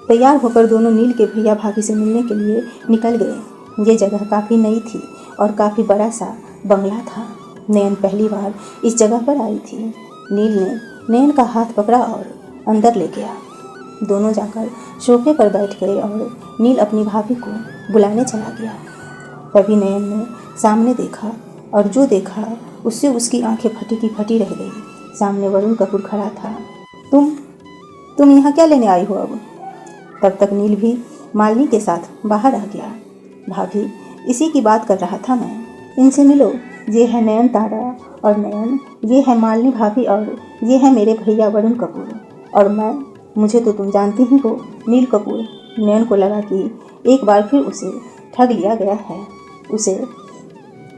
तैयार होकर दोनों नील के भैया भाभी से मिलने के लिए निकल गए। ये जगह काफ़ी नई थी और काफ़ी बड़ा सा बंगला था। नयन पहली बार इस जगह पर आई थी। नील ने नयन का हाथ पकड़ा और अंदर ले गया। दोनों जाकर सोफे पर बैठ गए और नील अपनी भाभी को बुलाने चला गया। तभी नयन ने सामने देखा और जो देखा उससे उसकी आंखें फटी की फटी रह गई। सामने वरुण कपूर खड़ा था। तुम यहाँ क्या लेने आई हो अब? तब तक नील भी मालिनी के साथ बाहर आ गया। भाभी, इसी की बात कर रहा था मैं, इनसे मिलो। ये है नयन तारा और नयन, ये है मालिनी भाभी और ये है मेरे भैया वरुण कपूर। और मुझे तो तुम जानती ही हो, नील कपूर। नयन को लगा कि एक बार फिर उसे ठग लिया गया है। उसे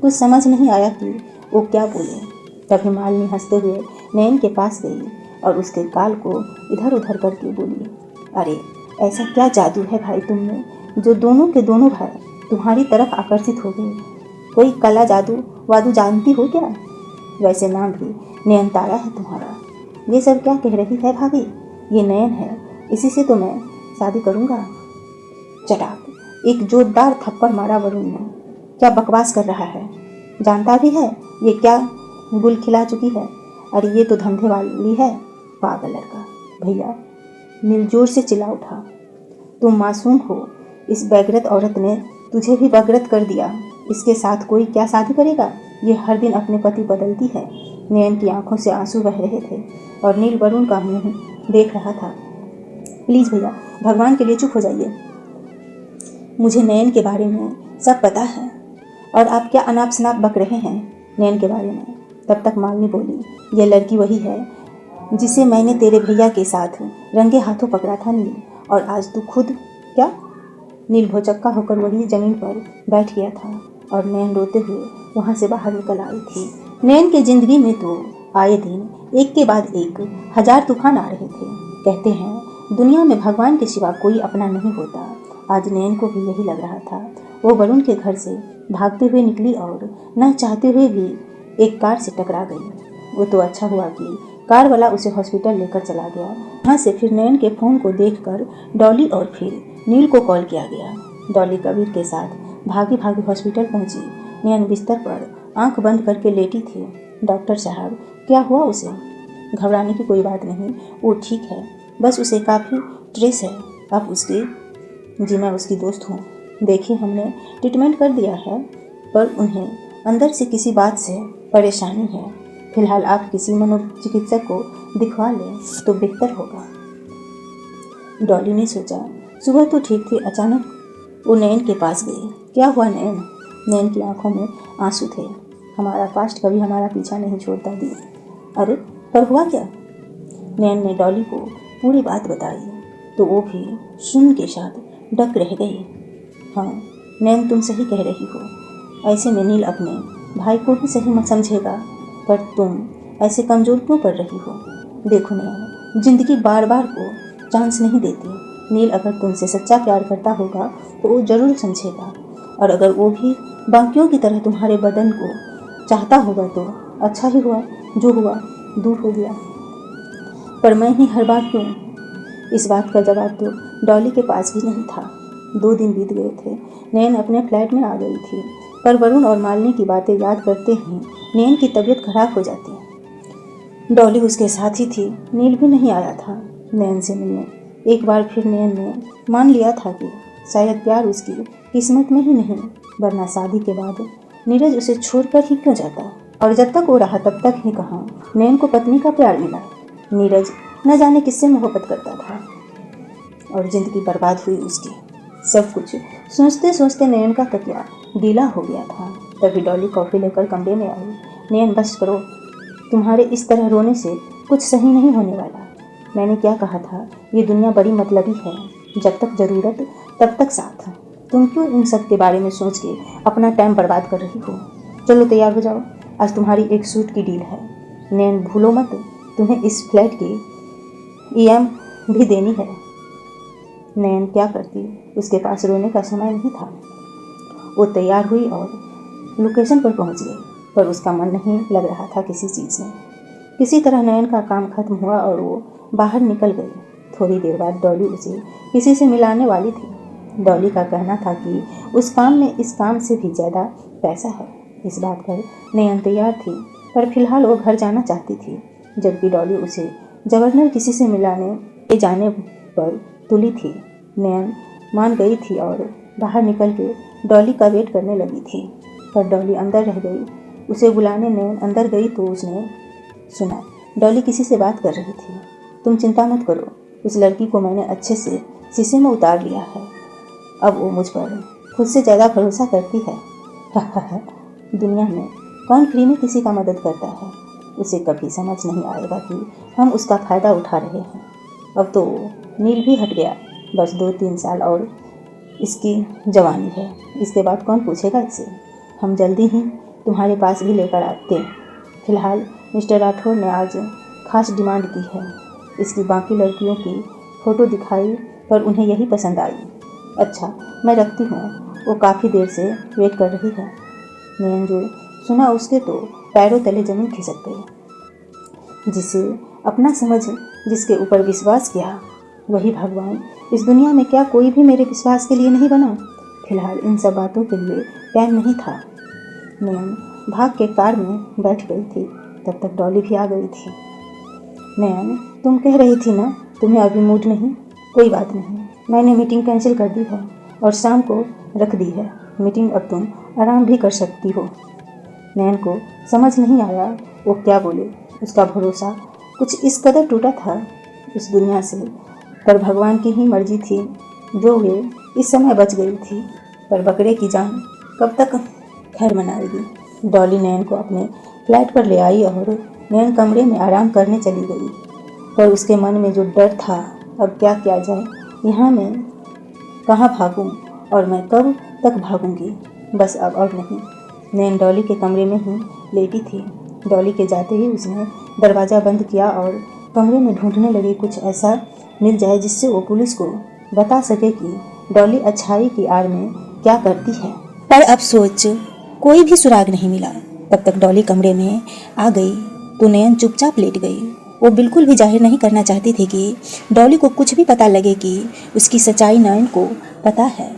कुछ समझ नहीं आया कि वो क्या बोले। तभी मालिनी हंसते हुए नयन के पास गई और उसके गाल को इधर उधर करके बोली, अरे ऐसा क्या जादू है भाई तुम में, जो दोनों के दोनों भाई तुम्हारी तरफ आकर्षित हो गए? कोई कला जादू वादू जानती हो क्या? वैसे नाम भी नयन तारा है तुम्हारा। ये सब क्या कह रही है भाभी? ये नयन है, इसी से तो मैं शादी करूँगा। चटाक, एक जोरदार थप्पड़ मारा वरुण ने। क्या बकवास कर रहा है? जानता भी है ये क्या गुल खिला चुकी है? अरे ये तो धंधे वाली है, पागल लड़का। भैया, नील जोर से चिल्ला उठा। तुम मासूम हो, इस बेगरत औरत ने तुझे भी बेगरत कर दिया। इसके साथ कोई क्या शादी करेगा? ये हर दिन अपने पति बदलती है। नयन की आंखों से आंसू बह रहे थे और नील वरुण का मुंह देख रहा था। प्लीज़ भैया, भगवान के लिए चुप हो जाइए। मुझे नयन के बारे में सब पता है और आप क्या अनाप शनाप बक रहे हैं नयन के बारे में। तब तक मालिनी बोली, यह लड़की वही है जिसे मैंने तेरे भैया के साथ रंगे हाथों पकड़ा था नील, और आज तू खुद क्या? नील भौचक्का होकर वही ज़मीन पर बैठ गया था और नयन रोते हुए वहाँ से बाहर निकल आई थी। नयन की ज़िंदगी में तो आए दिन एक के बाद एक 1000 तूफान आ रहे थे। कहते हैं दुनिया में भगवान के सिवा कोई अपना नहीं होता। आज नयन को भी यही लग रहा था। वो वरुण के घर से भागते हुए निकली और न चाहते हुए भी एक कार से टकरा गई। वो तो अच्छा हुआ कि कार वाला उसे हॉस्पिटल लेकर चला गया। वहाँ से फिर नयन के फ़ोन को देखकर डॉली और फिर नील को कॉल किया गया। डॉली कबीर के साथ भागी भागी हॉस्पिटल पहुँची। नयन बिस्तर पर आंख बंद करके लेटी थी। डॉक्टर साहब, क्या हुआ उसे? घबराने की कोई बात नहीं, वो ठीक है, बस उसे काफ़ी स्ट्रेस है। अब उसकी जी मैं उसकी दोस्त हूँ। देखिए हमने ट्रीटमेंट कर दिया है, पर उन्हें अंदर से किसी बात से परेशानी है। फिलहाल आप किसी मनोचिकित्सक को दिखवा लें तो बेहतर होगा। डॉली ने सोचा, सुबह तो ठीक थी, अचानक वो नयन के पास गई। क्या हुआ नयन? नयन की आंखों में आंसू थे। हमारा पास्ट कभी हमारा पीछा नहीं छोड़ता दी। अरे पर हुआ क्या? नयन ने डॉली को पूरी बात बताई तो वो भी सुन के साथ डक रह गई। हाँ नयन, तुम सही कह रही हो। ऐसे में नील अपने भाई को भी सही मत समझेगा, पर तुम ऐसे कमज़ोर क्यों पड़ रही हो? देखो नयन, जिंदगी बार बार को चांस नहीं देती। नील अगर तुमसे सच्चा प्यार करता होगा तो वो ज़रूर समझेगा, और अगर वो भी बाकियों की तरह तुम्हारे बदन को चाहता होगा तो अच्छा ही हुआ। जो हुआ दूर हो गया, पर मैं ही हर बार क्यों? इस बात का जवाब तो डॉली के पास भी नहीं था। 2 दिन बीत गए थे। नयन अपने फ्लैट में आ गई थी, पर वरुण और मालिनी की बातें याद करते ही नयन की तबीयत खराब हो जाती। डॉली उसके साथ ही थी। नील भी नहीं आया था नयन से मिलने। एक बार फिर नयन ने मान लिया था कि शायद प्यार उसकी किस्मत में ही नहीं, वरना शादी के बाद नीरज उसे छोड़कर ही क्यों जाता। और जब तक वो रहा तब तक ही कहाँ नयन को पत्नी का प्यार मिला। नीरज न जाने किससे मोहब्बत करता था और जिंदगी बर्बाद हुई उसकी। सब कुछ सोचते सोचते नयन का तकिया गीला हो गया था। तभी डॉली कॉफ़ी लेकर कमरे में आई। नयन, बस करो, तुम्हारे इस तरह रोने से कुछ सही नहीं होने वाला। मैंने क्या कहा था, ये दुनिया बड़ी मतलबी है। जब तक ज़रूरत तब तक साथ। तुम क्यों इन सब के बारे में सोच के अपना टाइम बर्बाद कर रही हो? चलो तैयार हो जाओ, आज तुम्हारी एक सूट की डील है। नयन, भूलो मत, तुम्हें इस फ्लैट की EM भी देनी है। नयन क्या करती, उसके पास रोने का समय नहीं था। वो तैयार हुई और लोकेशन पर पहुंच गई, पर उसका मन नहीं लग रहा था किसी चीज़ में। किसी तरह नयन का काम खत्म हुआ और वो बाहर निकल गई। थोड़ी देर बाद डॉली उसे किसी से मिलाने वाली थी। डॉली का कहना था कि उस काम में इस काम से भी ज़्यादा पैसा है। इस बात पर नयन तैयार थी, पर फिलहाल वो घर जाना चाहती थी। जबकि डॉली उसे गवर्नर किसी से मिलाने ले जाने पर तुली थी। नयन मान गई थी और बाहर निकल के डॉली का वेट करने लगी थी, पर डॉली अंदर रह गई। उसे बुलाने नयन अंदर गई तो उसने सुना डॉली किसी से बात कर रही थी। तुम चिंता मत करो, उस लड़की को मैंने अच्छे से शीशे में उतार लिया है। अब वो मुझ पर खुद से ज़्यादा भरोसा करती है। दुनिया में कौन फ्री में किसी का मदद करता है? उसे कभी समझ नहीं आएगा कि हम उसका फ़ायदा उठा रहे हैं। अब तो नील भी हट गया, बस 2-3 साल और इसकी जवानी है। इसके बाद कौन पूछेगा इसे? हम जल्दी ही तुम्हारे पास भी लेकर आते। फिलहाल मिस्टर राठौर ने आज खास डिमांड की है। इसकी बाकी लड़कियों की फ़ोटो दिखाई पर उन्हें यही पसंद आई। अच्छा, मैं रखती हूँ, वो काफ़ी देर से वेट कर रही है। नयन जो सुना उसके तो पैरों तले जमीन खिसक गई। जिसे अपना समझ, जिसके ऊपर विश्वास किया, वही भगवान। इस दुनिया में क्या कोई भी मेरे विश्वास के लिए नहीं बना? फिलहाल इन सब बातों के लिए टाइम नहीं था। नयन भाग के कार में बैठ गई थी, तब तक डॉली भी आ गई थी। नयन, तुम कह रही थी ना तुम्हें अभी मूड नहीं? कोई बात नहीं, मैंने मीटिंग कैंसिल कर दी है और शाम को रख दी है मीटिंग। अब तुम आराम भी कर सकती हो। नयन को समझ नहीं आया वो क्या बोले। उसका भरोसा कुछ इस कदर टूटा था उस दुनिया से, पर भगवान की ही मर्जी थी जो वे इस समय बच गई थी। पर बकरे की जान कब तक खैर मनाएगी। डॉली नयन को अपने फ्लैट पर ले आई और नयन कमरे में आराम करने चली गई, पर उसके मन में जो डर था, अब क्या किया जाए, यहाँ मैं कहाँ भागूं और मैं कब तक भागूंगी, बस अब नहीं। नयन डॉली के कमरे में ही लेटी थी। डॉली के जाते ही उसने दरवाज़ा बंद किया और कमरे में ढूंढने लगी कुछ ऐसा मिल जाए जिससे वो पुलिस को बता सके कि डॉली अच्छाई की आड़ में क्या करती है। पर अब सोच कोई भी सुराग नहीं मिला। तब तक डॉली कमरे में आ गई तो नयन चुपचाप लेट गई। वो बिल्कुल भी जाहिर नहीं करना चाहती थी कि डॉली को कुछ भी पता लगे कि उसकी सच्चाई नयन को पता है।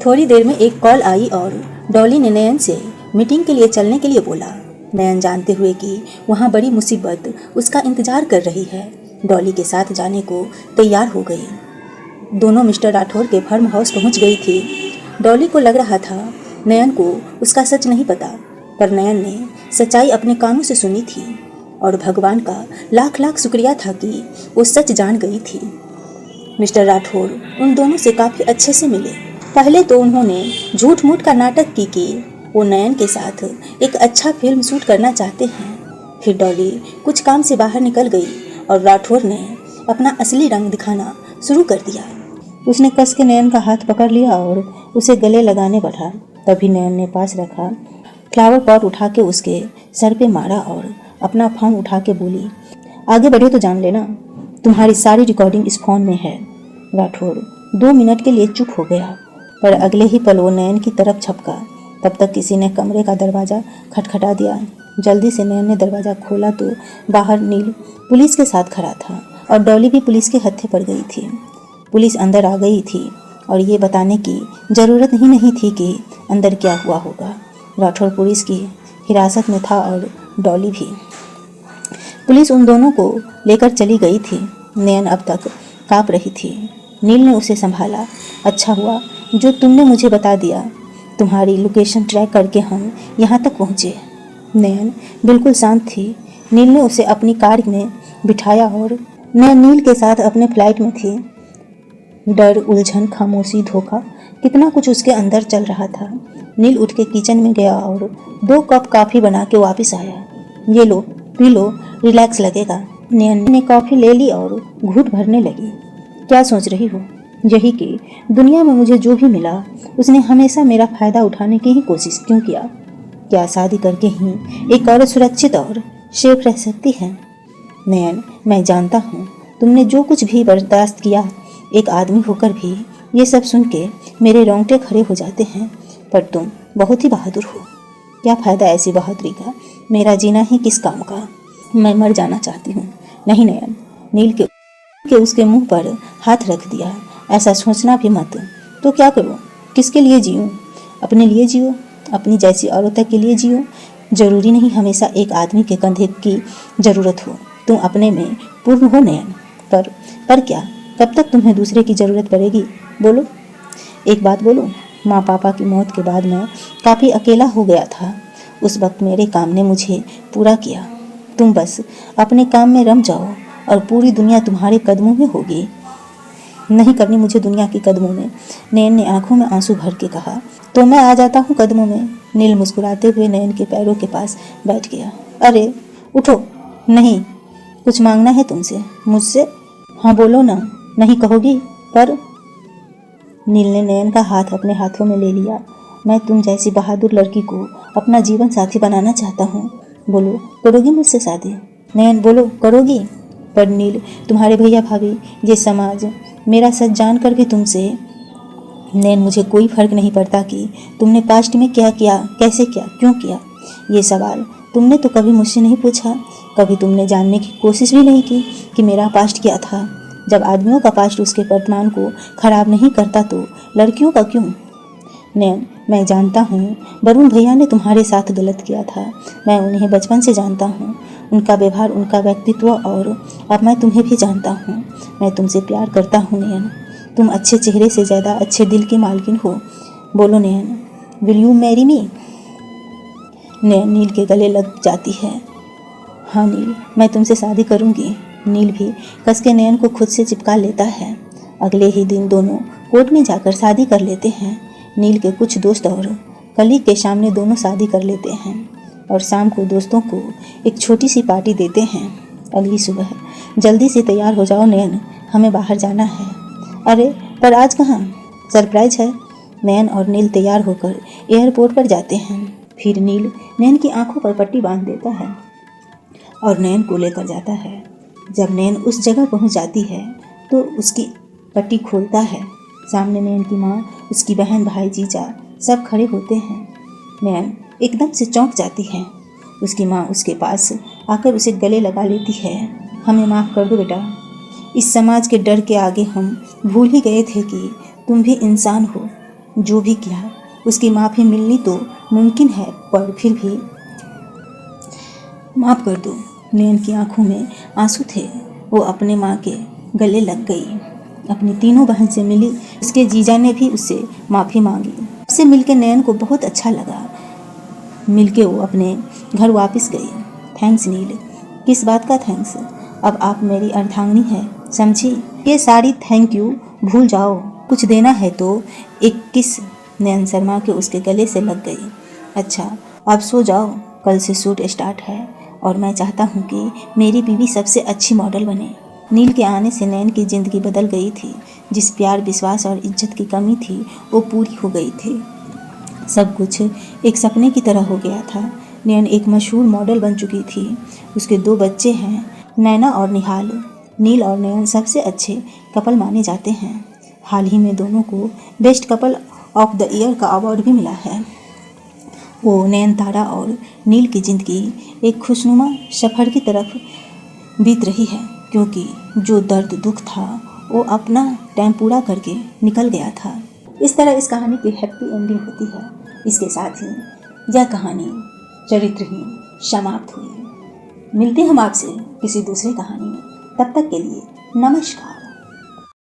थोड़ी देर में एक कॉल आई और डॉली ने नयन से मीटिंग के लिए चलने के लिए बोला। नयन जानते हुए कि वहाँ बड़ी मुसीबत उसका इंतजार कर रही है, डॉली के साथ जाने को तैयार हो गई। दोनों मिस्टर राठौर के फार्म हाउस पहुँच गई थी। डॉली को लग रहा था नयन को उसका सच नहीं पता। पर नयन ने सच्चाई अपने कानों से सुनी थी और भगवान का लाख लाख शुक्रिया था कि वो सच जान गई थी। मिस्टर राठौर उन दोनों से काफ़ी अच्छे से मिले। पहले तो उन्होंने झूठ मूठ का नाटक की कि वो नयन के साथ एक अच्छा फिल्म शूट करना चाहते हैं। फिर डॉली कुछ काम से बाहर निकल गई और राठौर ने अपना असली रंग दिखाना शुरू कर दिया। उसने कस के नयन का हाथ पकड़ लिया और उसे गले लगाने बढ़ा। तभी नयन ने पास रखा फ्लावर पॉट उठा के उसके सर पे मारा और अपना फोन उठा के बोली, आगे बढ़े तो जान लेना, तुम्हारी सारी रिकॉर्डिंग इस फोन में है। राठौर 2 मिनट के लिए चुप हो गया, पर अगले ही पल वो नयन की तरफ झपका। तब तक किसी ने कमरे का दरवाज़ा खटखटा दिया। जल्दी से नयन ने दरवाज़ा खोला तो बाहर नील पुलिस के साथ खड़ा था और डॉली भी पुलिस के हत्थे पड़ गई थी। पुलिस अंदर आ गई थी और ये बताने की ज़रूरत ही नहीं थी कि अंदर क्या हुआ होगा। राठौर पुलिस की हिरासत में था और डॉली भी। पुलिस उन दोनों को लेकर चली गई थी। नयन अब तक काँप रही थी। नील ने उसे संभाला। अच्छा हुआ जो तुमने मुझे बता दिया, तुम्हारी लोकेशन ट्रैक करके हम यहाँ तक पहुँचे। नयन बिल्कुल शांत थी। नील ने उसे अपनी कार में बिठाया और नयन नील के साथ अपने फ्लाइट में थी। डर, उलझन, खामोशी, धोखा, कितना कुछ उसके अंदर चल रहा था। नील उठ के किचन में गया और 2 कप कॉफ़ी बना के वापस आया। ये लो, पी लो, रिलैक्स लगेगा। नयन ने कॉफ़ी ले ली और घूंट भरने लगी। क्या सोच रही हो? यही कि दुनिया में मुझे जो भी मिला उसने हमेशा मेरा फ़ायदा उठाने की ही कोशिश क्यों किया? क्या शादी करके ही एक औरत सुरक्षित और सेफ रह सकती है? नयन, मैं जानता हूँ तुमने जो कुछ भी बर्दाश्त किया, एक आदमी होकर भी ये सब सुन के मेरे रोंगटे खड़े हो जाते हैं, पर तुम बहुत ही बहादुर हो। क्या फ़ायदा ऐसी बहादुरी का? मेरा जीना ही किस काम का? मैं मर जाना चाहती हूँ। नहीं नयन, नील के उसके मुंह पर हाथ रख दिया। ऐसा सोचना भी मत। तो क्या करूँ? किसके लिए जीऊँ? अपने लिए जियो, अपनी जैसी औरतों के लिए जियो। जरूरी नहीं हमेशा एक आदमी के कंधे की ज़रूरत हो। तुम अपने में पूर्ण हो नयन, पर क्या? कब तक तुम्हें दूसरे की ज़रूरत पड़ेगी? बोलो। एक बात बोलूं, माँ पापा की मौत के बाद मैं काफ़ी अकेला हो गया था। उस वक्त मेरे काम ने मुझे पूरा किया। तुम बस अपने काम में रम जाओ और पूरी दुनिया तुम्हारे कदमों में होगी। नहीं करनी मुझे दुनिया की कदमों में। नयन ने आंखों में आंसू भर के कहा। तो मैं आ जाता हूँ कदमों में। नील मुस्कुराते हुए नयन के पैरों के पास बैठ गया। अरे उठो। नहीं, कुछ मांगना है तुमसे, मुझसे। हाँ बोलो ना, नहीं कहोगी? पर नील ने नयन का हाथ अपने हाथों में ले लिया। मैं तुम जैसी बहादुर लड़की को अपना जीवन साथी बनाना चाहता हूँ। बोलो, करोगी मुझसे शादी? नयन, बोलो, करोगी? पर नील, तुम्हारे भैया भाभी, ये समाज, मेरा सच जानकर भी तुमसे। नयन, मुझे कोई फर्क नहीं पड़ता कि तुमने पास्ट में क्या किया, कैसे किया, क्यों किया। ये सवाल तुमने तो कभी मुझसे नहीं पूछा। कभी तुमने जानने की कोशिश भी नहीं की कि मेरा पास्ट क्या था। जब आदमियों का पास्ट उसके वर्तमान को खराब नहीं करता तो लड़कियों का क्यों? नयन, मैं जानता हूँ वरुण भैया ने तुम्हारे साथ गलत किया था। मैं उन्हें बचपन से जानता हूँ, उनका व्यवहार, उनका व्यक्तित्व, और अब मैं तुम्हें भी जानता हूँ। मैं तुमसे प्यार करता हूँ नयन। तुम अच्छे चेहरे से ज़्यादा अच्छे दिल की मालकिन हो। बोलो नयन, विल यू मैरी मी? नयन नील के गले लग जाती है। हाँ नील, मैं तुमसे शादी करूँगी। नील भी कस के नयन को खुद से चिपका लेता है। अगले ही दिन दोनों कोर्ट में जाकर शादी कर लेते हैं। नील के कुछ दोस्त और कलीग के सामने दोनों शादी कर लेते हैं और शाम को दोस्तों को एक छोटी सी पार्टी देते हैं। अगली सुबह, जल्दी से तैयार हो जाओ नयन, हमें बाहर जाना है। अरे पर आज कहाँ? सरप्राइज है। नयन और नील तैयार होकर एयरपोर्ट पर जाते हैं। फिर नील नयन की आंखों पर पट्टी बांध देता है और नयन को लेकर जाता है। जब नयन उस जगह पहुंच जाती है तो उसकी पट्टी खोलता है। सामने नयन की माँ, उसकी बहन, भाई, जीजा सब खड़े होते हैं। नयन एकदम से चौंक जाती है। उसकी माँ उसके पास आकर उसे गले लगा लेती है। हमें माफ़ कर दो बेटा, इस समाज के डर के आगे हम भूल ही गए थे कि तुम भी इंसान हो। जो भी किया उसकी माफ़ी मिलनी तो मुमकिन है, पर फिर भी माफ़ कर दो। नयन की आंखों में आंसू थे। वो अपने माँ के गले लग गई। अपनी तीनों बहन से मिली। उसके जीजा ने भी उससे माफ़ी मांगी। उससे मिलकर नयन को बहुत अच्छा लगा। मिलके वो अपने घर वापस गई। थैंक्स नील। किस बात का थैंक्स? अब आप मेरी अर्धांगिनी है, समझी? ये सारी थैंक यू भूल जाओ। कुछ देना है तो एक किस नयन शर्मा के उसके गले से लग गई। अच्छा अब सो जाओ, कल से शूट स्टार्ट है और मैं चाहता हूँ कि मेरी बीवी सबसे अच्छी मॉडल बने। नील के आने से नयन की ज़िंदगी बदल गई थी। जिस प्यार, विश्वास और इज्जत की कमी थी वो पूरी हो गई थी। सब कुछ एक सपने की तरह हो गया था। नयन एक मशहूर मॉडल बन चुकी थी। उसके 2 बच्चे हैं, नैना और निहाल। नील और नयन सबसे अच्छे कपल माने जाते हैं। हाल ही में दोनों को best couple of the year का अवार्ड भी मिला है। वो नयनतारा और नील की ज़िंदगी एक खुशनुमा सफ़र की तरफ बीत रही है, क्योंकि जो दर्द दुख था वो अपना टाइम पूरा करके निकल गया था। इस तरह इस कहानी की हैप्पी एंडिंग होती है। इसके साथ ही यह कहानी चरित्रहीन समाप्त हुई। मिलते हम आपसे किसी दूसरी कहानी में। तब तक के लिए नमस्कार।